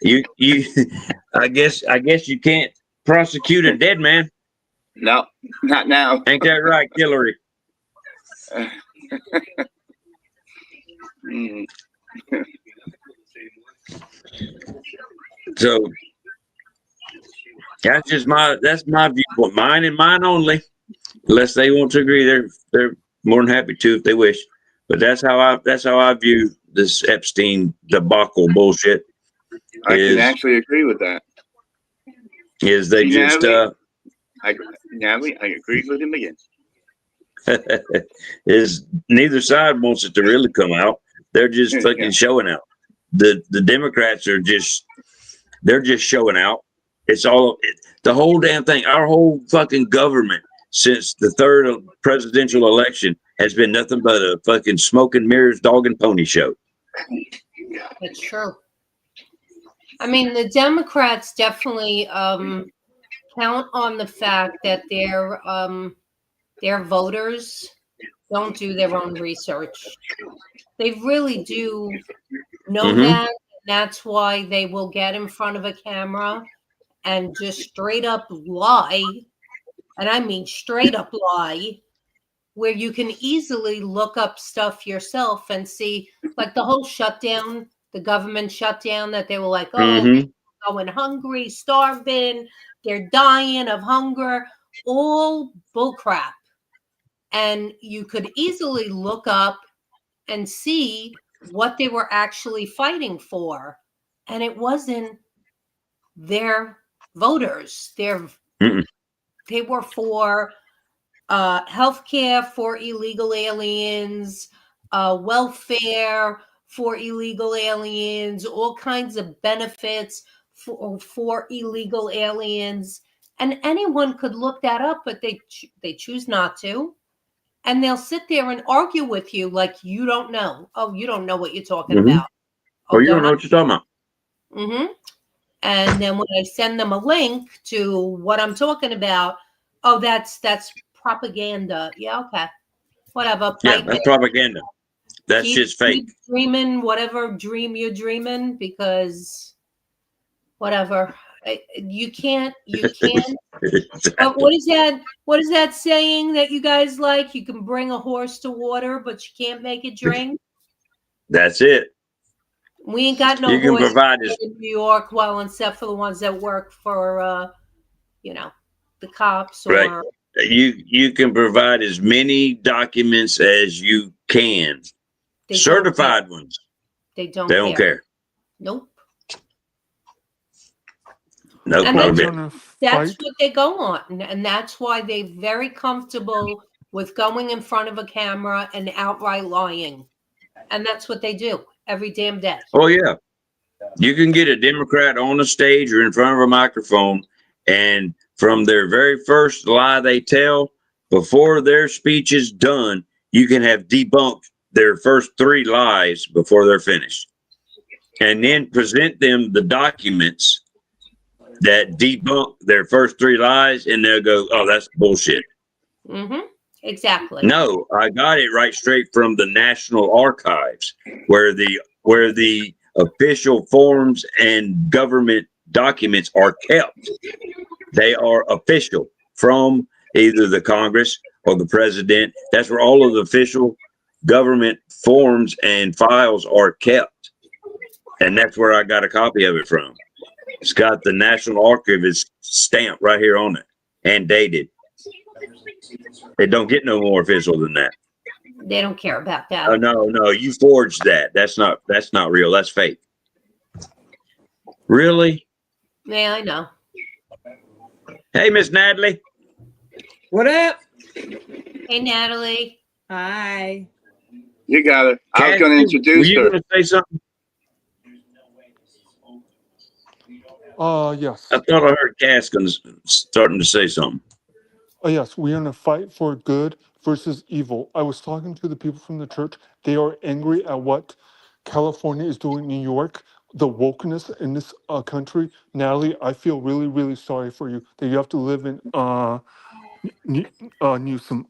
you, I guess you can't prosecute a dead man. No, not now. Ain't that right, Hillary? So that's my viewpoint, mine and mine only. Unless they want to agree, they're more than happy to if they wish. But that's how I view this Epstein debacle bullshit. I can actually agree with that. Is they just Natalie, I agree with him again. is neither side wants it to really come out. They're just fucking showing out. The Democrats are they're just showing out. It's all the whole damn thing. Our whole fucking government since the third presidential election has been nothing but a fucking smoke and mirrors, dog and pony show. That's true. I mean, the Democrats definitely count on the fact that their voters don't do their own research. They really do know that. And that's why they will get in front of a camera and just straight up lie. And I mean straight up lie, where you can easily look up stuff yourself and see, like the whole shutdown, the government shutdown, that they were like, oh, they're going hungry, starving, they're dying of hunger, all bullcrap. And you could easily look up and see what they were actually fighting for. And it wasn't their voters. They were for healthcare for illegal aliens, welfare for illegal aliens, all kinds of benefits for illegal aliens. And anyone could look that up, but they choose not to. And they'll sit there and argue with you like you don't know. Oh, you don't know what you're talking about. Oh, you don't know what you're talking about. And then when I send them a link to what I'm talking about, oh, that's propaganda. Yeah, okay. Whatever. Yeah, that's propaganda. That's just fake. Keep dreaming whatever dream you're dreaming, because whatever. You can't. What is that saying that you guys like? You can bring a horse to water, but you can't make it drink. That's it. We ain't got no You can horse provide in New York, well, except for the ones that work for, the cops. Or, right. You can provide as many documents as you can. Certified ones. They don't. They don't care. Nope. Nope, And not a that's, bit. that's what they go on. And that's why they're very comfortable with going in front of a camera and outright lying. And that's what they do every damn day. Oh yeah, you can get a Democrat on the stage or in front of a microphone, and from their very first lie they tell, before their speech is done, you can have debunked their first 3 lies before they're finished, and then present them the documents that debunk their first 3 lies, and they'll go, "Oh, that's bullshit." Mm-hmm. Exactly. No, I got it right straight from the National Archives, where the official forms and government documents are kept. They are official from either the Congress or the president. That's where all of the official government forms and files are kept. And that's where I got a copy of it from. It's got the National Archivist stamp right here on it and dated. It don't get no more official than that. They don't care about that. Oh no, you forged that. That's not real. That's fake. Really? Yeah, I know. Hey, Miss Natalie. What up? Hey, Natalie. Hi. You got it. I was going to introduce Were you her. going to say something? Yes. I thought I heard Caskins starting to say something. Yes, we are in a fight for good versus evil. I was talking to the people from the church. They are angry at what California is doing in New York, the wokeness in this country. Natalie, I feel really, really sorry for you that you have to live in Newsom.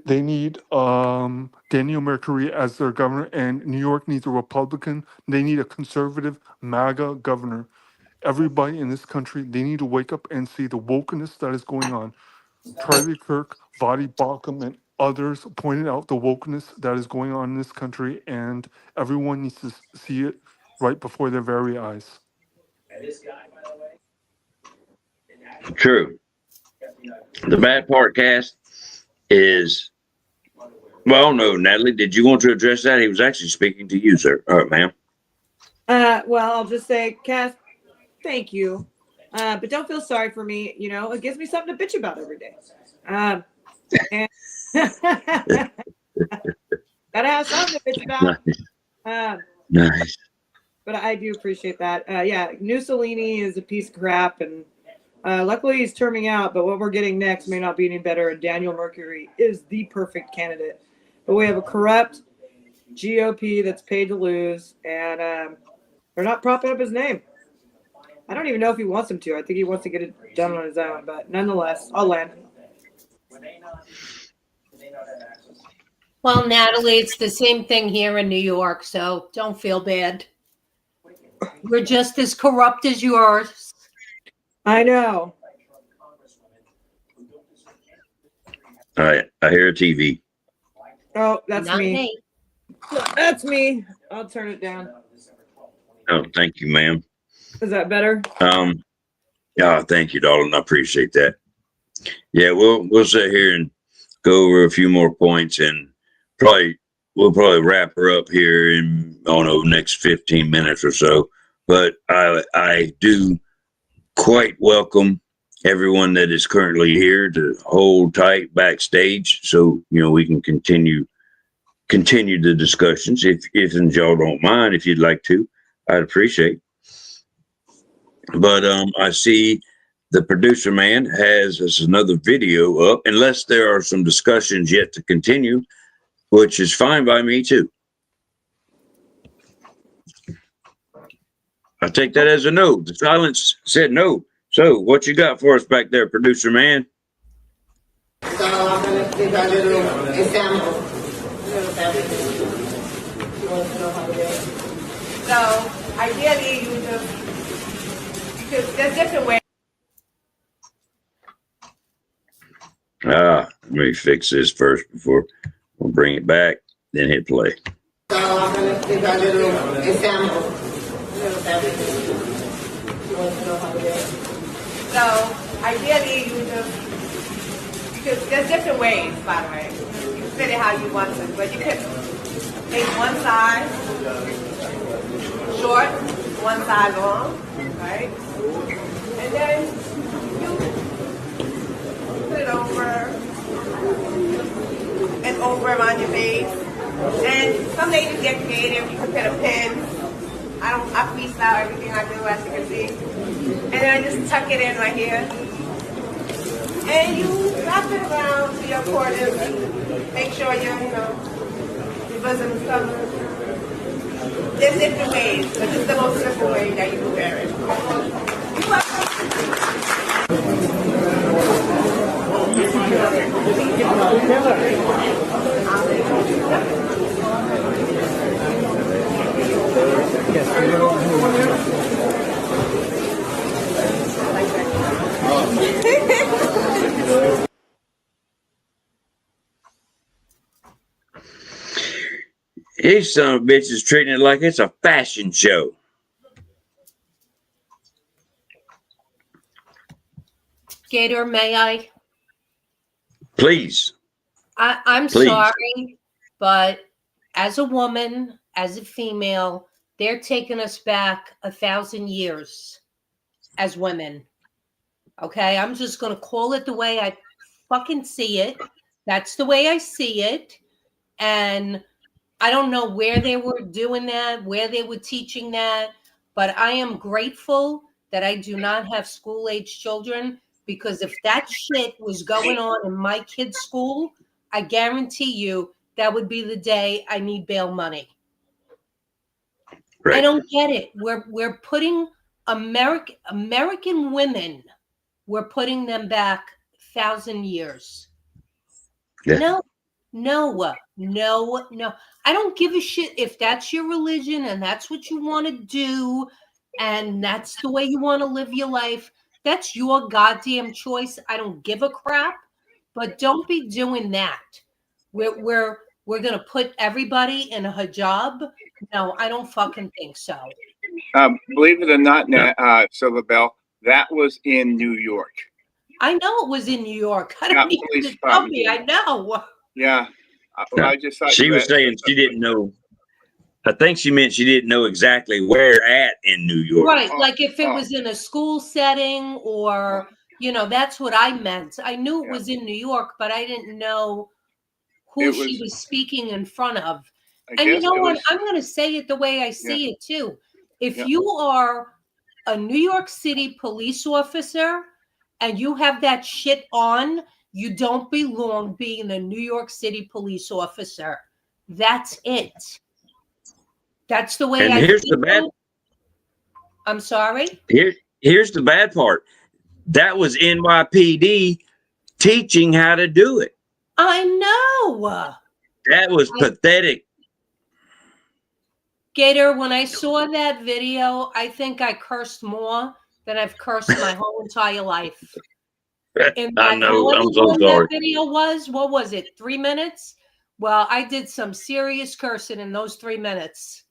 They need Daniel Mercury as their governor, and New York needs a Republican. They need a conservative MAGA governor. Everybody in this country, they need to wake up and see the wokeness that is going on. Charlie Kirk, Vadi Bakum, and others pointed out the wokeness that is going on in this country, and everyone needs to see it right before their very eyes. True. The bad part, Cass, is, well, no, Natalie, did you want to address that? He was actually speaking to you, sir. All right, ma'am. Well, I'll just say, Cass, thank you. But don't feel sorry for me. You know, it gives me something to bitch about every day. And gotta have something to bitch about. Nice. But I do appreciate that. Yeah, Mussolini is a piece of crap, and luckily he's terming out. But what we're getting next may not be any better. And Daniel Mercury is the perfect candidate. But we have a corrupt GOP that's paid to lose, and they're not propping up his name. I don't even know if he wants him to. I think he wants to get it done on his own. But nonetheless, I'll land. Well, Natalie, it's the same thing here in New York, so don't feel bad. We're just as corrupt as yours. I know. All right, I hear a TV. Oh, that's Not me. That's me. I'll turn it down. Oh, thank you, ma'am. Is that better? Yeah, thank you, darling. I appreciate that. Yeah, we'll sit here and go over a few more points, and we'll probably wrap her up here in, I don't know, next 15 minutes or so. But I do quite welcome everyone that is currently here to hold tight backstage, so we can continue the discussions. If and y'all don't mind, if you'd like to, I'd appreciate. But I see the producer man has us another video up, unless there are some discussions yet to continue, which is fine by me too. I take that as a no. The silence said no. So what you got for us back there, producer man? So I'm going to give a little example. So ideally you just, because there's different ways. Let me fix this first before we'll bring it back, then hit play. So I'm going to give a little example. So ideally you just, because there's different ways, by the way. You fit it how you want to, but you can make one side short, one side long, right? And then you put it over and over around your base. And some ladies get creative. You can put a pin. I freestyle everything I do, as you can see. And then I just tuck it in right here. And you wrap it around to your quarters. Make sure your bosom is covered. There's different ways, but this is the most simple way that you can wear it. These son of bitches treating it like it's a fashion show. Gator, may I? Please. I'm Please. sorry, but as a woman, as a female, they're taking us back 1,000 years as women. Okay, I'm just going to call it the way I fucking see it. That's the way I see it. And I don't know where they were doing that, where they were teaching that, but I am grateful that I do not have school-age children, because if that shit was going on in my kid's school, I guarantee you that would be the day I need bail money. Right. I don't get it. We're putting American women, we're putting them back 1,000 years. Yeah. No. I don't give a shit if that's your religion and that's what you want to do and that's the way you want to live your life. That's your goddamn choice. I don't give a crap, but don't be doing that. We're going to put everybody in a hijab. No, I don't fucking think so. Believe it or not, Silver Bell, that was in New York. I know it was in New York. I don't need to tell me. I know. Yeah. I just thought she was saying she didn't know. I think she meant she didn't know exactly where at in New York. Right. Like if it was in a school setting or, that's what I meant. I knew it was in New York, but I didn't know who she was speaking in front of. And you know what? I'm going to say it the way I see it too. If you are a New York City police officer and you have that shit on, you don't belong being a New York City police officer. That's it. That's the way and here's the bad. I'm sorry? Here's the bad part. That was NYPD teaching how to do it. I know. That was pathetic. Gator, when I saw that video, I think I cursed more than I've cursed my whole entire life. I know. I'm so sorry. That video was, what was it, 3 minutes? Well, I did some serious cursing in those 3 minutes.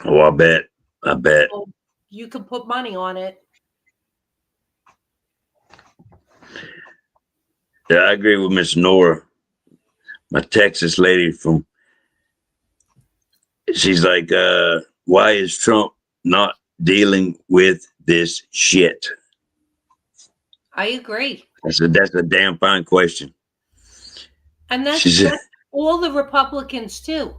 Oh, I bet. So you can put money on it. Yeah, I agree with Miss Nora, my Texas lady she's like, why is Trump not dealing with this shit? I agree. That's a damn fine question. And that's all the Republicans too.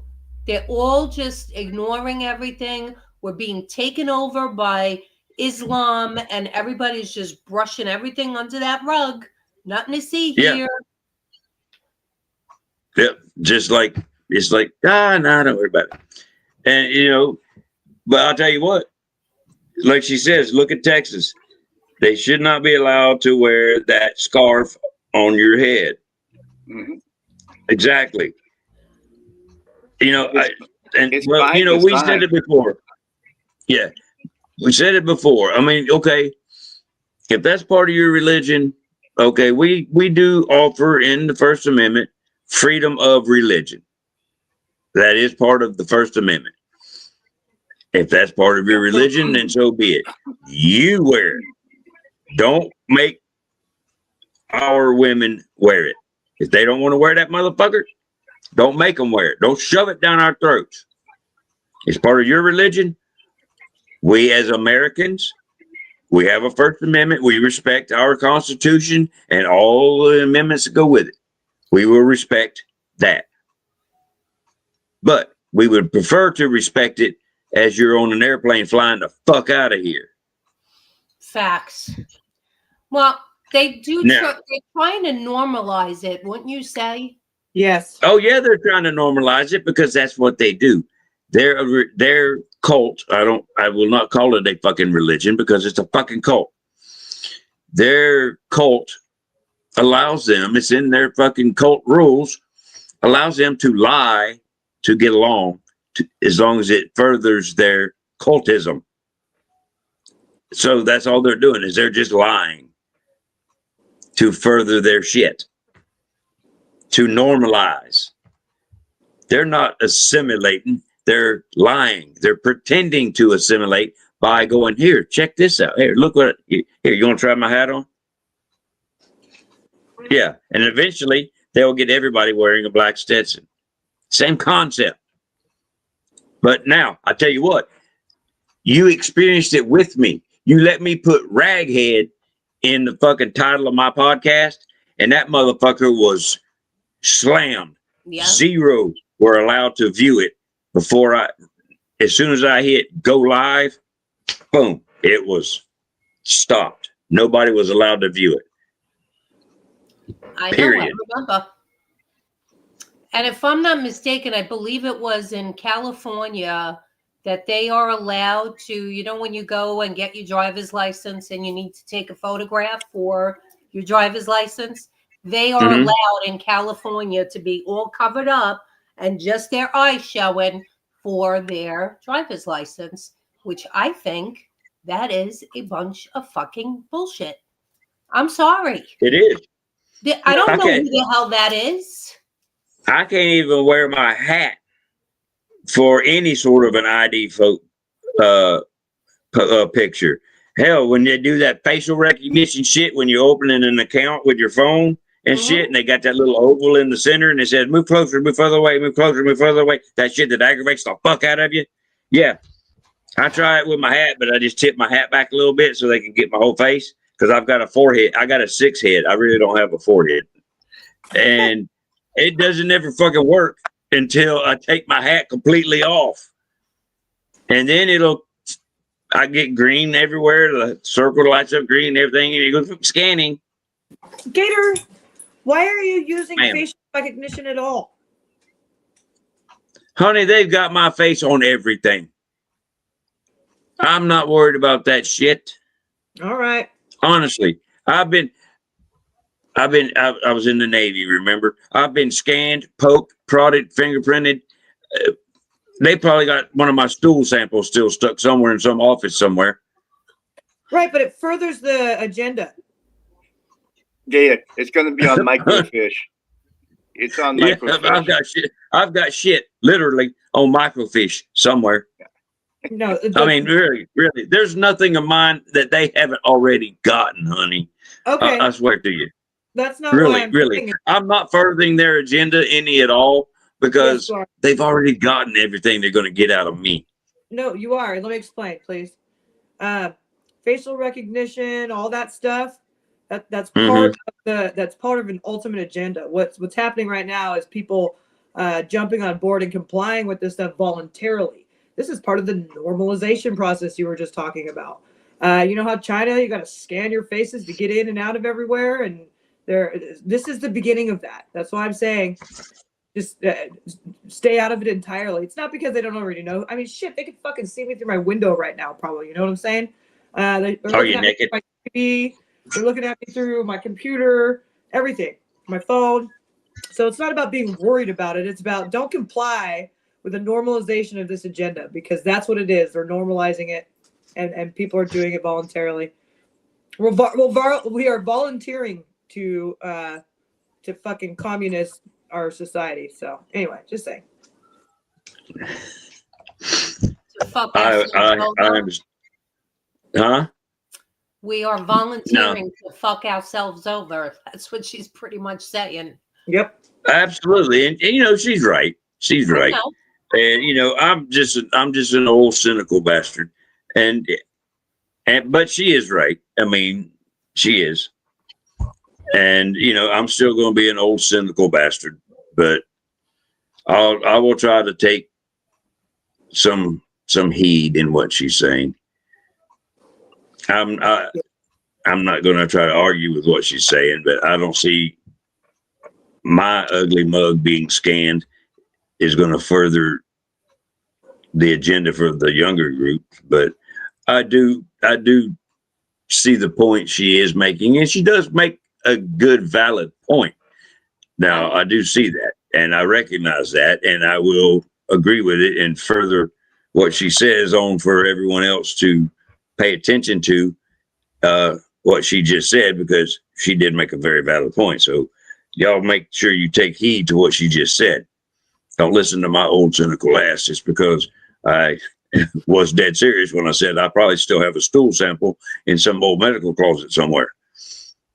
They're all just ignoring everything. We're being taken over by Islam and everybody's just brushing everything under that rug. Nothing to see here. Yep. Just like, it's like, no, don't worry about it. And, but I'll tell you what, like she says, look at Texas. They should not be allowed to wear that scarf on your head. Mm-hmm. Exactly. We said it before. Yeah, we said it before. I mean, okay, if that's part of your religion, okay, we do offer in the First Amendment freedom of religion. That is part of the First Amendment. If that's part of your religion, then so be it. You wear it. Don't make our women wear it. If they don't want to wear that motherfucker, don't make them wear it. Don't shove it down our throats. It's part of your religion. We as Americans We have a First Amendment. We respect our Constitution and all the amendments that go with it. We will respect that. But we would prefer to respect it as you're on an airplane flying the fuck out of here. Facts. Well, they do. Now- They're trying to normalize it, wouldn't you say? Yes. Oh yeah, they're trying to normalize it because that's what they do. Their cult. I will not call it a fucking religion because it's a fucking cult. Their cult allows them. It's in their fucking cult rules. Allows them to lie to get along, as long as it furthers their cultism. So that's all they're doing is they're just lying to further their shit, to normalize. They're not assimilating. They're lying. They're pretending to assimilate by going, here, check this out. Here, look what, here, you want to try my hat on? Yeah. And eventually they'll get everybody wearing a black Stetson. Same concept. But now, I tell you what, you experienced it with me. You let me put Raghead in the fucking title of my podcast, and that motherfucker was slammed. Yeah. 0 were allowed to view it before as soon as I hit go live, boom, it was stopped. Nobody was allowed to view it. I Period. know, I remember. And if I'm not mistaken, I believe it was in California that they are allowed to, when you go and get your driver's license and you need to take a photograph for your driver's license, they are allowed in California to be all covered up and just their eyes showing for their driver's license, which I think that is a bunch of fucking bullshit. I'm sorry. It is. I don't know who the hell that is. I can't even wear my hat for any sort of an ID picture. Hell, when they do that facial recognition shit, when you're opening an account with your phone and shit, and they got that little oval in the center and it says, move closer, move further away, move closer, move further away. That shit that aggravates the fuck out of you. Yeah. I try it with my hat, but I just tip my hat back a little bit so they can get my whole face. Because I've got a forehead. I got a 6 head. I really don't have a forehead. And it doesn't ever fucking work until I take my hat completely off. And then I get green everywhere. The circle lights up green and everything. And it goes scanning. Gator, why are you using Ma'am. facial recognition at all? Honey, they've got my face on everything. I'm not worried about that shit. All right. Honestly, I was in the Navy, remember? I've been scanned, poked, prodded, fingerprinted. They probably got one of my stool samples still stuck somewhere in some office somewhere. Right, but it furthers the agenda. Gator, it's going to be on microfiche. It's on Yeah, microfiche. I've got shit literally on microfiche somewhere. No, I mean, really, there's nothing of mine that they haven't already gotten, honey. Okay. I swear to you. That's not why I'm saying it. I'm not furthering their agenda any at all because Yes, you are. they've already gotten everything they're going to get out of me. No, you are. Let me explain, please. Facial recognition, all that stuff. That's part of an ultimate agenda. What's happening right now is people jumping on board and complying with this stuff voluntarily. This is part of the normalization process you were just talking about. You know how China, you got to scan your faces to get in and out of everywhere, and this is the beginning of that. That's why I'm saying, just stay out of it entirely. It's not because they don't already know. I mean, shit, they could fucking see me through my window right now, probably. You know what I'm saying? Are you naked? My TV, they're looking at me through my computer, everything, my phone. So it's not about being worried about it. It's about don't comply with the normalization of this agenda, because that's what it is. They're normalizing it, and people are doing it voluntarily. We are volunteering to fucking communist our society. So anyway, just saying. I understand. Huh? We are volunteering to fuck ourselves over. That's what she's pretty much saying. Yep. Absolutely. And she's right. She's right. And I'm just an old cynical bastard. And but she is right. I mean, she is. And, you know, I'm still going to be an old cynical bastard, but I will try to take some heed in what she's saying. I'm not going to try to argue with what she's saying, but I don't see my ugly mug being scanned is going to further the agenda for the younger group. But I do see the point she is making, and she does make a good, valid point. Now, I do see that, and I recognize that, and I will agree with it and further what she says on for everyone else to pay attention to what she just said, because she did make a very valid point. So y'all make sure you take heed to what she just said. Don't listen to my old cynical ass just because I was dead serious when I said I probably still have a stool sample in some old medical closet somewhere,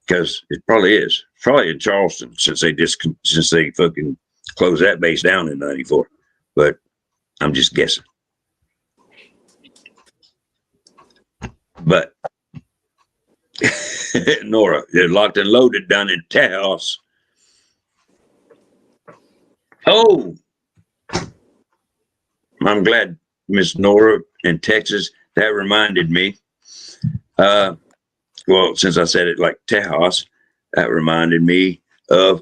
because it probably is. Probably in Charleston, since they fucking closed that base down in '94. But I'm just guessing. But Nora, they're locked and loaded down in Taos. Oh, I'm glad, Miss Nora in Texas. That reminded me. Well, since I said it like Tejas, that reminded me of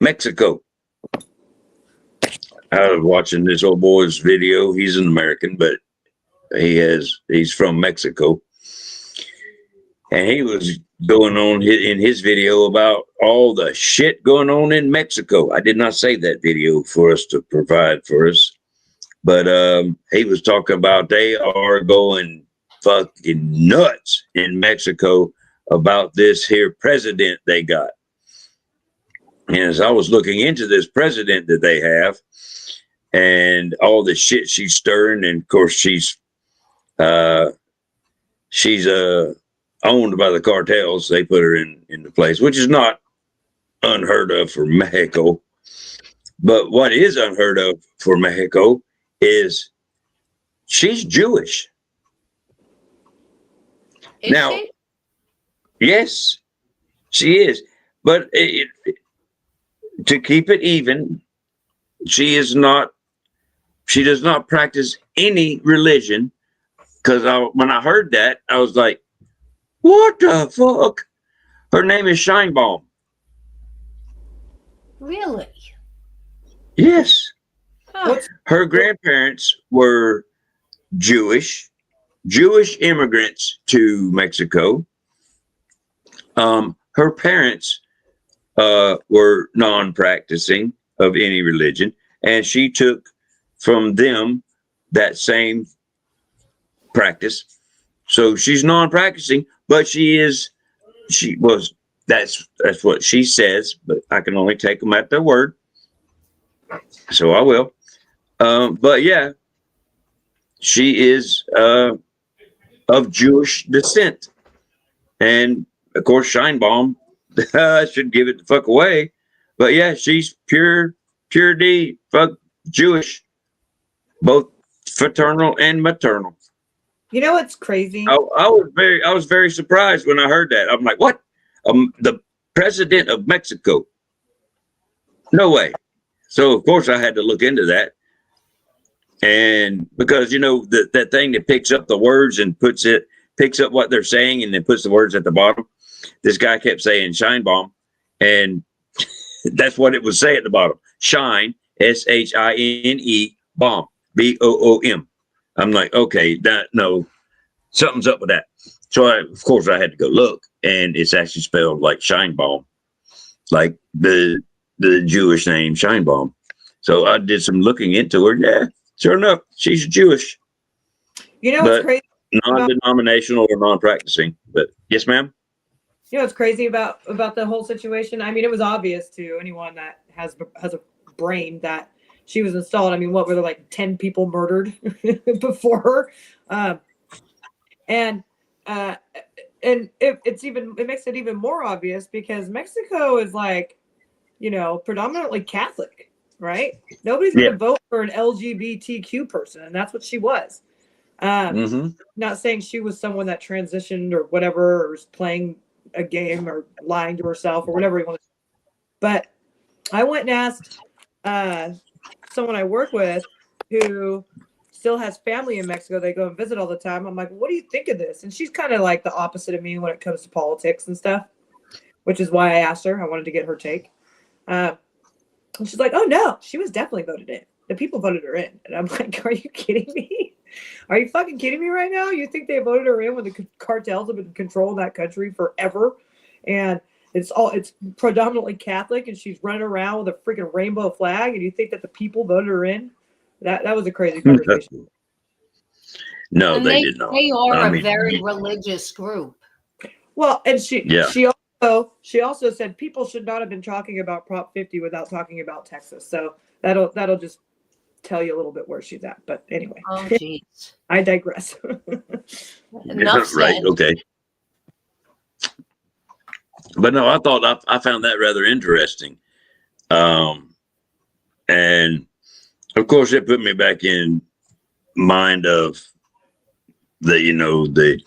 Mexico. I was watching this old boy's video. He's an American, but he's from Mexico. And he was going on in his video about all the shit going on in Mexico. I did not say that video for us to provide for us, but he was talking about they are going fucking nuts in Mexico about this here president they got. And as I was looking into this president that they have and all the shit she's stirring, and of course she's owned by the cartels. They put her in the place, which is not unheard of for Mexico. But what is unheard of for Mexico is she's Jewish. Is now, she? Yes, she is. But to keep it even, she does not practice any religion. Because when I heard that, I was like, what the fuck? Her name is Scheinbaum. Really? Yes. Huh. Her grandparents were Jewish immigrants to Mexico. Her parents were non-practicing of any religion, and she took from them that same practice. So she's non-practicing, but that's what she says, but I can only take them at their word. So I will. But yeah, she is of Jewish descent. And of course, Scheinbaum should give it the fuck away. But yeah, she's pure D, fuck Jewish, both fraternal and maternal. You know what's crazy? I was very surprised when I heard that. I'm like, what? The president of Mexico? No way. So of course I had to look into that. And because that thing that picks up the words and picks up what they're saying and then puts the words at the bottom. This guy kept saying Scheinbaum, and that's what it would say at the bottom. Shine, S-H-I-N-E, bomb, B-O-O-M. I'm like, okay, no, something's up with that. So of course I had to go look, and it's actually spelled like Scheinbaum, like the Jewish name Scheinbaum. So I did some looking into her. Yeah, sure enough, she's Jewish. You know what's crazy? Non-denominational or non-practicing. But yes, ma'am. You know what's crazy about the whole situation? I mean, it was obvious to anyone that has a brain that she was installed. I mean, what were there, like 10 people murdered before her? And it makes it even more obvious because Mexico is like, predominantly Catholic, right? Nobody's going to vote for an LGBTQ person, and that's what she was. Not saying she was someone that transitioned or whatever, or was playing a game or lying to herself or whatever you want to. But I went and asked someone I work with who still has family in Mexico. They go and visit all the time. I'm like, what do you think of this? And she's kind of like the opposite of me when it comes to politics and stuff, which is why I asked her. I wanted to get her take. And she's like, oh no, she was definitely voted in. The people voted her in. And I'm like, are you kidding me? Are you fucking kidding me right now? You think they voted her in when the cartels have been controlling that country forever? And it's predominantly Catholic, and she's running around with a freaking rainbow flag, and you think that the people voted her in? That was a crazy conversation. No, And they did not. They are a very religious group. Well, and she also said people should not have been talking about Prop 50 without talking about Texas. So that'll just tell you a little bit where she's at. But anyway, oh jeez, I digress. Right? Okay. But no, I found that rather interesting, and of course it put me back in mind of the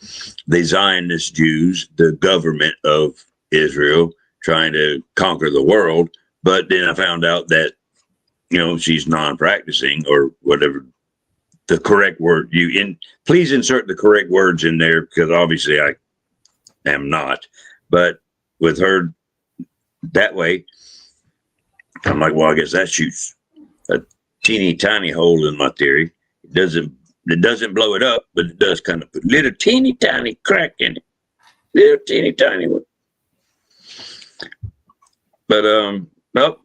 Zionist Jews, the government of Israel trying to conquer the world. But then I found out that she's non-practicing, or whatever the correct word. Please insert the correct words in there, because obviously I am not. But with her that way, I'm like, well, I guess that shoots a teeny tiny hole in my theory. It doesn't blow it up, but it does kind of put a little teeny tiny crack in it. Little teeny tiny one. But well,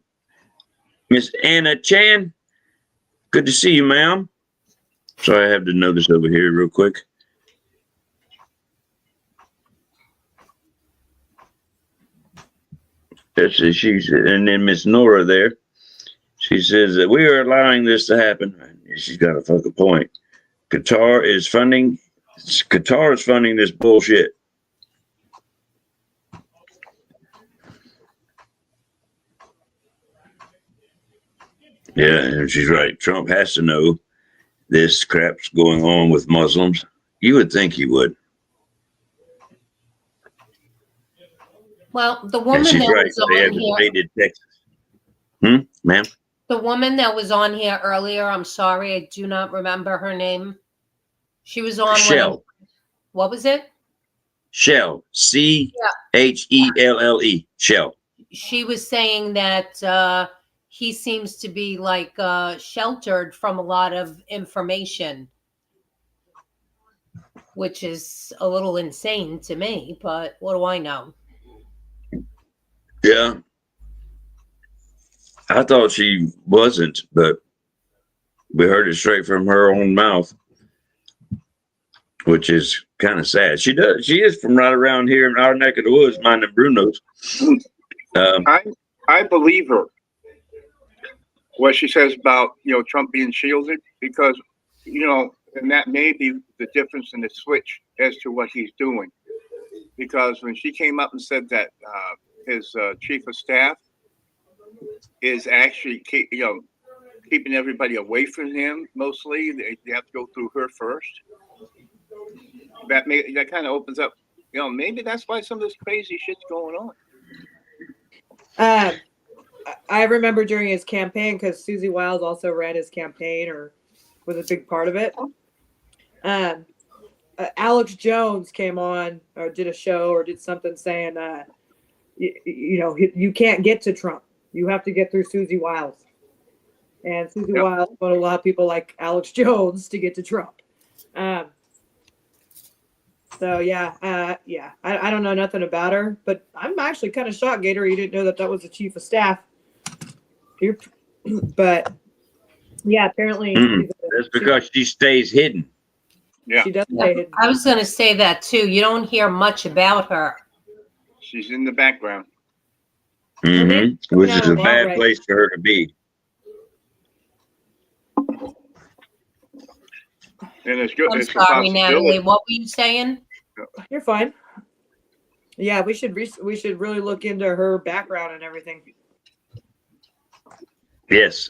Miss Anna Chan, good to see you, ma'am. Sorry, I have to notice over here real quick. And then Miss Nora there. She says that we are allowing this to happen. She's got a fucking point. Qatar is funding this bullshit. Yeah, and she's right. Trump has to know this crap's going on with Muslims. You would think he would. Well, the woman that was on here, ma'am? the woman that was on here earlier, I'm sorry, I do not remember her name. She was on Shell. What was it? Shell. Chelle. Shell. She was saying that he seems to be like sheltered from a lot of information, which is a little insane to me, but what do I know? Yeah. I thought she wasn't, but we heard it straight from her own mouth, which is kind of sad. She is from right around here in our neck of the woods, mine and Bruno's. I believe her. What she says about Trump being shielded, because and that may be the difference in the switch as to what he's doing. Because when she came up and said that his chief of staff is actually keeping everybody away from him, mostly they have to go through her first. That kind of opens up. Maybe that's why some of this crazy shit's going on. I remember during his campaign, because Susie Wiles also ran his campaign or was a big part of it. Alex Jones came on or did a show or did something saying, you can't get to Trump. You have to get through Susie Wiles. And Susie Wiles wanted a lot of people like Alex Jones to get to Trump. So I don't know nothing about her, but I'm actually kind of shocked, Gator, you didn't know that was the chief of staff. But yeah, apparently that's because she stays hidden. Yeah, she does stay hidden. I was going to say that too. You don't hear much about her. She's in the background. Which is a bad place for her to be. And it's good. I'm sorry, Natalie. What were you saying? You're fine. Yeah, we should really look into her background and everything. Yes.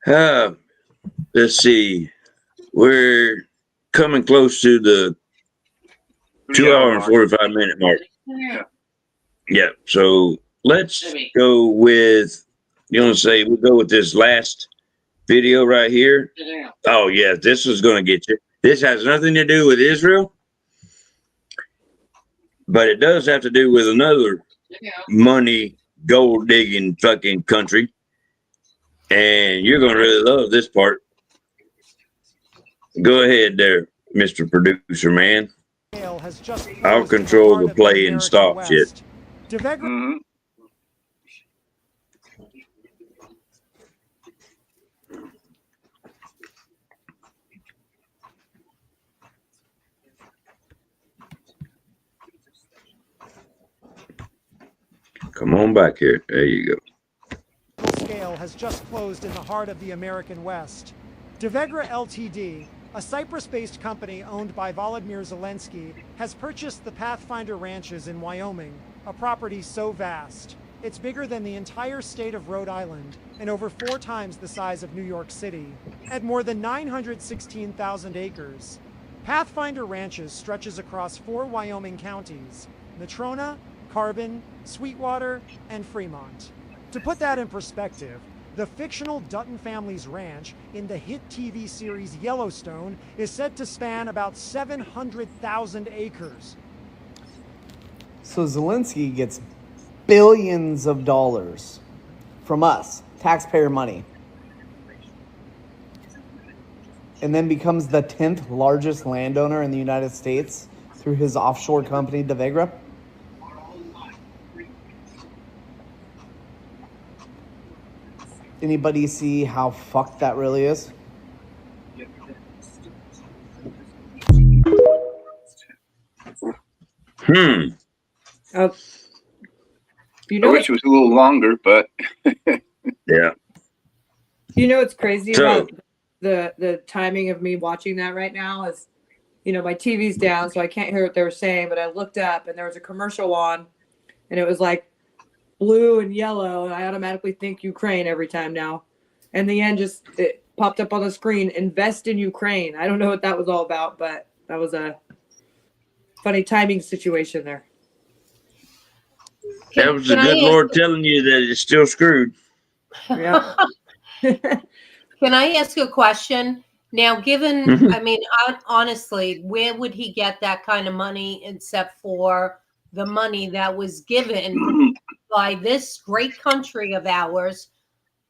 Let's see. We're coming close to the 2 hour and 45 minute mark. Yeah. So let's go with, you want to say, we'll go with this last video right here. Oh, yeah. This is going to get you. This has nothing to do with Israel, but it does have to do with another money, gold digging fucking country. And you're going to really love this part. Go ahead there, Mr. Producer Man. I'll control the play and stop shit. Come on back here. There you go. Scale has just closed in the heart of the American West. Devegra Ltd., a Cyprus-based company owned by Volodymyr Zelensky, has purchased the Pathfinder Ranches in Wyoming, a property so vast. It's bigger than the entire state of Rhode Island and over 4 times the size of New York City, at more than 916,000 acres. Pathfinder Ranches stretches across 4 Wyoming counties: Natrona, Carbon, Sweetwater, and Fremont. To put that in perspective, the fictional Dutton family's ranch in the hit TV series Yellowstone is said to span about 700,000 acres. So Zelensky gets billions of dollars from us, taxpayer money, and then becomes the 10th largest landowner in the United States through his offshore company, Devegra. Anybody see how fucked that really is? You know, I wish it was a little longer, but yeah. You know what's crazy So- about the timing of me watching that right now is, you know, my TV's down, so I can't hear what they were saying, but I looked up and there was a commercial on, and it was like blue and yellow, and I automatically think Ukraine every time now. And the end just it popped up on the screen, invest in Ukraine. I don't know what that was all about, but that was a funny timing situation there. That was the good Lord telling you that it's still screwed. Yeah. Can I ask you a question? Now, given, I mean, honestly, where would he get that kind of money except for the money that was given by this great country of ours?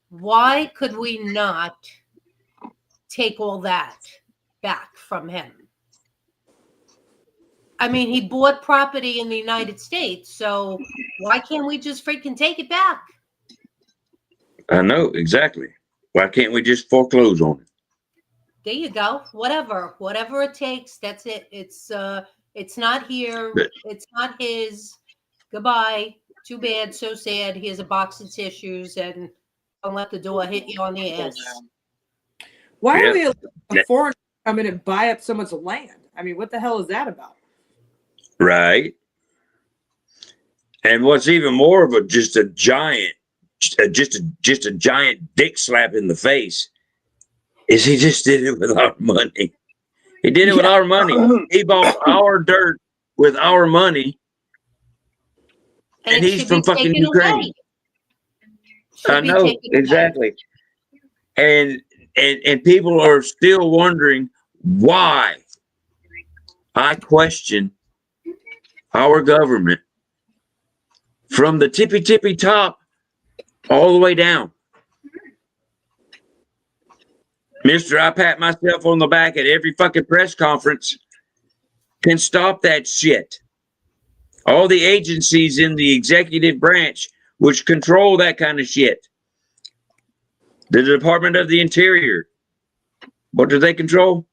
Why could we not take all that back from him? I mean, he bought property in the United States, so why can't we just freaking take it back? I know, exactly. Why can't we just foreclose on it? There you go. Whatever it takes. That's it. It's not here. It's not his. Goodbye. Too bad. So sad. Here's a box of tissues, and don't let the door hit you on the ass. Why are we a foreigner come in and buy up so much land? I mean, what the hell is that about? Right. And what's even more of just a giant dick slap in the face is he just did it with our money. He did it with our money. He bought our dirt with our money. And he's from fucking Ukraine. I know, exactly. And people are still wondering why. I question our government from the tippy top all the way down. Mister, I pat myself on the back at every fucking press conference. Can stop that shit. All the agencies in the executive branch which control that kind of shit. The Department of the Interior. What do they control?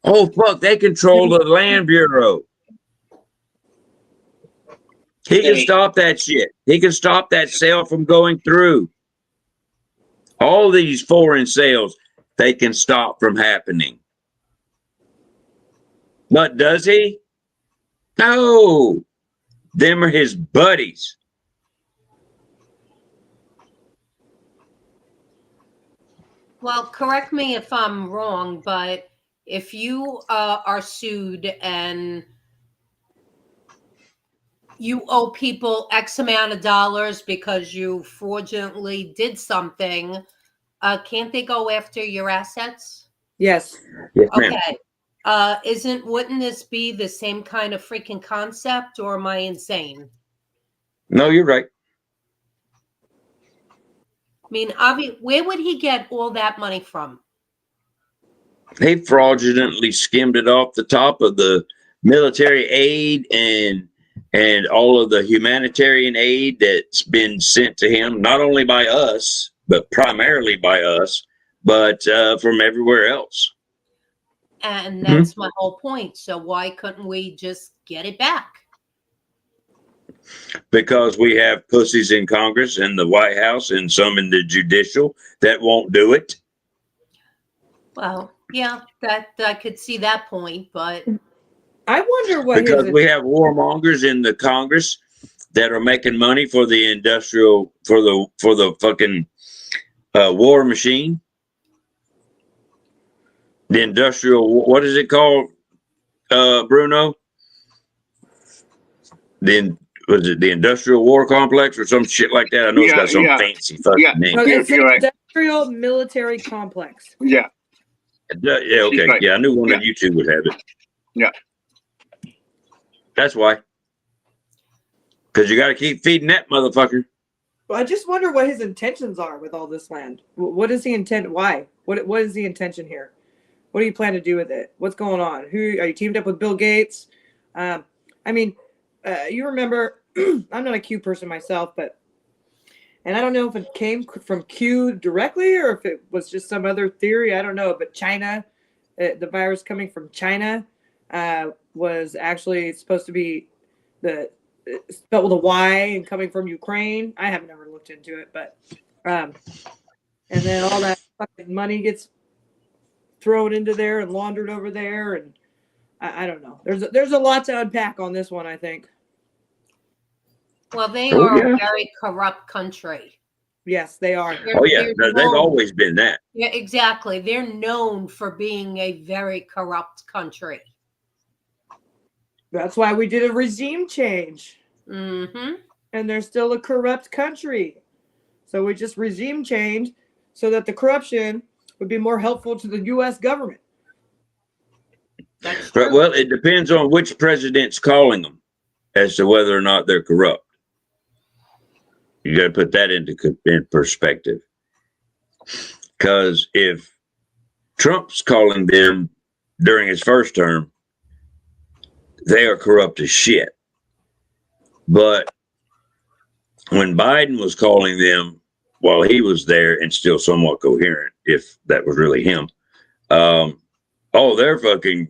Oh, fuck, they control the Land Bureau. He can stop that shit. He can stop that sale from going through. All these foreign sales, they can stop from happening. But does he? No. Them are his buddies. Well, correct me if I'm wrong, but if you are sued and you owe people X amount of dollars because you fraudulently did something, can't they go after your assets? Yes. Yes, ma'am. Okay. Wouldn't this be the same kind of freaking concept, or am I insane? No, you're right. I mean, where would he get all that money from? He fraudulently skimmed it off the top of the military aid and all of the humanitarian aid that's been sent to him, not only by us, but primarily by us, but from everywhere else. And that's my whole point. So why couldn't we just get it back? Because we have pussies in Congress and the White House and some in the judicial that won't do it. Well, yeah, that I could see that point, but I wonder what because we have warmongers in the Congress that are making money for the industrial for the fucking war machine. The industrial, what is it called, Bruno? Was it the industrial war complex or some shit like that? I know it's got some fancy fucking name. It's an industrial military complex. Yeah. Yeah, okay. Right. Yeah, I knew one of you two would have it. Yeah. That's why. Because you got to keep feeding that motherfucker. Well, I just wonder what his intentions are with all this land. What is the intent? Why? What is the intention here? What do you plan to do with it? What's going on? Who are you teamed up with? Bill Gates? I mean, you remember? I'm not a Q person myself, and I don't know if it came from Q directly or if it was just some other theory. I don't know. But China, the virus coming from China, was actually supposed to be spelled with a Y and coming from Ukraine. I haven't ever looked into it, but and then all that fucking money gets thrown into there and laundered over there, and I don't know. There's a lot to unpack on this one, I think. Well, they are a very corrupt country. Yes, they are. They've always been that. Yeah, exactly. They're known for being a very corrupt country. That's why we did a regime change. Mm-hmm. And they're still a corrupt country. So we just regime change so that the corruption would be more helpful to the U.S. government. Right, well, it depends on which president's calling them as to whether or not they're corrupt. You got to put that in perspective. Because if Trump's calling them during his first term, they are corrupt as shit. But when Biden was calling them while he was there and still somewhat coherent, if that was really him, they're fucking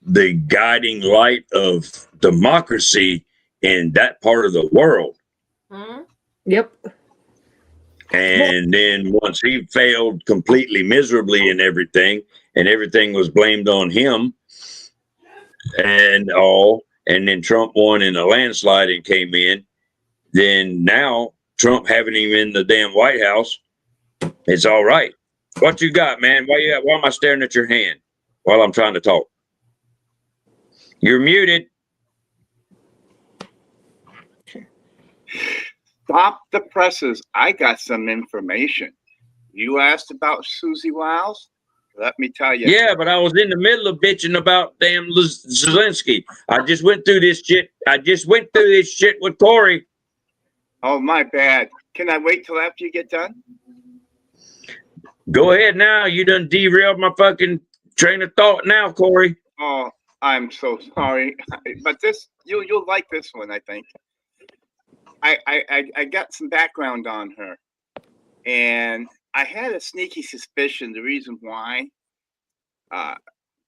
the guiding light of democracy in that part of the world. Mm-hmm. Yep. And then once he failed completely miserably in everything, and everything was blamed on him and then Trump won in a landslide and came in, then now Trump having him in the damn White House, it's all right. What you got, man? Why am I staring at your hand while I'm trying to talk? You're muted. Stop the presses. I got some information. You asked about Susie Wiles? Let me tell you. Yeah, but I was in the middle of bitching about damn Zelensky. I just went through this shit with Corey. Oh, my bad. Can I wait till after you get done? Go ahead now. You done derailed my fucking train of thought now, Corey. Oh, I'm so sorry. But you'll like this one, I think. I got some background on her. And I had a sneaky suspicion the reason why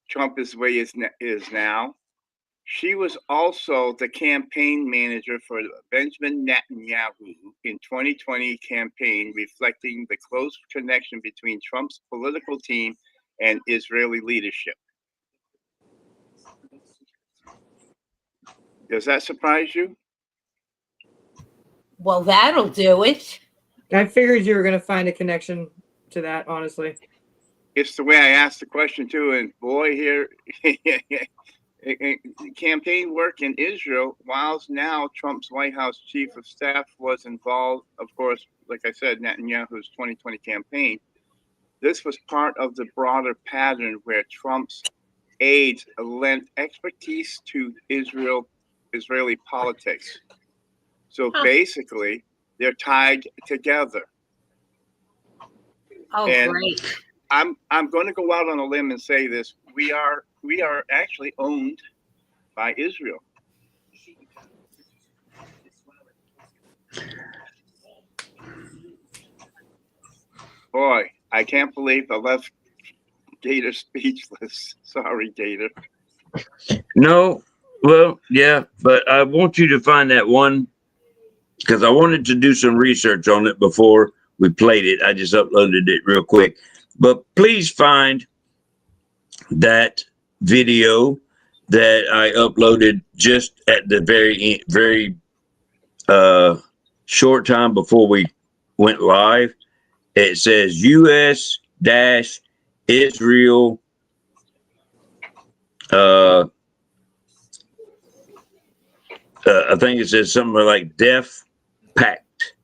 Trump is the way he is now. She was also the campaign manager for Benjamin Netanyahu in 2020 campaign, reflecting the close connection between Trump's political team and Israeli leadership. Does that surprise you? Well, that'll do it. I figured you were going to find a connection to that, honestly. it's the way I asked the question too. And boy, here, campaign work in Israel, whilst now Trump's White House chief of staff was involved, of course, like I said, Netanyahu's 2020 campaign. This was part of the broader pattern where Trump's aides lent expertise to Israeli politics. So basically, they're tied together. Oh, and great. I'm going to go out on a limb and say this: we are actually owned by Israel. Boy, I can't believe I left Gator speechless. Sorry, Gator. No, well, yeah, but I want you to find that one because I wanted to do some research on it before we played it. I just uploaded it real quick. But please find that video that I uploaded just at the very short time before we went live. It says US-Israel I think it says something like Def Pact.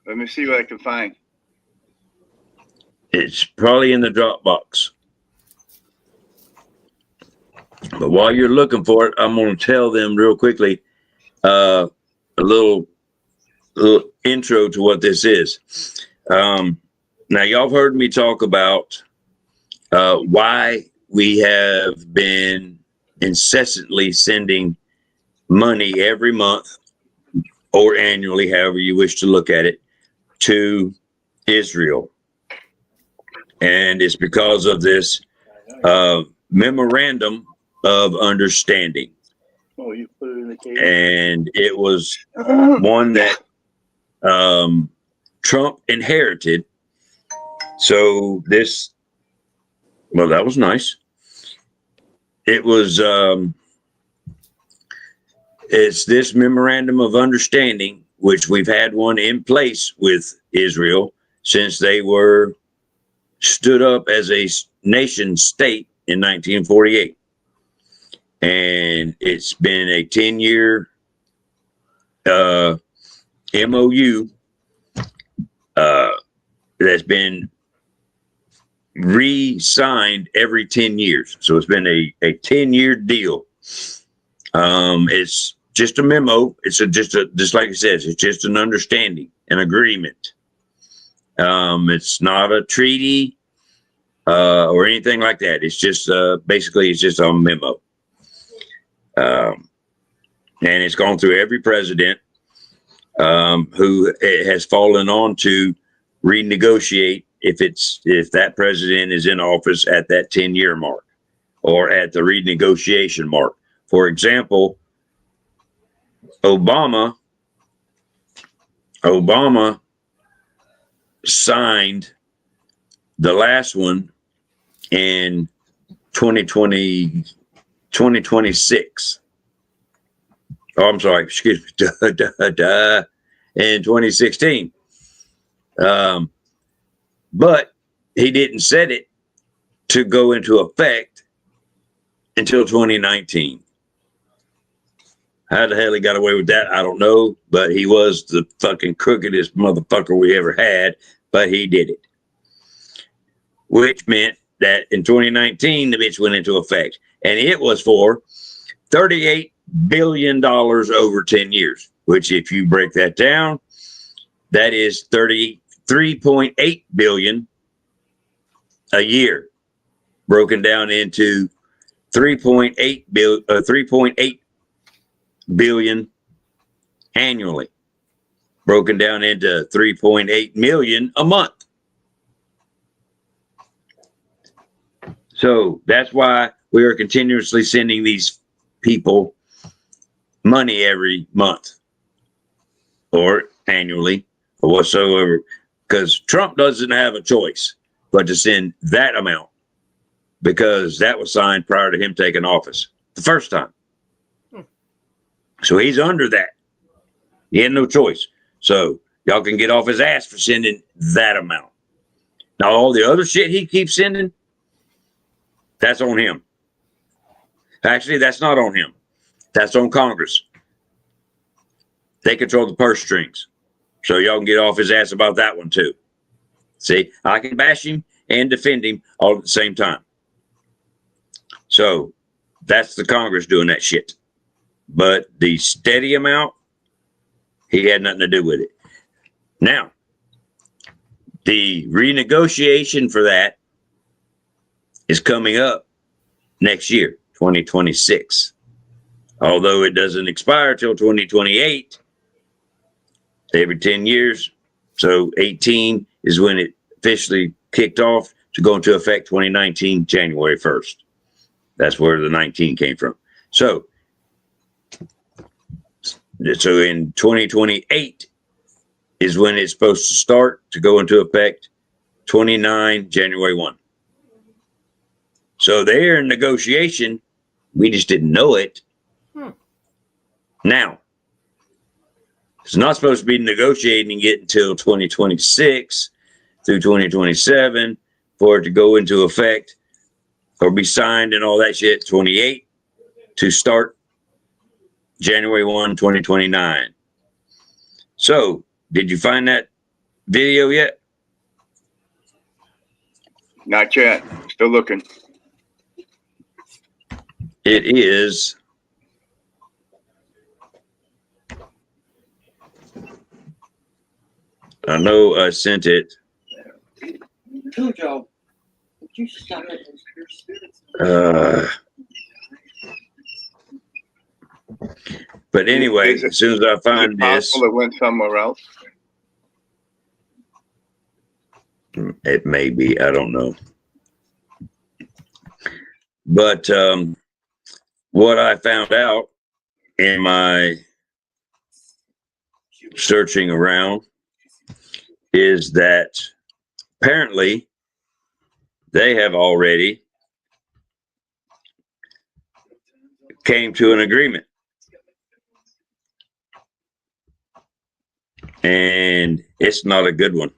Let me see what I can find. It's probably in the Dropbox. But while you're looking for it, I'm going to tell them real quickly a little intro to what this is. Now, y'all have heard me talk about why we have been incessantly sending money every month or annually, however you wish to look at it, to Israel. And it's because of this memorandum of understanding. Oh, you put it in the case. And it was one that Trump inherited. So this, well, that was nice. It was, it's this memorandum of understanding, which we've had one in place with Israel since they were stood up as a nation state in 1948. And it's been a 10-year MOU that's been re-signed every 10 years. So it's been a 10-year deal. It's just a memo. It's just like it says, it's just an understanding, an agreement. It's not a treaty or anything like that. It's just basically it's just a memo. And it's gone through every president who has fallen on to renegotiate if that president is in office at that 10-year mark or at the renegotiation mark. For example, Obama signed the last one in 2026. Oh, I'm sorry, excuse me, in 2016. But he didn't set it to go into effect until 2019. How the hell he got away with that, I don't know. But he was the fucking crookedest motherfucker we ever had. But he did it. Which meant that in 2019, the bitch went into effect. And it was for $38 billion over 10 years. Which, if you break that down, that is $33.8 billion a year, broken down into 3.8 billion annually, broken down into 3.8 million a month. So that's why we are continuously sending these people money every month or annually or whatsoever, because Trump doesn't have a choice but to send that amount, because that was signed prior to him taking office the first time. So he's under that. He had no choice. So y'all can get off his ass for sending that amount. Now, all the other shit he keeps sending, that's on him. Actually, that's not on him. That's on Congress. They control the purse strings. So y'all can get off his ass about that one too. See, I can bash him and defend him all at the same time. So that's the Congress doing that shit. But the steady amount, he had nothing to do with it. Now, the renegotiation for that is coming up next year, 2026. Although it doesn't expire till 2028, every 10 years. So 18 is when it officially kicked off to go into effect 2019, January 1st. That's where the 19 came from. So in 2028 is when it's supposed to start to go into effect 29 January 1. So they're in negotiation. We just didn't know it. Now, it's not supposed to be negotiating it until 2026 through 2027 for it to go into effect or be signed and all that shit, 28 to start January 1, 2029. So, did you find that video yet? Not yet. Still looking. It is. I know I sent it. Cujo, would you stop it? But anyway, as soon as I find this, possible it went somewhere else. it may be, I don't know. But what I found out in my searching around is that apparently they have already came to an agreement. And it's not a good one.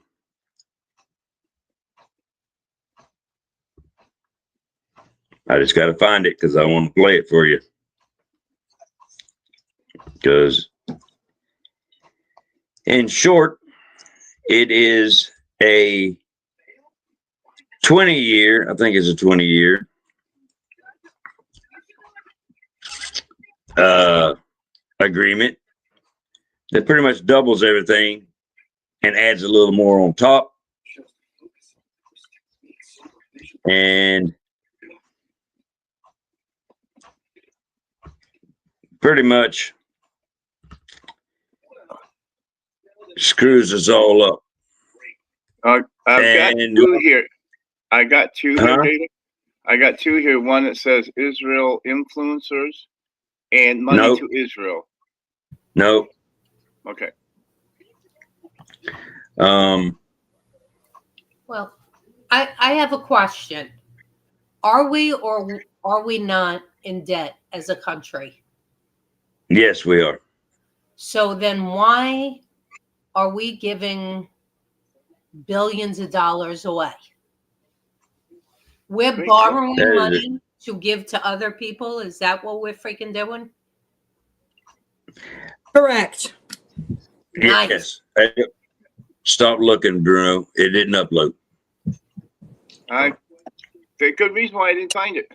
I just got to find it because I want to play it for you. Because in short, it is a 20-year, I think it's a 20-year agreement that pretty much doubles everything and adds a little more on top. And pretty much screws us all up. I've got two here. I got two here, David. I got two here. One that says Israel influencers and money to Israel. No. Okay. Well, I have a question. Are we or are we not in debt as a country? Yes, we are. So then why are we giving billions of dollars away? We're borrowing money to give to other people. Is that what we're freaking doing? Correct. Nice. Yes. Stop looking, Bruno. It didn't upload. There's a good reason why I didn't find it.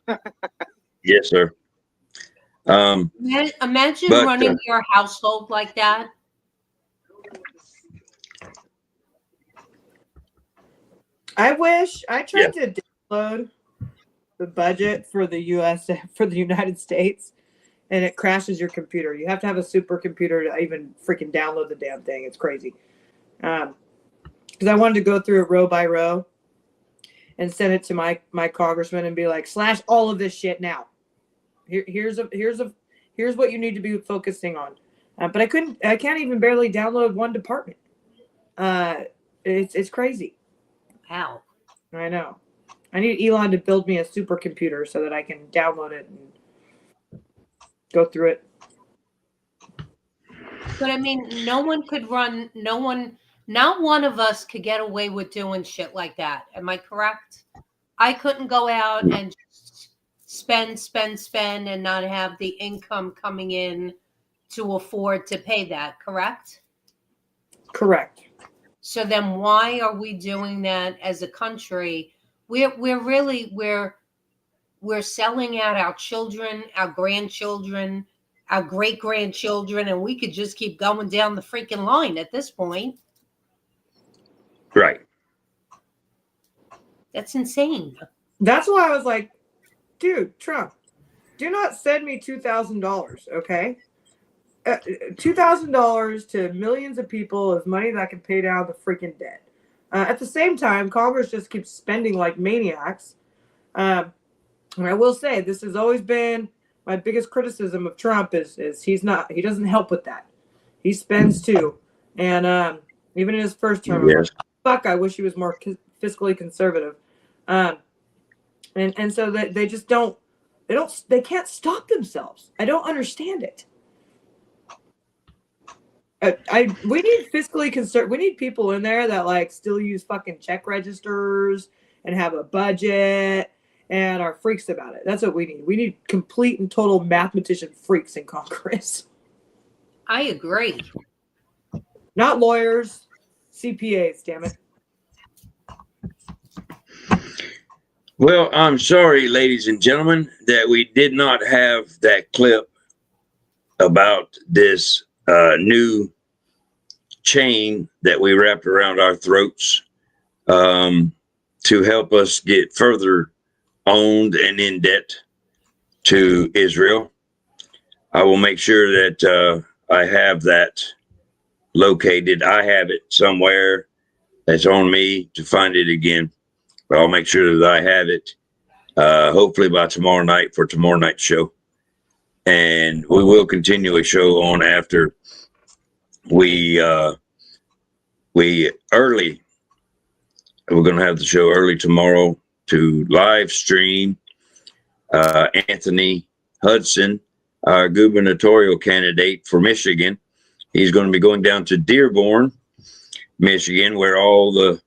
Yes, sir. Imagine running your household like that. I wish I tried to download the budget for the United States, and it crashes your computer. You have to have a supercomputer to even freaking download the damn thing. It's crazy. Because I wanted to go through it row by row and send it to my congressman and be like, slash all of this shit now. Here's what you need to be focusing on. But I can't even barely download one department. It's crazy. Wow. I know. I need Elon to build me a supercomputer so that I can download it and go through it. But I mean, no one Not one of us could get away with doing shit like that. Am I correct? I couldn't go out and just spend and not have the income coming in to afford to pay that, correct? Correct. So then why are we doing that as a country? We're selling out our children, our grandchildren, our great grandchildren, and we could just keep going down the freaking line at this point. Right. That's insane. That's why I was like, dude, Trump, do not send me $2,000, okay? $2,000 to millions of people is money that can pay down the freaking debt. At the same time, Congress just keeps spending like maniacs. And I will say, this has always been my biggest criticism of Trump is he doesn't help with that. He spends too. And even in his first term, Yes. fuck, I wish he was more fiscally conservative. And so they just they can't stop themselves. I don't understand it. We need fiscally conservative. We need people in there that like still use fucking check registers and have a budget and are freaks about it. That's what we need. We need complete and total mathematician freaks in Congress. I agree. Not lawyers, CPAs, damn it. Well, I'm sorry, ladies and gentlemen, that we did not have that clip about this new chain that we wrapped around our throats to help us get further owned and in debt to Israel. I will make sure that I have that located. I have it somewhere. That's on me to find it again. But I'll make sure that I have it hopefully by tomorrow night for tomorrow night's show. And we will continue a show on after we're going to have the show early tomorrow to live stream Anthony Hudson, our gubernatorial candidate for Michigan. He's going to be going down to Dearborn, Michigan, where all the,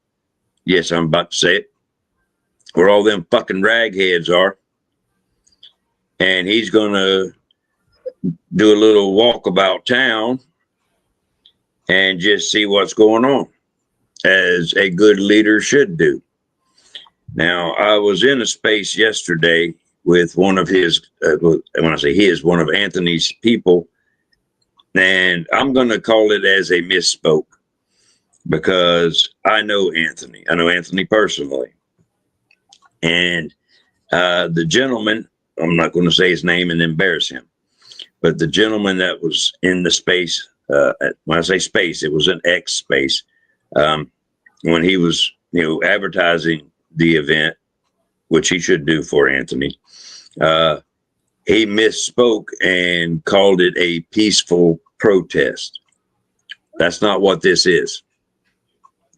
yes, I'm about to say it, where all them fucking ragheads are. And he's going to do a little walk about town and just see what's going on, as a good leader should do. Now, I was in a space yesterday with one of his, when I say his, one of Anthony's people, and I'm going to call it as a misspoke because I know Anthony. I know Anthony personally. And the gentleman, I'm not going to say his name and embarrass him, but the gentleman that was in the space, when I say space, it was an X space, when he was, advertising the event, which he should do for Anthony, he misspoke and called it a peaceful protest. That's not what this is.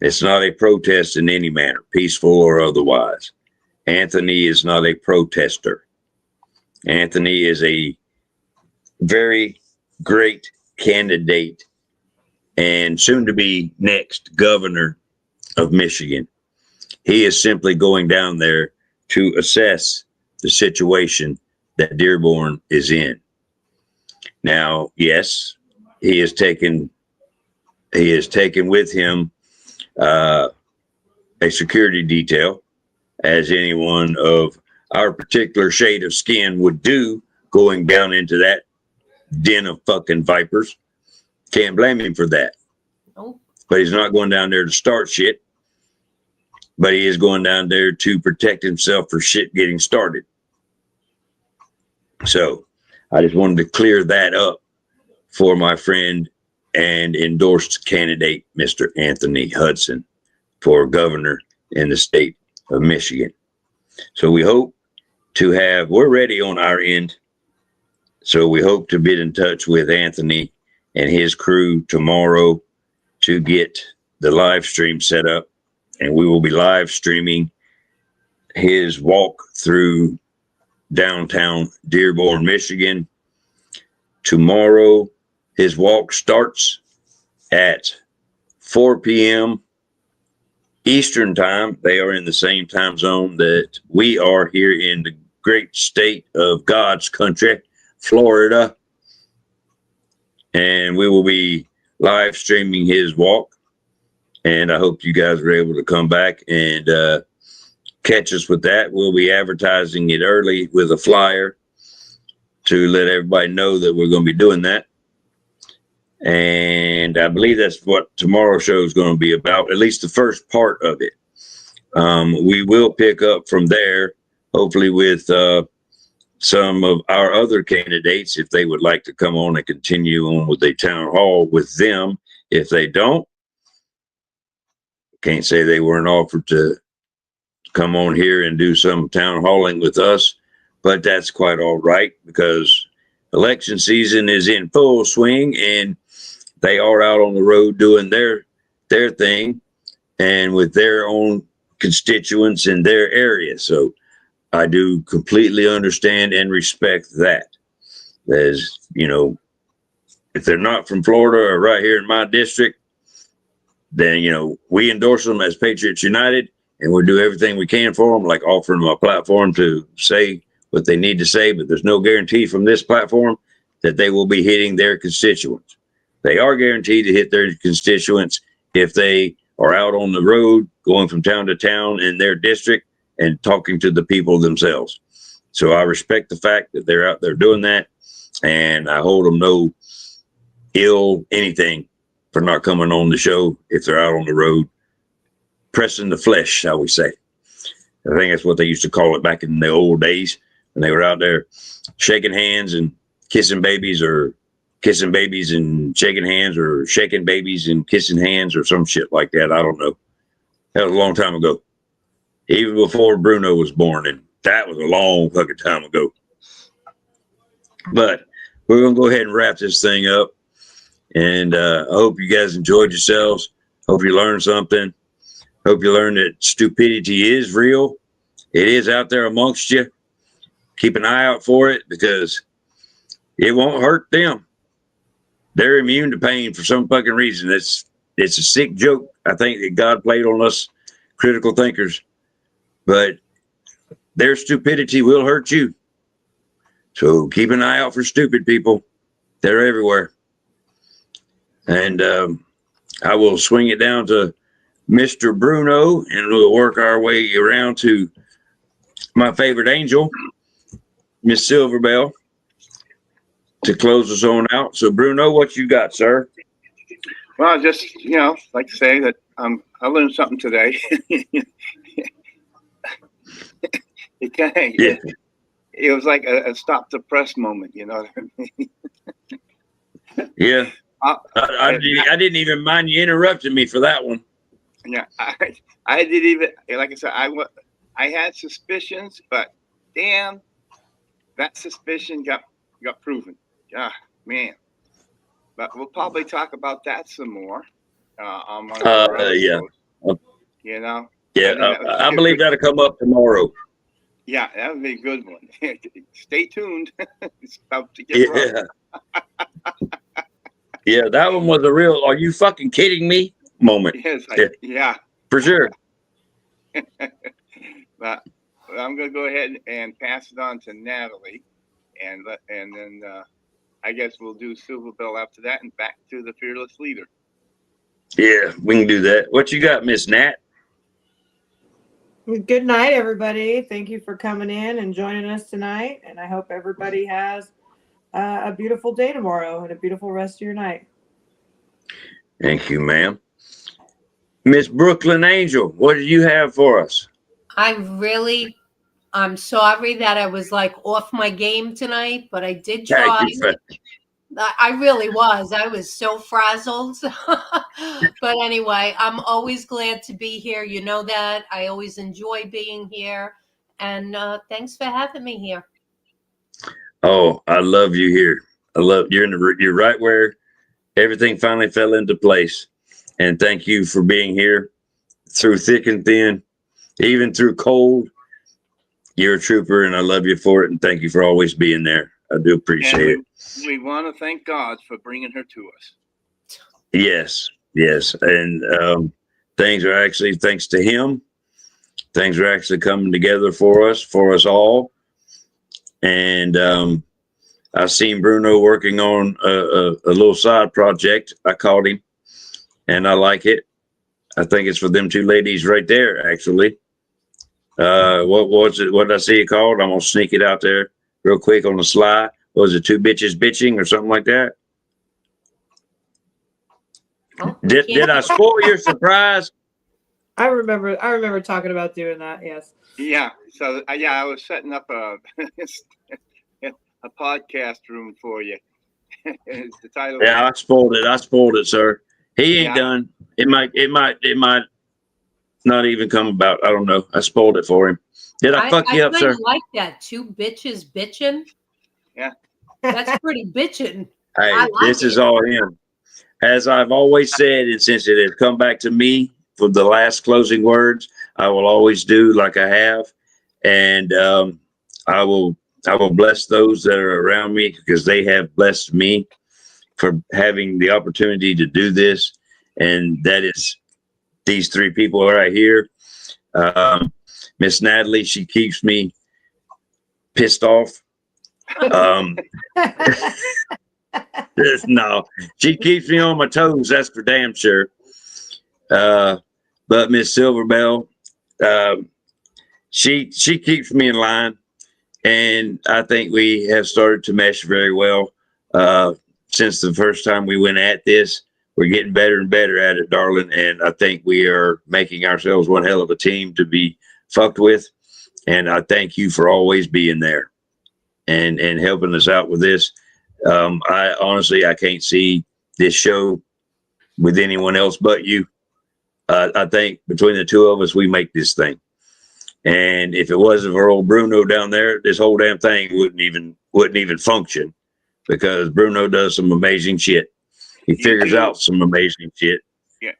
It's not a protest in any manner, peaceful or otherwise. Anthony is not a protester. Anthony is a very great candidate and soon to be next governor of Michigan. He is simply going down there to assess the situation that Dearborn is in. Now, yes, he has taken with him a security detail, as anyone of our particular shade of skin would do, going down into that den of fucking vipers. Can't blame him for that. Oh. But he's not going down there to start shit. But he is going down there to protect himself for shit getting started. So I just wanted to clear that up for my friend and endorsed candidate, Mr. Anthony Hudson, for governor in the state of Michigan. So we hope to have, we're ready on our end. So we hope to be in touch with Anthony and his crew tomorrow to get the live stream set up. And we will be live streaming his walk through downtown Dearborn, Michigan. Tomorrow, his walk starts at 4 p.m. Eastern time. They are in the same time zone that we are here in the great state of God's country, Florida. And we will be live streaming his walk. And I hope you guys are able to come back and catch us with that. We'll be advertising it early with a flyer to let everybody know that we're going to be doing that. And I believe that's what tomorrow's show is going to be about, at least the first part of it. We will pick up from there, hopefully with some of our other candidates, if they would like to come on and continue on with a town hall with them. If they don't, can't say they weren't offered to come on here and do some town halling with us, but that's quite all right because election season is in full swing and they are out on the road doing their thing and with their own constituents in their area. So I do completely understand and respect that. As you know, if they're not from Florida or right here in my district, then, you know, we endorse them as Patriots United and we'll do everything we can for them, like offering them a platform to say what they need to say, but there's no guarantee from this platform that they will be hitting their constituents. They are guaranteed to hit their constituents if they are out on the road, going from town to town in their district and talking to the people themselves. So I respect the fact that they're out there doing that, and I hold them no ill anything for not coming on the show if they're out on the road, pressing the flesh, shall we say. I think that's what they used to call it back in the old days when they were out there shaking hands and kissing babies, or kissing babies and shaking hands, or shaking babies and kissing hands, or some shit like that. I don't know. That was a long time ago. Even before Bruno was born, and that was a long fucking time ago. But we're going to go ahead and wrap this thing up. And I hope you guys enjoyed yourselves. Hope you learned something. Hope you learned that stupidity is real. It is out there amongst you. Keep an eye out for it because it won't hurt them. They're immune to pain for some fucking reason. It's a sick joke, I think, that God played on us critical thinkers. But their stupidity will hurt you. So keep an eye out for stupid people. They're everywhere. And I will swing it down to Mr. Bruno, and we'll work our way around to my favorite angel, Miss Silverbell, to close us on out. So, Bruno, what you got, sir? Well, just, you know, like to say that I learned something today. It was like a stop the press moment, you know what I mean? Yeah. I didn't even mind you interrupting me for that one. Yeah, I didn't even, like I said, I had suspicions, but damn, that suspicion got proven. Yeah, man. But we'll probably talk about that some more on one of our other shows, you know? Yeah, I believe that'll come up tomorrow. Yeah, that would be a good one. Stay tuned. It's about to get rough. Yeah, that one was a real, are you fucking kidding me moment. Yes, yeah. For sure. But I'm going to go ahead and pass it on to Natalie. And then I guess we'll do Silverbell after that and back to the Fearless Leader. Yeah, we can do that. What you got, Miss Nat? Good night, everybody. Thank you for coming in and joining us tonight. And I hope everybody has a beautiful day tomorrow and a beautiful rest of your night. Thank you, ma'am. Miss Brooklyn Angel, what do you have for us? I'm sorry that I was like off my game tonight, but I did try. I really was. I was so frazzled. But anyway, I'm always glad to be here. You know that. I always enjoy being here. And thanks for having me here. Oh, I love you here. You're right where everything finally fell into place. And thank you for being here through thick and thin, even through cold. You're a trooper, and I love you for it. And thank you for always being there. I do appreciate it. We want to thank God for bringing her to us. Yes, Yes, and things are actually, thanks to him, things are actually coming together for us all. And I've seen Bruno working on a little side project. I called him, and I like it. I think it's for them two ladies right there, actually. What was it? What did I see it called? I'm gonna sneak it out there real quick on the sly. Was it Two Bitches Bitching or something like that? Did I spoil your surprise? I remember talking about doing that. Yes. Yeah. So I was setting up a a podcast room for you. It's the title. Yeah, I spoiled it, sir. He ain't done. It might not even come about. I don't know. I spoiled it for him. Did I fuck you up, sir? I like that. Two bitches bitching. Yeah. That's pretty bitching. Hey, I like this is it. all him. As I've always said, and since it has come back to me for the last closing words, I will always do like I have, and I will bless those that are around me because they have blessed me for having the opportunity to do this, and that is these three people right here. Miss Natalie, she keeps me pissed off. No, she keeps me on my toes. That's for damn sure. But Miss Silverbell, she keeps me in line, and I think we have started to mesh very well since the first time we went at this. We're getting better and better at it, darling, and I think we are making ourselves one hell of a team to be fucked with. And I thank you for always being there and helping us out with this. I honestly, I can't see this show with anyone else but you. I think between the two of us, we make this thing. And if it wasn't for old Bruno down there, this whole damn thing wouldn't even function, because Bruno does some amazing shit. He figures out some amazing shit. Yeah.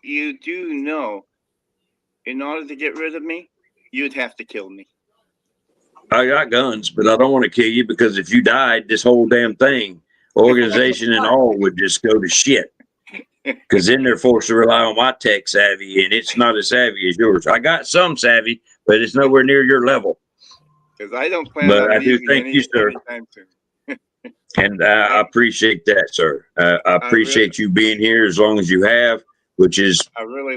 You do know, in order to get rid of me, you'd have to kill me. I got guns, but I don't want to kill you, because if you died, this whole damn thing, organization and all, would just go to shit. Because then they're forced to rely on my tech savvy, and it's not as savvy as yours. I got some savvy, but it's nowhere near your level. Because I don't plan But on I do leaving thank you, sir. anytime soon. And I appreciate that, sir. I appreciate you being here as long as you have, which is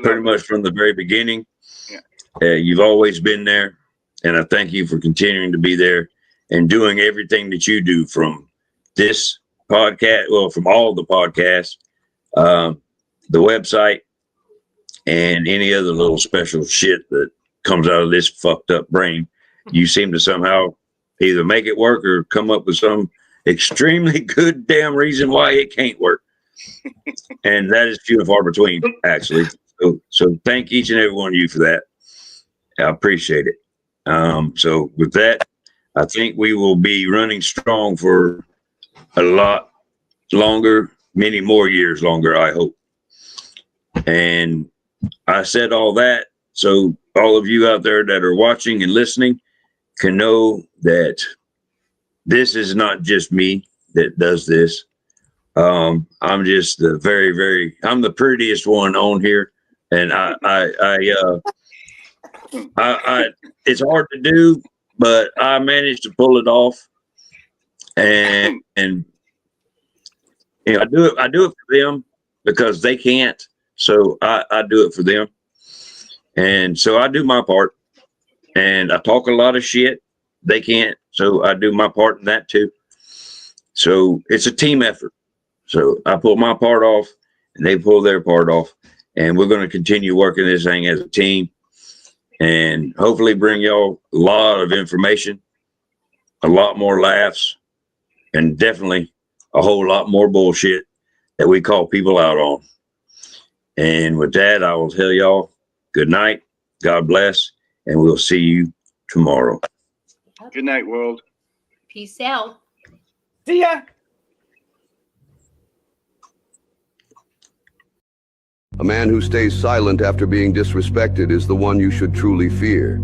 pretty much from the very beginning. Yeah. You've always been there, and I thank you for continuing to be there and doing everything that you do, from this podcast, well, from all the podcasts, the website, and any other little special shit that comes out of this fucked up brain. You seem to somehow either make it work or come up with some extremely good damn reason why it can't work. And that is few and far between, actually. So thank each and every one of you for that. I appreciate it. So with that, I think we will be running strong for a lot longer, many more years longer, I hope. And I said all that so all of you out there that are watching and listening can know that this is not just me that does this. I'm just the I'm the prettiest one on here, and it's hard to do, but I managed to pull it off, and you know, I do it for them because they can't, so I do it for them, and so I do my part, and I talk a lot of shit. They can't, so I do my part in that too. So it's a team effort. So I pull my part off, and they pull their part off, and we're going to continue working this thing as a team, and hopefully bring y'all a lot of information, a lot more laughs, and definitely a whole lot more bullshit that we call people out on. And with that, I will tell y'all good night, God bless, and we'll see you tomorrow. Good night, world. Peace out. See ya. A man who stays silent after being disrespected is the one you should truly fear.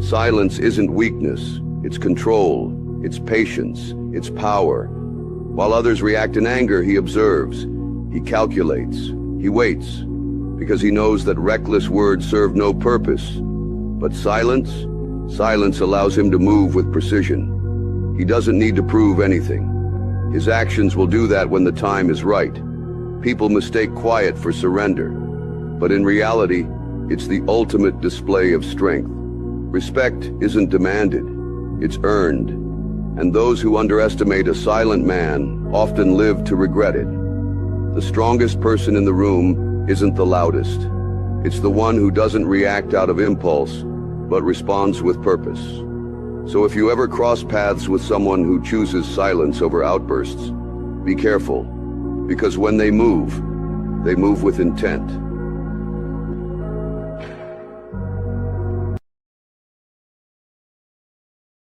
Silence isn't weakness, it's control, it's patience, it's power. While others react in anger, he observes, he calculates, He waits, because he knows that reckless words serve no purpose. But silence allows him to move with precision. He doesn't need to prove anything. His actions will do that when the time is right. People mistake quiet for surrender, but in reality, it's the ultimate display of strength. Respect isn't demanded, it's earned. And those who underestimate a silent man often live to regret it. The strongest person in the room isn't the loudest. It's the one who doesn't react out of impulse, but responds with purpose. So if you ever cross paths with someone who chooses silence over outbursts, be careful, because when they move with intent.